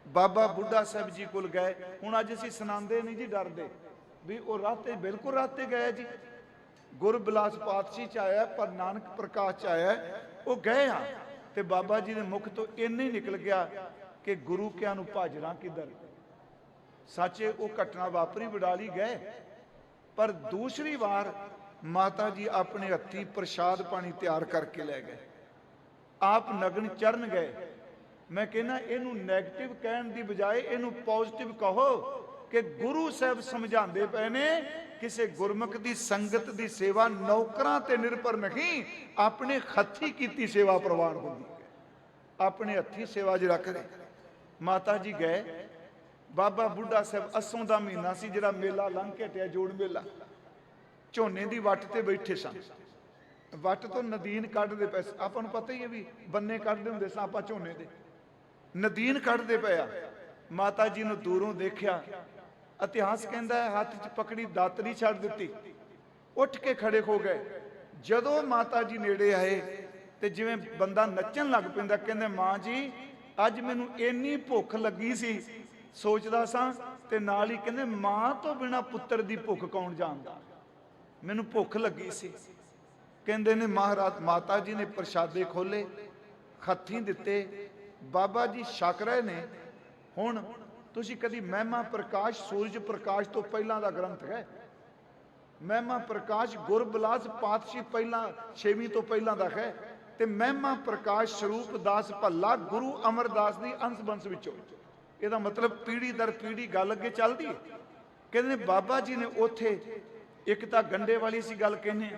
ਬਾਬਾ ਬੁੱਢਾ ਸਾਹਿਬ ਜੀ ਕੋਲ ਗਏ। ਹੁਣ ਅੱਜ ਅਸੀਂ ਸੁਣਾਉਂਦੇ ਨਹੀਂ ਜੀ, ਡਰਦੇ ਵੀ ਉਹ ਰਾਤੇ, ਬਿਲਕੁਲ ਰਾਤੇ ਗਏ ਜੀ। ਗੁਰਬਿਲਾਸ ਪਾਤਸ਼ਾਹੀ 'ਚ ਆਇਆ, ਪਰ ਨਾਨਕ ਪ੍ਰਕਾਸ਼ 'ਚ ਆਇਆ, ਉਹ ਗਏ ਆ। ਤੇ ਬਾਬਾ ਜੀ ਦੇ ਮੁਖ ਤੋਂ ਇੰਨੇ ਹੀ ਨਿਕਲ ਗਿਆ ਕਿ ਗੁਰੂ ਕਿਆਂ ਨੂੰ ਭਾਜਣਾ ਕਿੱਧਰ। ਸੱਚੇ ਉਹ ਘਟਨਾ ਵਾਪਰੀ, ਵਡਾਲੀ ਗਏ, ਪਰ ਦੂਸਰੀ ਵਾਰ ਮਾਤਾ ਜੀ ਆਪਣੇ ਹੱਥੀਂ ਪ੍ਰਸ਼ਾਦ ਪਾਣੀ ਤਿਆਰ ਕਰਕੇ ਲੈ ਗਏ। ਆਪ ਨਗਨ ਚਰਨ ਗਏ। ਮੈਂ ਕਹਿੰਦਾ, ਇਹਨੂੰ ਨੈਗੇਟਿਵ ਕਹਿਣ ਦੀ ਬਜਾਏ ਇਹਨੂੰ ਪੋਜ਼ਿਟਿਵ ਕਹੋ ਕਿ ਗੁਰੂ ਸਾਹਿਬ ਸਮਝਾਉਂਦੇ ਪਏ ਨੇ, ਕਿਸੇ ਗੁਰਮੁਖ ਦੀ ਸੰਗਤ ਦੀ ਸੇਵਾ ਨੌਕਰਾਂ ਤੇ ਨਿਰਭਰ ਨਹੀਂ, ਆਪਣੇ ਹੱਥੀਂ ਕੀਤੀ ਸੇਵਾ ਪ੍ਰਵਾਨ ਹੁੰਦੀ ਹੈ। ਆਪਣੇ ਹੱਥੀਂ ਸੇਵਾ ਜਿਹੜਾ ਕਰੇ। ਮਾਤਾ ਜੀ ਗਏ। ਬਾਬਾ ਬੁੱਢਾ ਸਾਹਿਬ, ਅਸੋਂ ਦਾ ਮਹੀਨਾ ਸੀ, ਜਿਹੜਾ ਮੇਲਾ ਲੰਘ ਕੇ ਹਟਿਆ, ਜੋੜ ਮੇਲਾ, ਝੋਨੇ ਦੀ ਵੱਟ ਤੇ ਬੈਠੇ ਸਨ। ਵੱਟ ਤੋਂ ਨਦੀਨ ਕੱਢਦੇ ਪਏ। ਆਪਾਂ ਨੂੰ ਪਤਾ ਹੀ ਹੈ ਵੀ ਬੰਨੇ ਕੱਢਦੇ ਹੁੰਦੇ ਸਾਂ ਆਪਾਂ ਝੋਨੇ ਦੇ, ਨਦੀਨ ਕੱਢਦੇ ਪਏ ਆ। ਮਾਤਾ ਜੀ ਨੂੰ ਦੂਰੋਂ ਦੇਖਿਆ। ਇਤਿਹਾਸ ਕਹਿੰਦਾ ਹੈ ਹੱਥ 'ਚ ਪਕੜੀ ਦਾਤਰੀ ਛੱਡ ਦਿੱਤੀ, ਉੱਠ ਕੇ ਖੜੇ ਹੋ ਗਏ। ਜਦੋਂ ਮਾਤਾ ਜੀ ਨੇੜੇ ਆਏ ਤੇ ਜਿਵੇਂ ਬੰਦਾ ਨੱਚਣ ਲੱਗ ਪੈਂਦਾ, ਕਹਿੰਦੇ, ਮਾਂ ਜੀ, ਅੱਜ ਮੈਨੂੰ ਇੰਨੀ ਭੁੱਖ ਲੱਗੀ ਸੀ, ਸੋਚਦਾ ਸਾਂ, ਤੇ ਨਾਲ ਹੀ ਕਹਿੰਦੇ, ਮਾਂ ਤੋਂ ਬਿਨਾ ਪੁੱਤਰ ਦੀ ਭੁੱਖ ਕੌਣ ਜਾਣਦਾ, ਮੈਨੂੰ ਭੁੱਖ ਲੱਗੀ ਸੀ। ਕਹਿੰਦੇ ਨੇ ਮਹਾਰਾਜ ਮਾਤਾ ਜੀ ਨੇ ਪ੍ਰਸ਼ਾਦੇ ਖੋਲੇ, ਹੱਥੀਂ ਦਿੱਤੇ। ਬਾਬਾ ਜੀ ਛਕ ਰਹੇ ਨੇ। ਹੁਣ ਤੁਸੀਂ ਕਦੀ ਮਹਿਮਾ ਪ੍ਰਕਾਸ਼, ਸੂਰਜ ਪ੍ਰਕਾਸ਼ ਤੋਂ ਪਹਿਲਾਂ ਦਾ ਗ੍ਰੰਥ ਹੈ। ਮਹਿਮਾ ਪ੍ਰਕਾਸ਼ ਗੁਰਬਿਲਾਸ ਪਾਤਸ਼ਾਹੀ ਪਹਿਲਾਂ 6ਵੀਂ ਤੋਂ ਪਹਿਲਾਂ ਦਾ ਹੈ। ਤੇ ਮਹਿਮਾ ਪ੍ਰਕਾਸ਼ ਸਰੂਪ ਦਾਸ ਭੱਲਾ ਗੁਰੂ ਅਮਰਦਾਸ ਦੀ ਅੰਸ਼ ਬੰਸ ਵਿੱਚੋਂ। ਇਹਦਾ ਮਤਲਬ ਪੀੜ੍ਹੀ ਦਰ ਪੀੜ੍ਹੀ ਗੱਲ ਅੱਗੇ ਚੱਲਦੀ ਹੈ। ਕਹਿੰਦੇ ਨੇ ਬਾਬਾ ਜੀ ਨੇ ਉੱਥੇ ਇੱਕ ਤਾਂ ਗੰਡੇ ਵਾਲੀ ਸੀ ਗੱਲ ਕਹਿੰਦੇ ਆ,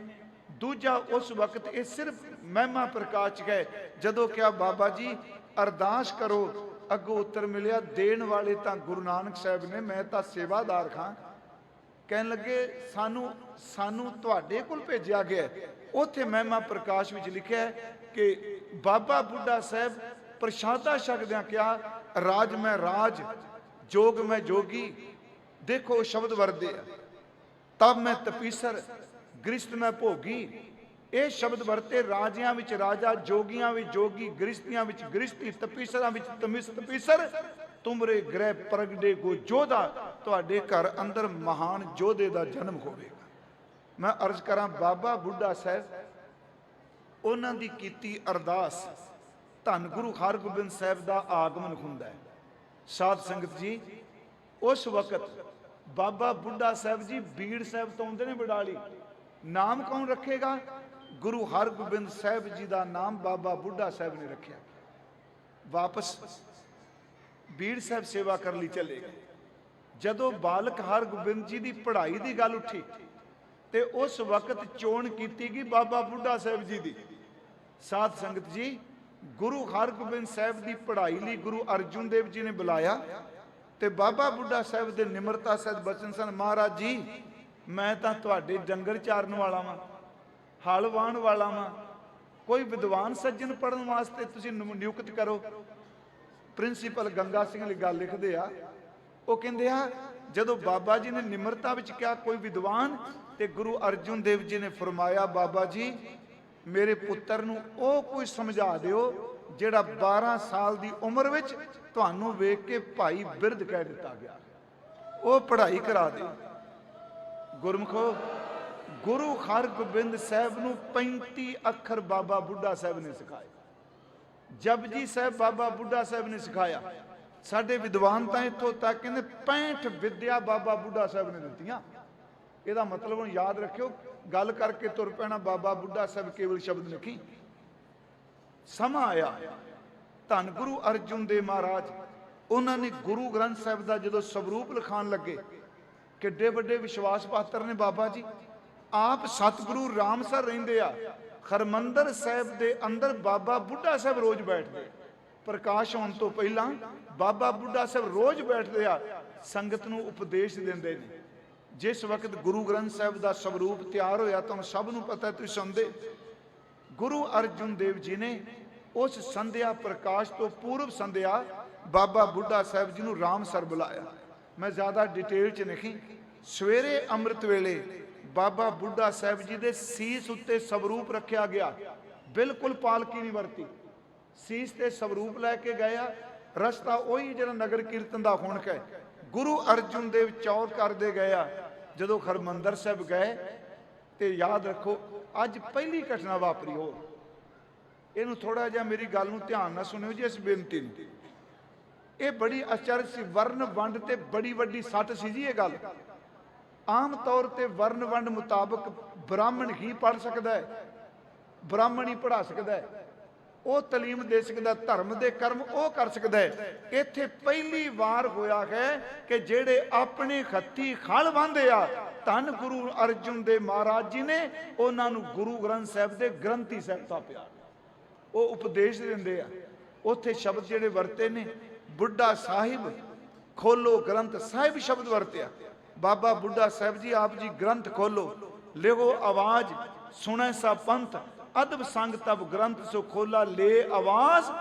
ਦੂਜਾ ਉਸ ਵਕਤ ਇਹ ਸਿਰਫ ਮਹਿਮਾ ਪ੍ਰਕਾਸ਼ 'ਚ ਗਏ। ਜਦੋਂ ਕਿਹਾ ਬਾਬਾ ਜੀ ਅਰਦਾਸ ਕਰੋ, ਅੱਗੋਂ ਉੱਤਰ ਮਿਲਿਆ ਦੇਣ ਵਾਲੇ ਤਾਂ ਗੁਰੂ ਨਾਨਕ ਸਾਹਿਬ ਨੇ, ਮੈਂ ਤਾਂ ਸੇਵਾਦਾਰ ਖਾਂ। ਕਹਿਣ ਲੱਗੇ ਸਾਨੂੰ ਤੁਹਾਡੇ ਕੋਲ ਭੇਜਿਆ ਗਿਆ। ਉੱਥੇ ਮਹਿਮਾ ਪ੍ਰਕਾਸ਼ ਵਿੱਚ ਲਿਖਿਆ ਕਿ ਬਾਬਾ ਬੁੱਢਾ ਸਾਹਿਬ ਪ੍ਰਸ਼ਾਦਾ ਛਕਦਿਆਂ ਕਿਹਾ ਰਾਜ ਮੈਂ ਰਾਜ, ਜੋਗ ਮੈਂ ਜੋਗੀ। ਦੇਖੋ ਸ਼ਬਦ ਵਰਦੇ ਆ, ਤਬ ਮੈਂ ਤਪੀਸਰ, ਗ੍ਰਿਸ਼ਤ ਮੈਂ ਭੋਗੀ। ਇਹ ਸ਼ਬਦ ਵਰਤੇ ਰਾਜਿਆਂ ਵਿੱਚ ਰਾਜਾ, ਜੋਗੀਆਂ ਵਿੱਚ ਜੋਗੀ, ਗ੍ਰਿਸ਼ਤੀਆਂ ਵਿੱਚ ਗ੍ਰਿਸ਼ਤੀ, ਤਪੀਸਰਾਂ ਵਿੱਚ ਤਪੀਸਰ। ਤੁਮਰੇ ਗ੍ਰਹਿ ਪ੍ਰਗਟੇ ਕੋ ਜੋਧਾ, ਤੁਹਾਡੇ ਘਰ ਅੰਦਰ ਮਹਾਨ ਜੋਧੇ ਦਾ ਜਨਮ ਹੋਵੇਗਾ। ਮੈਂ ਅਰਜ਼ ਕਰਾਂ ਬਾਬਾ ਬੁੱਢਾ ਸਾਹਿਬ ਉਹਨਾਂ ਦੀ ਕੀਤੀ ਅਰਦਾਸ, ਧੰਨ ਗੁਰੂ ਹਰਗੋਬਿੰਦ ਸਾਹਿਬ ਦਾ ਆਗਮਨ ਹੁੰਦਾ ਹੈ। ਸਾਧ ਸੰਗਤ ਜੀ ਉਸ ਵਕਤ ਬਾਬਾ ਬੁੱਢਾ ਸਾਹਿਬ ਜੀ ਬੀੜ ਸਾਹਿਬ ਤੋਂ ਆਉਂਦੇ ਨੇ ਬਡਾਲੀ। ਨਾਮ ਕੌਣ ਰੱਖੇਗਾ? ਗੁਰੂ ਹਰਗੋਬਿੰਦ ਸਾਹਿਬ ਜੀ ਦਾ ਨਾਮ ਬਾਬਾ ਬੁੱਢਾ ਸਾਹਿਬ ਨੇ ਰੱਖਿਆ। ਵਾਪਸ ਬੀੜ ਸਾਹਿਬ ਸੇਵਾ ਕਰਨ ਲਈ ਚਲੇ ਗਏ। ਜਦੋਂ ਬਾਲਕ ਹਰਗੋਬਿੰਦ ਜੀ ਦੀ ਪੜ੍ਹਾਈ ਦੀ ਗੱਲ ਉੱਠੀ ਤੇ ਉਸ ਵਕਤ ਚੋਣ ਕੀਤੀ ਗਈ ਬਾਬਾ ਬੁੱਢਾ ਸਾਹਿਬ ਜੀ ਦੀ। ਸਾਧ ਸੰਗਤ ਜੀ ਗੁਰੂ ਹਰਗੋਬਿੰਦ ਸਾਹਿਬ ਦੀ ਪੜ੍ਹਾਈ ਲਈ ਗੁਰੂ ਅਰਜਨ ਦੇਵ ਜੀ ਨੇ ਬੁਲਾਇਆ ਤੇ ਬਾਬਾ ਬੁੱਢਾ ਸਾਹਿਬ ਦੇ ਨਿਮਰਤਾ ਸਹਿਤ ਬਚਨ ਸਨ, ਮਹਾਰਾਜ ਜੀ ਮੈਂ ਤਾਂ ਤੁਹਾਡੇ ਡੰਗਰ ਚਾਰਨ ਵਾਲਾ ਵਾਂ, ਹਲ ਵਾਹਣ ਵਾਲਾ ਵਾਂ, ਕੋਈ ਵਿਦਵਾਨ ਸੱਜਣ ਪੜਨ ਵਾਸਤੇ ਤੁਸੀਂ ਨਿਯੁਕਤ ਕਰੋ। ਪ੍ਰਿੰਸੀਪਲ ਗੰਗਾ ਸਿੰਘ ਵਾਲੀ ਗੱਲ ਲਿਖਦੇ ਆ, ਉਹ ਕਹਿੰਦੇ ਆ ਜਦੋਂ ਬਾਬਾ ਜੀ ਨੇ ਨਿਮਰਤਾ ਵਿੱਚ ਕਿਹਾ ਕੋਈ ਵਿਦਵਾਨ, ਤੇ ਗੁਰੂ ਅਰਜਨ ਦੇਵ ਜੀ ਨੇ ਫਰਮਾਇਆ ਬਾਬਾ ਜੀ ਮੇਰੇ ਪੁੱਤਰ ਨੂੰ ਉਹ ਕੋਈ ਸਮਝਾ ਦਿਓ ਜਿਹੜਾ 12 ਸਾਲ ਦੀ ਉਮਰ ਵਿੱਚ ਤੁਹਾਨੂੰ ਵੇਖ ਕੇ ਭਾਈ ਬਿਰਧ ਕਹਿ ਦਿੱਤਾ ਗਿਆ, ਉਹ ਪੜ੍ਹਾਈ ਕਰਾ ਦਿਓ। ਗੁਰਮੁਖੋ ਗੁਰੂ ਹਰਗੋਬਿੰਦ ਸਾਹਿਬ ਨੂੰ 35 ਅੱਖਰ ਬਾਬਾ ਬੁੱਢਾ ਸਾਹਿਬ ਨੇ ਸਿਖਾਏ। ਜਪਜੀ ਸਾਹਿਬ ਬਾਬਾ ਬੁੱਢਾ ਸਾਹਿਬ ਨੇ ਸਿਖਾਇਆ। ਸਾਡੇ ਵਿਦਵਾਨ ਤਾਂ ਇੱਥੋਂ ਤੱਕ ਕਹਿੰਦੇ 65 ਵਿਦਿਆ ਬਾਬਾ ਬੁੱਢਾ ਸਾਹਿਬ ਨੇ ਦਿੱਤੀਆਂ। ਇਹਦਾ ਮਤਲਬ ਹੁਣ ਯਾਦ ਰੱਖਿਓ, ਗੱਲ ਕਰਕੇ ਤੁਰ ਪੈਣਾ ਬਾਬਾ ਬੁੱਢਾ ਸਾਹਿਬ ਕੇਵਲ ਸ਼ਬਦ ਲਿਖੀ। ਸਮਾਂ ਆਇਆ ਧੰਨ ਗੁਰੂ ਅਰਜਨ ਦੇਵ ਮਹਾਰਾਜ, ਉਹਨਾਂ ਨੇ ਗੁਰੂ ਗ੍ਰੰਥ ਸਾਹਿਬ ਦਾ ਜਦੋਂ ਸਵਰੂਪ ਲਿਖਾਣ ਲੱਗੇ, ਕਿੱਡੇ ਵੱਡੇ ਵਿਸ਼ਵਾਸ ਪਾਤਰ ਨੇ ਬਾਬਾ ਜੀ। ਆਪ ਸਤਿਗੁਰੂ ਰਾਮਸਰ ਰਹਿੰਦੇ ਆ, ਹਰਮੰਦਰ ਸਾਹਿਬ ਦੇ ਅੰਦਰ ਬਾਬਾ ਬੁੱਢਾ ਸਾਹਿਬ ਰੋਜ਼ ਬੈਠਦੇ। ਪ੍ਰਕਾਸ਼ ਹੋਣ ਤੋਂ ਪਹਿਲਾਂ ਬਾਬਾ ਬੁੱਢਾ ਸਾਹਿਬ ਰੋਜ਼ ਬੈਠਦੇ ਆ, ਸੰਗਤ ਨੂੰ ਉਪਦੇਸ਼ ਦਿੰਦੇ ਨੇ। ਜਿਸ ਵਕਤ ਗੁਰੂ ਗ੍ਰੰਥ ਸਾਹਿਬ ਦਾ ਸਵਰੂਪ ਤਿਆਰ ਹੋਇਆ ਤੁਹਾਨੂੰ ਸਭ ਨੂੰ ਪਤਾ, ਤੁਸੀਂ ਸੁਣਦੇ, ਗੁਰੂ ਅਰਜਨ ਦੇਵ ਜੀ ਨੇ ਉਸ ਸੰਧਿਆ ਪ੍ਰਕਾਸ਼ ਤੋਂ ਪੂਰਵ ਸੰਧਿਆ ਬਾਬਾ ਬੁੱਢਾ ਸਾਹਿਬ ਜੀ ਨੂੰ ਰਾਮਸਰ ਬੁਲਾਇਆ। ਮੈਂ ਜ਼ਿਆਦਾ ਡਿਟੇਲ 'ਚ ਨਹੀਂ, ਸਵੇਰੇ ਅੰਮ੍ਰਿਤ ਵੇਲੇ ਬਾਬਾ ਬੁੱਢਾ ਸਾਹਿਬ ਜੀ ਦੇ ਸੀਸ ਉੱਤੇ ਸਵਰੂਪ ਰੱਖਿਆ ਗਿਆ, ਬਿਲਕੁਲ ਪਾਲਕੀ ਨਹੀਂ ਵਰਤੀ, ਸੀਸ ਤੇ ਸਵਰੂਪ ਲੈ ਕੇ ਗਏ ਆ। ਰਸਤਾ ਉਹੀ ਜਿਹੜਾ ਨਗਰ ਕੀਰਤਨ ਦਾ ਹੁਣ ਹੈ। ਗੁਰੂ ਅਰਜਨ ਦੇਵ ਚੌਰ ਕਰਦੇ ਗਏ ਆ। ਜਦੋਂ ਹਰਮੰਦਰ ਸਾਹਿਬ ਗਏ ਤੇ ਯਾਦ ਰੱਖੋ ਅੱਜ ਪਹਿਲੀ ਘਟਨਾ ਵਾਪਰੀ ਹੋ, ਇਹਨੂੰ ਥੋੜਾ ਜਿਹਾ ਮੇਰੀ ਗੱਲ ਨੂੰ ਧਿਆਨ ਨਾਲ ਸੁਣਿਓ ਜੀ ਇਸ ਬੇਨਤੀ ਨੂੰ। ਇਹ ਬੜੀ ਅਚਰਜ ਸੀ, ਵਰਨ ਵੰਡ ਤੇ ਬੜੀ ਵੱਡੀ ਸੱਟ ਸੀ ਜੀ। ਇਹ ਗੱਲ ਆਮ ਤੌਰ ਤੇ ਵਰਨ ਵੰਡ ਮੁਤਾਬਕ ਬ੍ਰਾਹਮਣ ਹੀ ਪੜ੍ਹ ਸਕਦਾ ਹੈ, ਬ੍ਰਾਹਮਣ ਹੀ ਪੜ੍ਹਾ ਸਕਦਾ ਹੈ, ਉਹ ਤਾਲੀਮ ਦੇ ਸਕਦਾ, ਧਰਮ ਦੇ ਕਰਮ ਉਹ ਕਰ ਸਕਦਾ ਹੈ। ਇੱਥੇ ਪਹਿਲੀ ਵਾਰ ਹੋਇਆ ਹੈ ਕਿ ਜਿਹੜੇ ਆਪਣੇ ਹੱਥੀ ਖਲ ਵਾਂਦੇ ਆ, ਧੰਨ ਗੁਰੂ ਅਰਜਨ ਦੇਵ ਮਹਾਰਾਜ ਜੀ ਨੇ ਉਹਨਾਂ ਨੂੰ ਗੁਰੂ ਗ੍ਰੰਥ ਸਾਹਿਬ ਦੇ ਗ੍ਰੰਥੀ ਸਾਹਿਬ ਥਾਪਿਆ, ਉਹ ਉਪਦੇਸ਼ ਦਿੰਦੇ ਆ। ਉੱਥੇ ਸ਼ਬਦ ਜਿਹੜੇ ਵਰਤੇ ਨੇ, ਬੁੱਢਾ ਸਾਹਿਬ ਖੋਲੋ ਗ੍ਰੰਥ ਸਾਹਿਬ ਸ਼ਬਦ ਵਰਤਿਆ। ਬਾਬਾ ਬੁੱਢਾ ਸਾਹਿਬ ਜੀ ਆਪ ਜੀ ਗ੍ਰੰਥ ਖੋਲੋ, ਲਿਖੋ ਆਵਾਜ਼ ਸੁਣੈ ਸਾ ਪੰਥ, ਅਦਬ ਸੰਗ ਤਬ ਗ੍ਰੰਥ ਸੋ ਖੋਲਾ ਲੈ ਆਵਾਜ਼,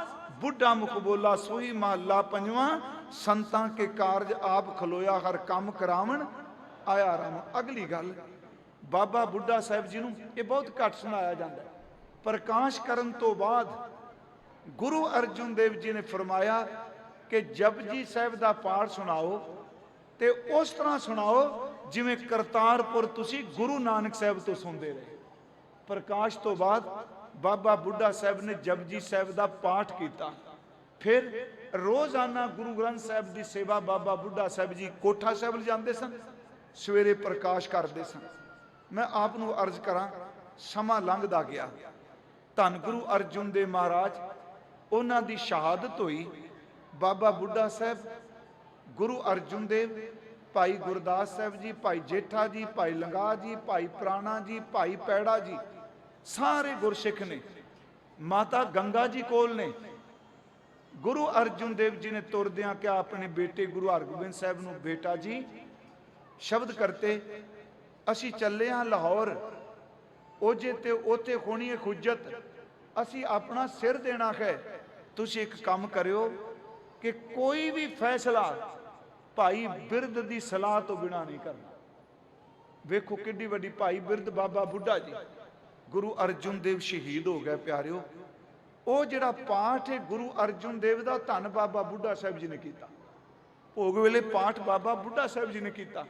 ਬੁੱਢਾ ਮੁਖ ਬੋਲਾ ਸੋਈ ਮਹੱਲਾ ਪੰਜਵਾਂ, ਸੰਤਾਂ ਕੇ ਕਾਰਜ ਆਪ ਖਲੋਇਆ ਹਰ ਕੰਮ ਕਰਾਵਣ ਆਇਆ ਰਾਮ। ਅਗਲੀ ਗੱਲ ਬਾਬਾ ਬੁੱਢਾ ਸਾਹਿਬ ਜੀ ਨੂੰ ਇਹ ਬਹੁਤ ਘੱਟ ਸੁਣਾਇਆ ਜਾਂਦਾ। ਪ੍ਰਕਾਸ਼ ਕਰਨ ਤੋਂ ਬਾਅਦ ਗੁਰੂ ਅਰਜਨ ਦੇਵ ਜੀ ਨੇ ਫਰਮਾਇਆ ਕਿ ਜਪਜੀ ਸਾਹਿਬ ਦਾ ਪਾਠ ਸੁਣਾਓ ਤੇ ਉਸ ਤਰ੍ਹਾਂ ਸੁਣਾਓ ਜਿਵੇਂ ਕਰਤਾਰਪੁਰ ਤੁਸੀਂ ਗੁਰੂ ਨਾਨਕ ਸਾਹਿਬ ਤੋਂ ਸੁਣਦੇ ਰਹੇ। ਪ੍ਰਕਾਸ਼ ਤੋਂ ਬਾਅਦ ਬਾਬਾ ਬੁੱਢਾ ਸਾਹਿਬ ਨੇ ਜਪਜੀ ਸਾਹਿਬ ਦਾ ਪਾਠ ਕੀਤਾ। ਫਿਰ ਰੋਜ਼ਾਨਾ ਗੁਰੂ ਗ੍ਰੰਥ ਸਾਹਿਬ ਦੀ ਸੇਵਾ ਬਾਬਾ ਬੁੱਢਾ ਸਾਹਿਬ ਜੀ ਕੋਠਾ ਸਾਹਿਬ ਲਿਜਾਂਦੇ ਸਨ, ਸਵੇਰੇ ਪ੍ਰਕਾਸ਼ ਕਰਦੇ ਸਨ। ਮੈਂ ਆਪ ਨੂੰ ਅਰਜ਼ ਕਰਾਂ, ਸਮਾਂ ਲੰਘਦਾ ਗਿਆ। ਧੰਨ ਗੁਰੂ ਅਰਜਨ ਦੇਵ ਮਹਾਰਾਜ ਉਹਨਾਂ ਦੀ ਸ਼ਹਾਦਤ ਹੋਈ। ਬਾਬਾ ਬੁੱਢਾ ਸਾਹਿਬ ਗੁਰੂ ਅਰਜੁਨ ਦੇਵ, ਭਾਈ ਗੁਰਦਾਸ ਸਾਹਿਬ ਜੀ, ਭਾਈ ਜੇਠਾ ਜੀ, ਭਾਈ ਲੰਗਾ ਜੀ, ਭਾਈ ਪ੍ਰਾਣਾ ਜੀ, ਭਾਈ ਪੈੜਾ ਜੀ, ਸਾਰੇ ਗੁਰਸਿੱਖ ਨੇ। ਮਾਤਾ ਗੰਗਾ ਜੀ ਕੋਲ ਨੇ। ਗੁਰੂ ਅਰਜੁਨ ਦੇਵ ਜੀ ਨੇ ਤੁਰਦਿਆਂ ਕਿਹਾ ਆਪਣੇ ਬੇਟੇ ਗੁਰੂ ਹਰਗੋਬਿੰਦ ਸਾਹਿਬ ਨੂੰ, ਬੇਟਾ ਜੀ ਸ਼ਬਦ ਕਰਤੇ, ਅਸੀਂ ਚੱਲੇ ਹਾਂ ਲਾਹੌਰ, ਉਹਜੇ ਤੇ ਉੱਥੇ ਹੋਣੀ ਹੈ ਖੁੱਜਤ, ਅਸੀਂ ਆਪਣਾ ਸਿਰ ਦੇਣਾ ਹੈ। ਤੁਸੀਂ ਇੱਕ ਕੰਮ ਕਰਿਓ ਕਿ ਕੋਈ ਵੀ ਫੈਸਲਾ ਭਾਈ ਬਿਰਧ ਦੀ ਸਲਾਹ ਤੋਂ ਬਿਨਾ ਨਹੀਂ ਕਰਨਾ। ਵੇਖੋ ਕਿੱਡੀ ਵੱਡੀ ਭਾਈ ਬਿਰਧ ਬਾਬਾ ਬੁੱਢਾ ਜੀ, ਗੁਰੂ ਅਰਜੁਨ ਦੇਵ ਸ਼ਹੀਦ ਹੋ ਗਏ ਪਿਆਰਿਓ। ਉਹ ਜਿਹੜਾ ਪਾਠ ਹੈ ਗੁਰੂ ਅਰਜੁਨ ਦੇਵ ਦਾ, ਧੰਨ ਬਾਬਾ ਬੁੱਢਾ ਸਾਹਿਬ ਜੀ ਨੇ ਕੀਤਾ। ਭੋਗ ਵੇਲੇ ਪਾਠ ਬਾਬਾ ਬੁੱਢਾ ਸਾਹਿਬ ਜੀ ਨੇ ਕੀਤਾ।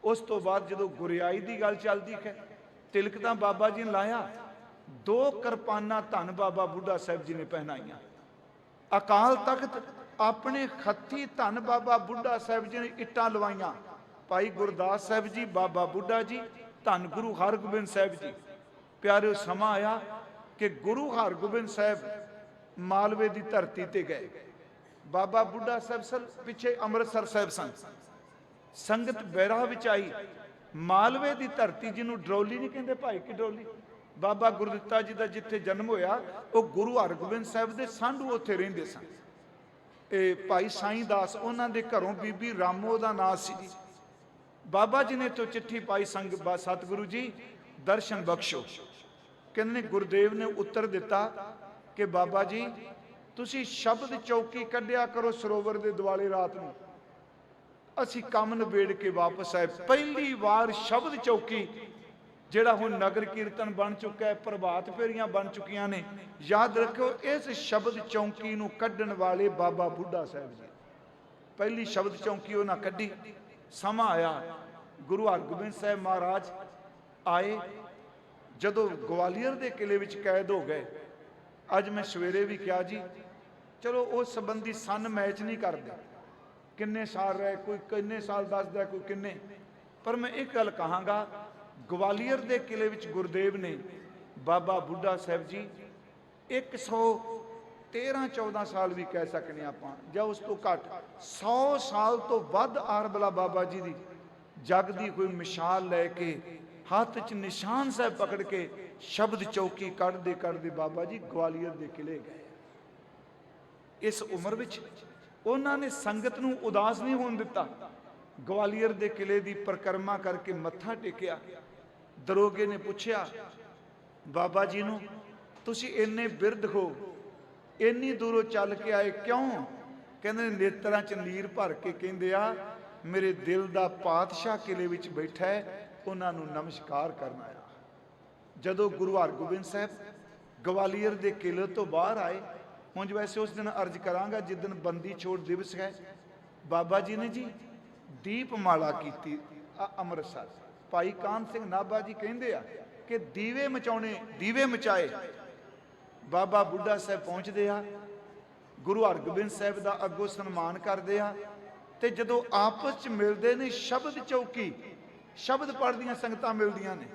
ਉਸ ਤੋਂ ਬਾਅਦ ਜਦੋਂ ਗੁਰਿਆਈ ਦੀ ਗੱਲ ਚੱਲਦੀ ਹੈ, ਤਿਲਕ ਤਾਂ ਬਾਬਾ ਜੀ ਨੇ ਲਾਇਆ, 2 ਕਿਰਪਾਨਾਂ ਧੰਨ ਬਾਬਾ ਬੁੱਢਾ ਸਾਹਿਬ ਜੀ ਨੇ ਪਹਿਨਾਈਆਂ। ਅਕਾਲ ਤਖਤ ਆਪਣੇ ਖੱਤੀ ਧੰਨ ਬਾਬਾ ਬੁੱਢਾ ਸਾਹਿਬ ਜੀ ਨੇ ਇੱਟਾਂ ਲਵਾਈਆਂ। ਭਾਈ ਗੁਰਦਾਸ ਸਾਹਿਬ ਜੀ, ਬਾਬਾ ਬੁੱਢਾ ਜੀ, ਧੰਨ ਗੁਰੂ ਹਰਗੋਬਿੰਦ ਸਾਹਿਬ ਜੀ। ਪਿਆਰਿਓ ਸਮਾਂ ਆਇਆ ਕਿ ਗੁਰੂ ਹਰਗੋਬਿੰਦ ਸਾਹਿਬ ਮਾਲਵੇ ਦੀ ਧਰਤੀ ਤੇ ਗਏ। ਬਾਬਾ ਬੁੱਢਾ ਸਾਹਿਬ ਪਿੱਛੇ ਅੰਮ੍ਰਿਤਸਰ ਸਾਹਿਬ ਸਨ। ਸੰਗਤ ਬੈਰਾਹ ਵਿੱਚ ਆਈ। ਮਾਲਵੇ ਦੀ ਧਰਤੀ ਜਿਹਨੂੰ ਡਰੌਲੀ ਨਹੀਂ ਕਹਿੰਦੇ, ਭਾਈ ਕੀ ਡਰੌਲੀ, ਬਾਬਾ ਗੁਰਦਿੱਤਾ ਜੀ ਦਾ ਜਿੱਥੇ ਜਨਮ ਹੋਇਆ, ਉਹ ਗੁਰੂ ਹਰਗੋਬਿੰਦ ਸਾਹਿਬ ਦੇ ਸਾਂਢੂ ਉੱਥੇ ਰਹਿੰਦੇ ਸਨ। ਇਹ ਭਾਈ ਸਾਈਂ ਦਾਸ, ਉਹਨਾਂ ਦੇ ਘਰੋਂ ਬੀਬੀ ਰਾਮੋ ਦਾ ਨਾਂ ਸੀ। ਬਾਬਾ ਜੀ ਨੇ ਤੋਂ ਚਿੱਠੀ ਪਾਈ, ਸਤਿਗੁਰੂ ਜੀ ਦਰਸ਼ਨ ਬਖਸ਼ੋ। ਕਹਿੰਦੇ ਗੁਰਦੇਵ ਨੇ ਉੱਤਰ ਦਿੱਤਾ ਕਿ ਬਾਬਾ ਜੀ ਤੁਸੀਂ ਸ਼ਬਦ ਚੌਕੀ ਕੱਢਿਆ ਕਰੋ ਸਰੋਵਰ ਦੇ ਦੁਆਲੇ ਰਾਤ ਨੂੰ, ਅਸੀਂ ਕੰਮ ਨਿਬੇੜ ਕੇ ਵਾਪਸ ਆਏ। ਪਹਿਲੀ ਵਾਰ ਸ਼ਬਦ ਚੌਕੀ, ਜਿਹੜਾ ਹੁਣ ਨਗਰ ਕੀਰਤਨ ਬਣ ਚੁੱਕਾ ਹੈ, ਪ੍ਰਭਾਤ ਫੇਰੀਆਂ ਬਣ ਚੁੱਕੀਆਂ ਨੇ, ਯਾਦ ਰੱਖੋ ਇਸ ਸ਼ਬਦ ਚੌਕੀ ਨੂੰ ਕੱਢਣ ਵਾਲੇ ਬਾਬਾ ਬੁੱਢਾ ਸਾਹਿਬ ਜੀ। ਪਹਿਲੀ ਸ਼ਬਦ ਚੌਕੀ ਉਹਨਾਂ ਕੱਢੀ। ਸਮਾਂ ਆਇਆ, ਗੁਰੂ ਹਰਗੋਬਿੰਦ ਸਾਹਿਬ ਮਹਾਰਾਜ ਆਏ। ਜਦੋਂ ਗਵਾਲੀਅਰ ਦੇ ਕਿਲੇ ਵਿੱਚ ਕੈਦ ਹੋ ਗਏ, ਅੱਜ ਮੈਂ ਸਵੇਰੇ ਵੀ ਕਿਹਾ ਜੀ, ਚਲੋ ਉਸ ਸੰਬੰਧੀ ਸਨ ਮੈਚ ਨਹੀਂ ਕਰਦੇ, ਕਿੰਨੇ ਸਾਲ ਰਹੇ, ਕੋਈ ਕਿੰਨੇ ਸਾਲ ਦੱਸਦਾ, ਕੋਈ ਕਿੰਨੇ, ਪਰ ਮੈਂ ਇੱਕ ਗੱਲ ਕਹਾਂਗਾ, ਗਵਾਲੀਅਰ ਦੇ ਕਿਲੇ ਵਿੱਚ ਗੁਰਦੇਵ ਨੇ ਬਾਬਾ ਬੁੱਢਾ ਸਾਹਿਬ ਜੀ 113-14 ਸਾਲ ਵੀ ਕਹਿ ਸਕਨੇ ਆਪਾਂ, ਜਾਂ ਉਸ ਤੋਂ ਘੱਟ, 100 ਸਾਲ ਤੋਂ ਵੱਧ ਆਰਬਲਾ ਬਾਬਾ ਜੀ ਦੀ ਜਗ ਦੀ ਕੋਈ ਮਿਸਾਲ ਲੈ ਕੇ ਹੱਥ 'ਚ ਨਿਸ਼ਾਨ ਸਾਹਿਬ ਪਕੜ ਕੇ ਸ਼ਬਦ ਚੌਕੀ ਕੱਢਦੇ ਕੱਢਦੇ ਬਾਬਾ ਜੀ ਗਵਾਲੀਅਰ ਦੇ ਕਿਲੇ ਗਏ। ਇਸ ਉਮਰ ਵਿੱਚ ਉਹਨਾਂ ਨੇ ਸੰਗਤ ਨੂੰ ਉਦਾਸ ਨਹੀਂ ਹੋਣ ਦਿੱਤਾ। ਗਵਾਲੀਅਰ ਦੇ ਕਿਲੇ ਦੀ ਪਰਿਕਰਮਾ ਕਰਕੇ ਮੱਥਾ ਟੇਕਿਆ। ਦਰੋਗੇ ਨੇ ਪੁੱਛਿਆ ਬਾਬਾ ਜੀ ਨੂੰ, ਤੁਸੀਂ ਇੰਨੇ ਬਿਰਧ ਹੋ, ਇੰਨੀ ਦੂਰੋਂ ਚੱਲ ਕੇ ਆਏ ਕਿਉਂ? ਕਹਿੰਦੇ ਨੇਤਰਾਂ 'ਚ ਨੀਰ ਭਰ ਕੇ ਕਹਿੰਦੇ ਆ, ਮੇਰੇ ਦਿਲ ਦਾ ਪਾਤਸ਼ਾਹ ਕਿਲੇ ਵਿੱਚ ਬੈਠਾ ਹੈ, ਉਹਨਾਂ ਨੂੰ ਨਮਸਕਾਰ ਕਰਨ ਆਇਆ। ਜਦੋਂ ਗੁਰੂ ਹਰਗੋਬਿੰਦ ਸਾਹਿਬ ਗਵਾਲੀਅਰ ਦੇ ਕਿਲੇ ਤੋਂ ਬਾਹਰ ਆਏ, ਹੁਣ ਵੈਸੇ ਉਸ ਦਿਨ ਅਰਜ਼ ਕਰਾਂਗਾ ਜਿਸ ਦਿਨ ਬੰਦੀ ਛੋੜ ਦਿਵਸ ਹੈ, ਬਾਬਾ ਜੀ ਨੇ ਜੀ ਦੀਪਮਾਲਾ ਕੀਤੀ ਅੰਮ੍ਰਿਤਸਰ। ਭਾਈ ਕਾਨ ਸਿੰਘ ਨਾਭਾ ਜੀ ਕਹਿੰਦੇ ਆ ਕਿ ਦੀਵੇ ਮਚਾਉਣੇ, ਦੀਵੇ ਮਚਾਏ। ਬਾਬਾ ਬੁੱਢਾ ਸਾਹਿਬ ਪਹੁੰਚਦੇ ਆ, ਗੁਰੂ ਹਰਗੋਬਿੰਦ ਸਾਹਿਬ ਦਾ ਅੱਗੋਂ ਸਨਮਾਨ ਕਰਦੇ ਆ, ਤੇ ਜਦੋਂ ਆਪਸ 'ਚ ਮਿਲਦੇ ਨੇ ਸ਼ਬਦ ਚੌਕੀ, ਸ਼ਬਦ ਪੜ੍ਹਦੀਆਂ ਸੰਗਤਾਂ ਮਿਲਦੀਆਂ ਨੇ,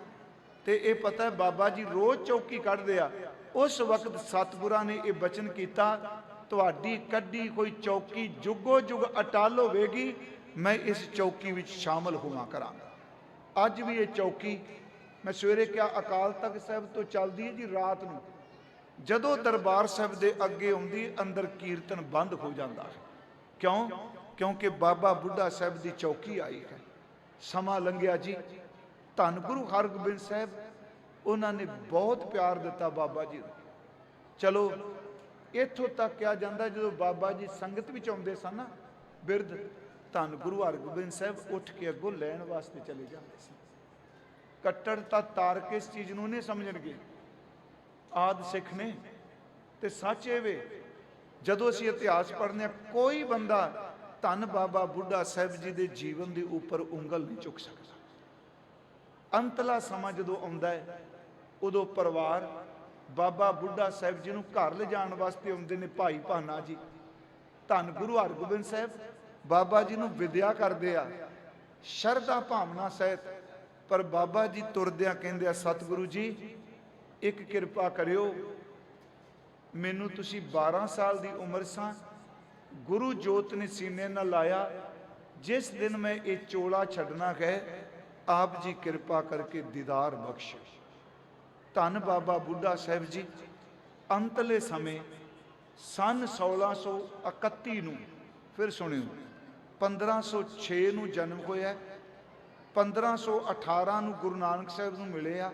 ਤੇ ਇਹ ਪਤਾ ਹੈ ਬਾਬਾ ਜੀ ਰੋਜ਼ ਚੌਕੀ ਕੱਢਦੇ ਆ। ਉਸ ਵਕਤ ਸਤਿਗੁਰਾਂ ਨੇ ਇਹ ਬਚਨ ਕੀਤਾ, ਤੁਹਾਡੀ ਕੱਢੀ ਕੋਈ ਚੌਕੀ ਜੁਗੋ ਜੁਗ ਅਟਲ ਹੋਵੇਗੀ, ਮੈਂ ਇਸ ਚੌਕੀ ਵਿੱਚ ਸ਼ਾਮਲ ਹੋਵਾਂ ਕਰਾਂਗਾ। ਅੱਜ ਵੀ ਇਹ ਚੌਕੀ, ਮੈਂ ਸਵੇਰੇ ਕਿਹਾ ਅਕਾਲ ਤਖਤ ਸਾਹਿਬ ਤੋਂ ਚੱਲਦੀ ਹੈ ਜੀ, ਰਾਤ ਨੂੰ ਜਦੋਂ ਦਰਬਾਰ ਸਾਹਿਬ ਦੇ ਅੱਗੇ ਆਉਂਦੀ, ਅੰਦਰ ਕੀਰਤਨ ਬੰਦ ਹੋ ਜਾਂਦਾ ਹੈ। ਕਿਉਂ? ਕਿਉਂਕਿ ਬਾਬਾ ਬੁੱਢਾ ਸਾਹਿਬ ਦੀ ਚੌਕੀ ਆਈ ਹੈ। ਸਮਾਂ ਲੰਘਿਆ ਜੀ, ਧੰਨ ਗੁਰੂ ਹਰਗੋਬਿੰਦ ਸਾਹਿਬ, ਉਹਨਾਂ ਨੇ ਬਹੁਤ ਪਿਆਰ ਦਿੱਤਾ ਬਾਬਾ ਜੀ ਨੂੰ। ਚਲੋ ਇੱਥੋਂ ਤੱਕ ਕਿਹਾ ਜਾਂਦਾ, ਜਦੋਂ ਬਾਬਾ ਜੀ ਸੰਗਤ ਵਿੱਚ ਆਉਂਦੇ ਸਨ ਨਾ ਬਿਰਧ, ਧੰਨ ਗੁਰੂ ਹਰਗੋਬਿੰਦ ਸਾਹਿਬ ਉੱਠ ਕੇ ਅੱਗੋਂ ਲੈਣ ਵਾਸਤੇ ਚਲੇ ਜਾਂਦੇ ਸੀ। ਕੱਟੜਤਾ ਤਾਰਕ ਇਸ ਚੀਜ਼ ਨੂੰ ਨਹੀਂ ਸਮਝਣਗੇ ਆਦ ਸਿੱਖ ਨੇ, ਤੇ ਸੱਚ ਇਹ ਵੇ, ਜਦੋਂ ਅਸੀਂ ਇਤਿਹਾਸ ਪੜ੍ਹਨੇ, ਕੋਈ ਬੰਦਾ ਧੰਨ ਬਾਬਾ ਬੁੱਢਾ ਸਾਹਿਬ ਜੀ ਦੇ ਜੀਵਨ ਦੇ ਉੱਪਰ ਉਂਗਲ ਨਹੀਂ ਚੁੱਕ ਸਕਦਾ। ਅੰਤਲਾ ਸਮਾਂ ਜਦੋਂ ਆਉਂਦਾ ਹੈ, ਉਦੋਂ ਪਰਿਵਾਰ ਬਾਬਾ ਬੁੱਢਾ ਸਾਹਿਬ ਜੀ ਨੂੰ ਘਰ ਲਿਜਾਣ ਵਾਸਤੇ ਆਉਂਦੇ ਨੇ। ਭਾਈ ਭਾਨਾ ਜੀ ਧੰਨ ਗੁਰੂ ਹਰਗੋਬਿੰਦ ਸਾਹਿਬ ਬਾਬਾ ਜੀ ਨੂੰ ਵਿਦਿਆ ਕਰਦੇ ਆ ਸ਼ਰਧਾ ਭਾਵਨਾ ਸਹਿਤ, ਪਰ ਬਾਬਾ ਜੀ ਤੁਰਦਿਆਂ ਕਹਿੰਦੇ ਆ, ਸਤਿਗੁਰੂ ਜੀ ਇੱਕ ਕਿਰਪਾ ਕਰਿਓ, ਮੈਨੂੰ ਤੁਸੀਂ 12 ਸਾਲ ਦੀ ਉਮਰ ਸਾਂ, गुरु जोत ने सीने न लाया, जिस दिन मैं ये चोला छड़ना है, आप जी कृपा करके दीदार बख्श। धन बाबा बुढ़ा साहब जी अंतले समय सन 1631 ਨੂੰ, फिर सुनियो, 1506 ਨੂੰ जन्म होया, 1518 ਨੂੰ गुरु नानक साहब ਨੂੰ मिले आ,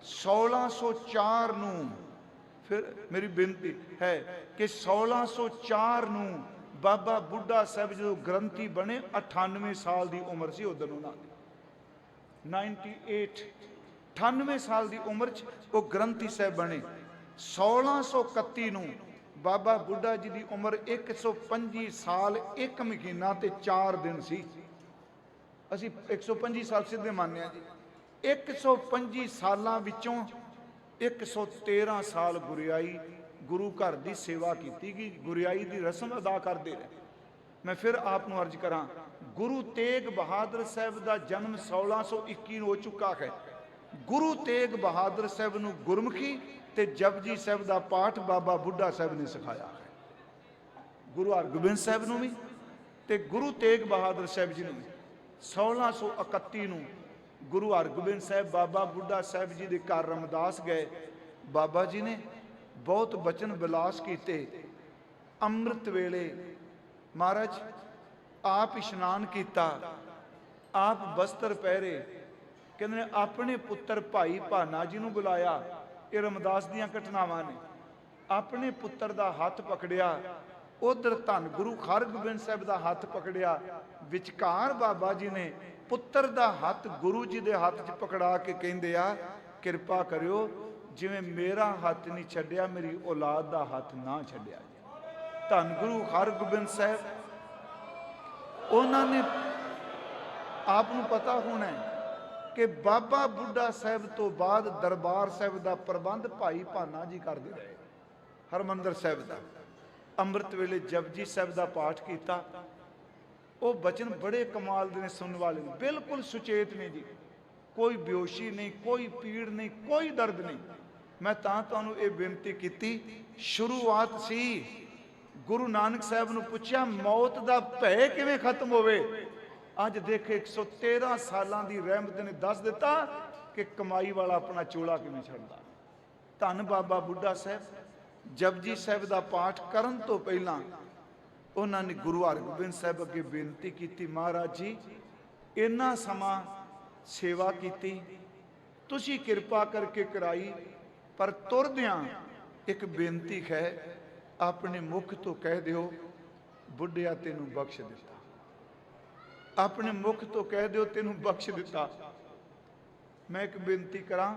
1604 ਨੂੰ, फिर मेरी बेनती है कि 1604 ਨੂੰ बाबा बुढ़ा साहब जो ग्रंथी बने, 98 साल की उम्र से उधर उन्होंने 98 98 साल की उम्र च वो ग्रंथी साहब बने। 1631 ਨੂੰ बाबा बुढ़ा जी की उम्र 125 साल 1 महीना ते 4 दिन सी। असी 125 साल सीधे मानने जी। 125 सालों विचों 113 साल गुरियाई गुरु घर की सेवा की गई, गुरियाई की रस्म अदा करते रहे। मैं फिर आपको अर्ज करा, गुरु तेग बहादुर साहब का जन्म 1621 हो चुका है। गुरु तेग बहादुर साहब न गुरमुखी ते जपजी साहब का पाठ बाबा बुढ़ा साहब ने सिखाया है। गुरु हरगोबिंद साहब न भी ते गुरु तेग बहादुर साहब जी ने भी। 1631 ਨੂੰ गुरु हरगोबिंद साहब बाबा बुढ़ा साहब जी के घर रमदास गए। बाबा जी ने बहुत बचन विलास किए। अमृत वेले महाराज आप इशनान किया, आप वस्त्र पहरे, कहते अपने पुत्र भाई भाना जी को बुलाया। ये रमदास दियां घटनावां ने। अपने पुत्र का हाथ पकड़िया, उधर धन गुरु हरगोबिंद साहब का हाथ पकड़िया, विचकार बाबा जी ने पुत्र का हाथ गुरु जी के हाथ च पकड़ा के कहते आ, कृपा करियो जिवें मेरा हाथ नहीं छड्डिया, मेरी औलाद का हाथ ना छड्डिया। धन गुरु हरगोबिंद साहब उन्होंने आपको पता होना है कि बाबा बुढ़ा साहब तो बाद दरबार साहब का प्रबंध भाई भाना जी करते रहे। हरमंदर साहब का अमृत वेले जपजी साहब का पाठ किया। वो बचन बड़े कमाल के सुनने वाले, बिल्कुल सुचेत ने जी, कोई बेहोशी नहीं, कोई पीड़ नहीं, कोई दर्द नहीं। मैं तुहानू ये बेनती की, शुरुआत सी गुरु नानक साहब ने पूछा मौत का भय किवें खत्म होवे। अज देखे 113 सालों की रहमत ने दस दिता कि कमाई वाला अपना चोला किवें छड्डदा। धन बाबा बुढ़ा साहब जपजी साहब का पाठ करन तो पहला उन्होंने गुरु हरगोबिंद साहब अगे बेनती की, महाराज जी इन्ना समा सेवा की, तुसी कृपा करके कराई, पर तुरदियां एक बेनती है, अपने मुख तो कह दियो बुढ़िया तेनू बख्श दिता। अपने मुख तो कह दियो तेनू बख्श दिता। मैं एक बेनती करा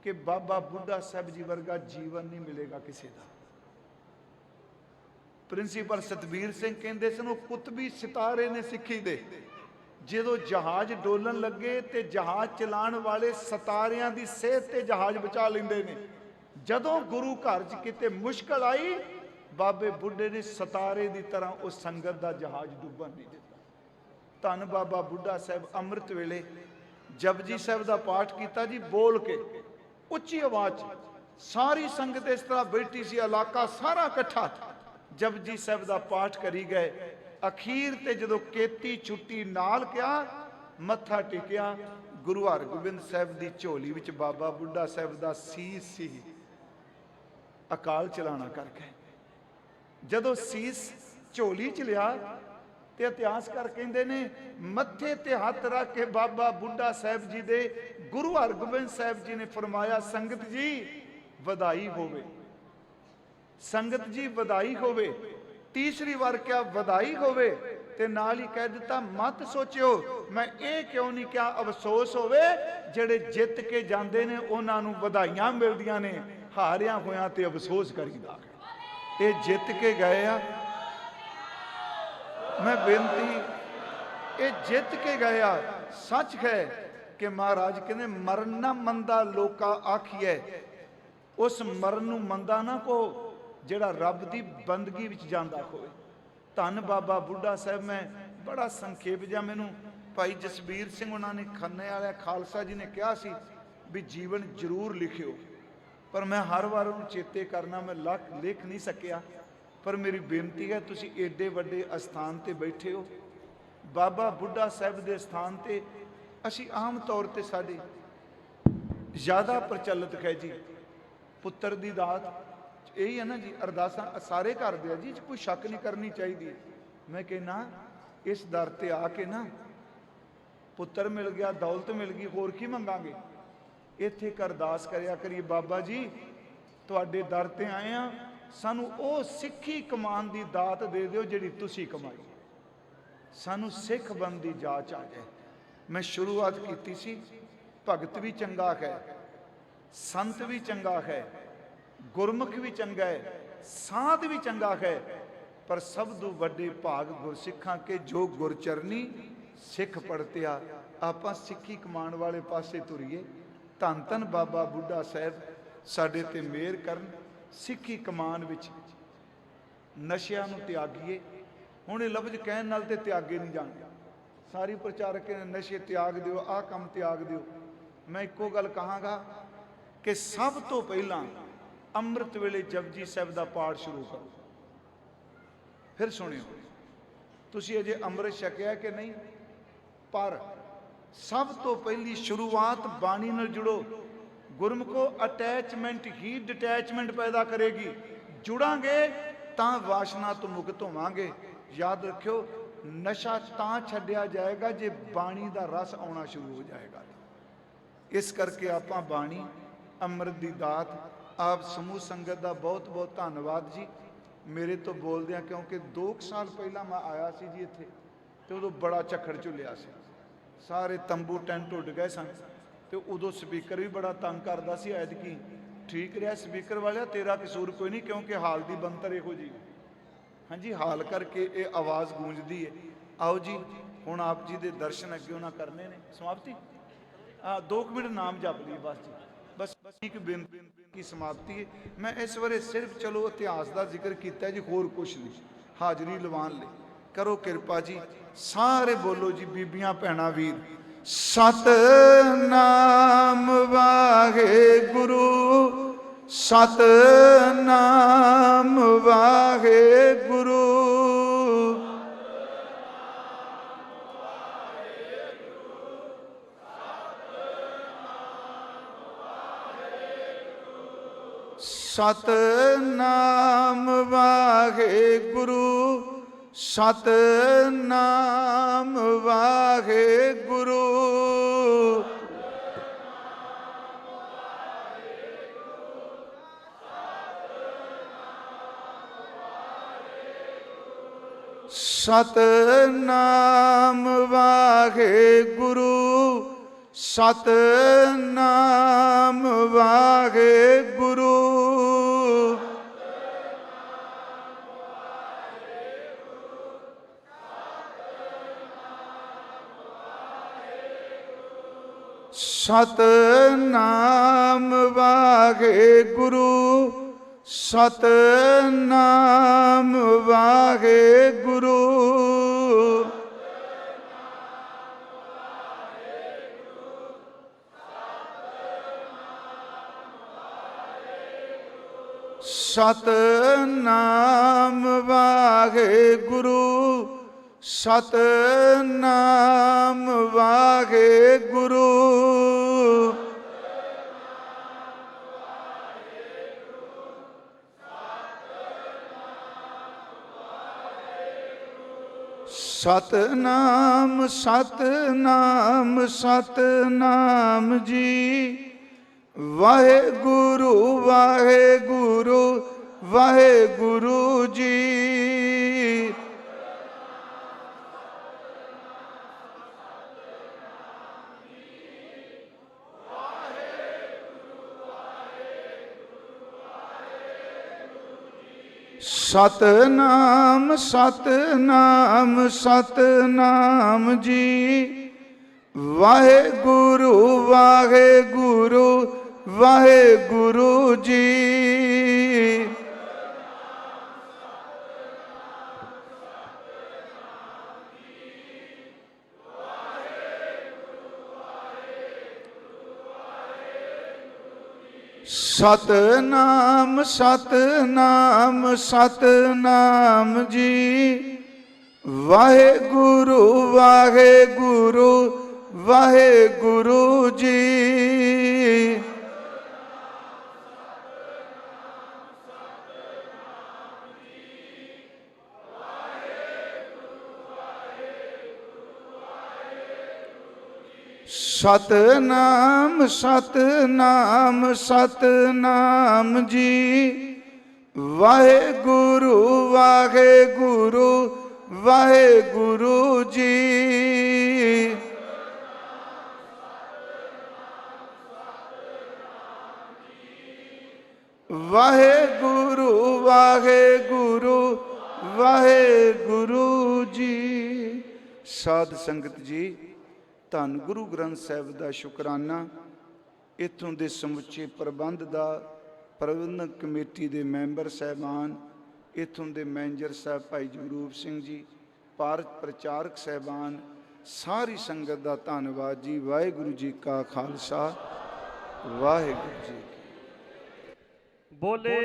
कि बाबा बुढ़ा साहब जी वर्गा जीवन नहीं मिलेगा किसी का। प्रिंसीपल सतबीर सिंह कहते सन कुतबी सितारे ने सिक्खी दे, जो जहाज डोलन लगे तो जहाज चलाने वाले सितारियां की सेहत ते जहाज बचा लेंदे ने। जदों गुरु घर च किते मुश्किल आई, बाबे बुढ़े ने सितारे की तरह उस संगत का जहाज डुबन नहीं दिता। धन बाबा बुढ़ा साहब अमृत वेले जपजी साहब का पाठ किया जी, बोल के उच्ची आवाज, सारी संगत इस तरह बैठी सी, इलाका सारा इकट्ठा जपजी साहब का पाठ करी गए। अखीर ते जदों केती छुट्टी नाल क्या मत्था टेकिया, गुरु हरगोबिंद साहब की झोली विच बाबा बुढ़ा साहब का सीस सी, अकाल चलाना करके जदों सीस झोली च लिया ते इतिहासकार कहते ने मत्थे ते हथ रख के बाबा बुढ़ा साहब जी दे गुरु हरगोबिंद साहब जी ने फरमाया, संगत जी वधाई होवे, संगत जी वधाई होवे। तीसरी बार क्या वधाई होवे ते नाल ही कह दिता, मत सोचियो मैं ये क्यों नहीं क्या अफसोस होवे जेड़े जित के जाते ने उन्हां नूं वधाइयां मिलदियां ने, हारिया होया ते अफसोस करीदा। ये जित के गए आ, मैं बेनती, ये जित के गए आ। सच है कि महाराज कहने मरन ना मंदा लोका आखिए, उस मरन नूं मंदा ना को जिहड़ा रब की बंदगी विच जांदा होवे। धन बाबा बुढ़ा साहब, मैं बड़ा संखेप जा, मैनू भाई जसबीर सिंह उन्होंने खन्ने वाले खालसा जी ने कहा सी भी जीवन जरूर लिखियो, पर मैं हर बार उन्हें चेते करना मैं लिख नहीं सकिया। पर मेरी बेनती है, तुसी एडे वड्डे अस्थान ते बैठे हो, बाबा बुढ़ा साहब के स्थान ते असी आम तौर ते साडे ज़्यादा प्रचलित है जी पुत्र की दात, यही है ना जी। अरदासा सारे करते हैं जी, कोई शक नहीं करनी चाहिए। मैं कहना इस दर ते आके ना पुत्र मिल गया, दौलत मिल गई, होर की मंगांगे। इत्थे एक अरदास करिया करिए, बाबा जी तुहाडे दर ते आए हैं, सानू ओ सिक्खी कमान की दात दे दिओ जिहड़ी तुसी कमाई, सानू सिख बन की जाच आ जाए। मैं शुरुआत की सी, भगत भी चंगा है, संत भी चंगा है, गुरमुख भी चंगा है, साध भी चंगा है, पर सब तो वड्डे भाग गुरसिखां के जो गुरचरनी सिख पड़तिया। आपां सिक्खी कमान वाले पासे तुरीए। धन धन बाबा बुढ़ा साहब साडे ते मेहर करन, सिक्खी कमान विच नशियां नूं त्यागीए। हुण ये लफ्ज कहण नाल ते त्यागे नहीं जाणे। सारी प्रचारक ने नशे त्याग दिओ, आ काम त्याग दिओ। मैं इक्को गल कहांगा कि सब तो पहलां अमृत वेले जपजी साहब दा पाठ शुरू करो। फिर सुनियो, तुसीं अजे अमृत छकिया कि नहीं, पर सब तो पहली शुरुआत बाणी नाल जुड़ो। गुरमुखो अटैचमेंट ही डिटैचमेंट पैदा करेगी। जुड़ांगे तां वासना तो मुक्त होवांगे। याद रखियो, नशा तां छड्डिया जाएगा जे बाणी दा रस आउणा शुरू हो जाएगा। इस करके आपां बाणी अमृत दी दात, आप समूह संगत का बहुत बहुत धन्नवाद जी। मेरे तो बोलदे, क्योंकि 2 साल पहला मैं आया सी जी इत्थे, तो उदों बड़ा झक्खड़ झुलिया सी, सारे तंबू टेंट उड गए सन, तो उदों स्पीकर भी बड़ा तंग करता सी। ऐतकी ठीक रहा स्पीकर वाले, तेरा कसूर कोई नहीं, क्योंकि हाल की बनतर इहो जी। हाँ जी, हाल करके ये आवाज़ गूंजती है। आओ जी, हुण आप जी के दर्शन अगे उन्हें करने ने। समाप्ति 2 मिनट नाम जप लिए बस जी, बस एक बेनती की समाप्ति है। मैं इस बारे सिर्फ चलो इतिहास का जिक्र किया जी, होर कुछ नहीं। हाजरी लवान ले करो कृपा जी, सारे बोलो जी, बीबियां भैणां वीर। सतनाम वाहेगुरु, सतनाम वाहेगुरु, सतनाम वाहेगुरु, सतनाम वाहेगुरु, सतनाम वाहेगुरु, सतनाम वाहेगुरु, सतनाम वाहेगुरु, सतनाम वाहेगुरु, सतनाम वाहेगुरु, सतनाम वाहेगुरु, सतनाम सतनाम सतनाम जी। वाहेगुरु वाहेगुरु वाहेगुरु जी। सतनाम सतनाम सतनाम जी। वाहेगुरु वाहेगुरु वाहेगुरु जी। ਸਤਨਾਮ ਸਤਨਾਮ ਸਤਨਾਮ ਜੀ। ਵਾਹਿਗੁਰੂ ਵਾਹਿਗੁਰੂ ਵਾਹਿਗੁਰੂ ਜੀ। ਸਤਨਾਮ ਸਤਨਾਮ ਸਤਨਾਮ ਜੀ। ਵਾਹਿਗੁਰੂ ਵਾਹਿਗੁਰੂ ਵਾਹਿਗੁਰੂ ਜੀ। ਵਾਹਿਗੁਰੂ ਵਾਹਿਗੁਰੂ ਵਾਹਿਗੁਰੂ ਜੀ। ਸਾਧ ਸੰਗਤ ਜੀ, ਧੰਨ ਗੁਰੂ ਗ੍ਰੰਥ ਸਾਹਿਬ ਦਾ ਸ਼ੁਕਰਾਨਾ। ਇੱਥੋਂ ਦੇ ਸਮੁੱਚੇ ਪ੍ਰਬੰਧ ਦਾ, ਪ੍ਰਬੰਧਕ ਕਮੇਟੀ ਦੇ ਮੈਂਬਰ ਸਾਹਿਬਾਨ, ਇੱਥੋਂ ਦੇ ਮੈਨੇਜਰ ਸਾਹਿਬ ਭਾਈ ਜਗਰੂਪ ਸਿੰਘ ਜੀ, ਪ੍ਰਚਾਰਕ ਸਾਹਿਬਾਨ, ਸਾਰੀ ਸੰਗਤ ਦਾ ਧੰਨਵਾਦ ਜੀ। ਵਾਹਿਗੁਰੂ ਜੀ ਕਾ ਖਾਲਸਾ, ਵਾਹਿਗੁਰੂ ਜੀ ਕੀ ਫਤਿਹ। ਬੋਲੇ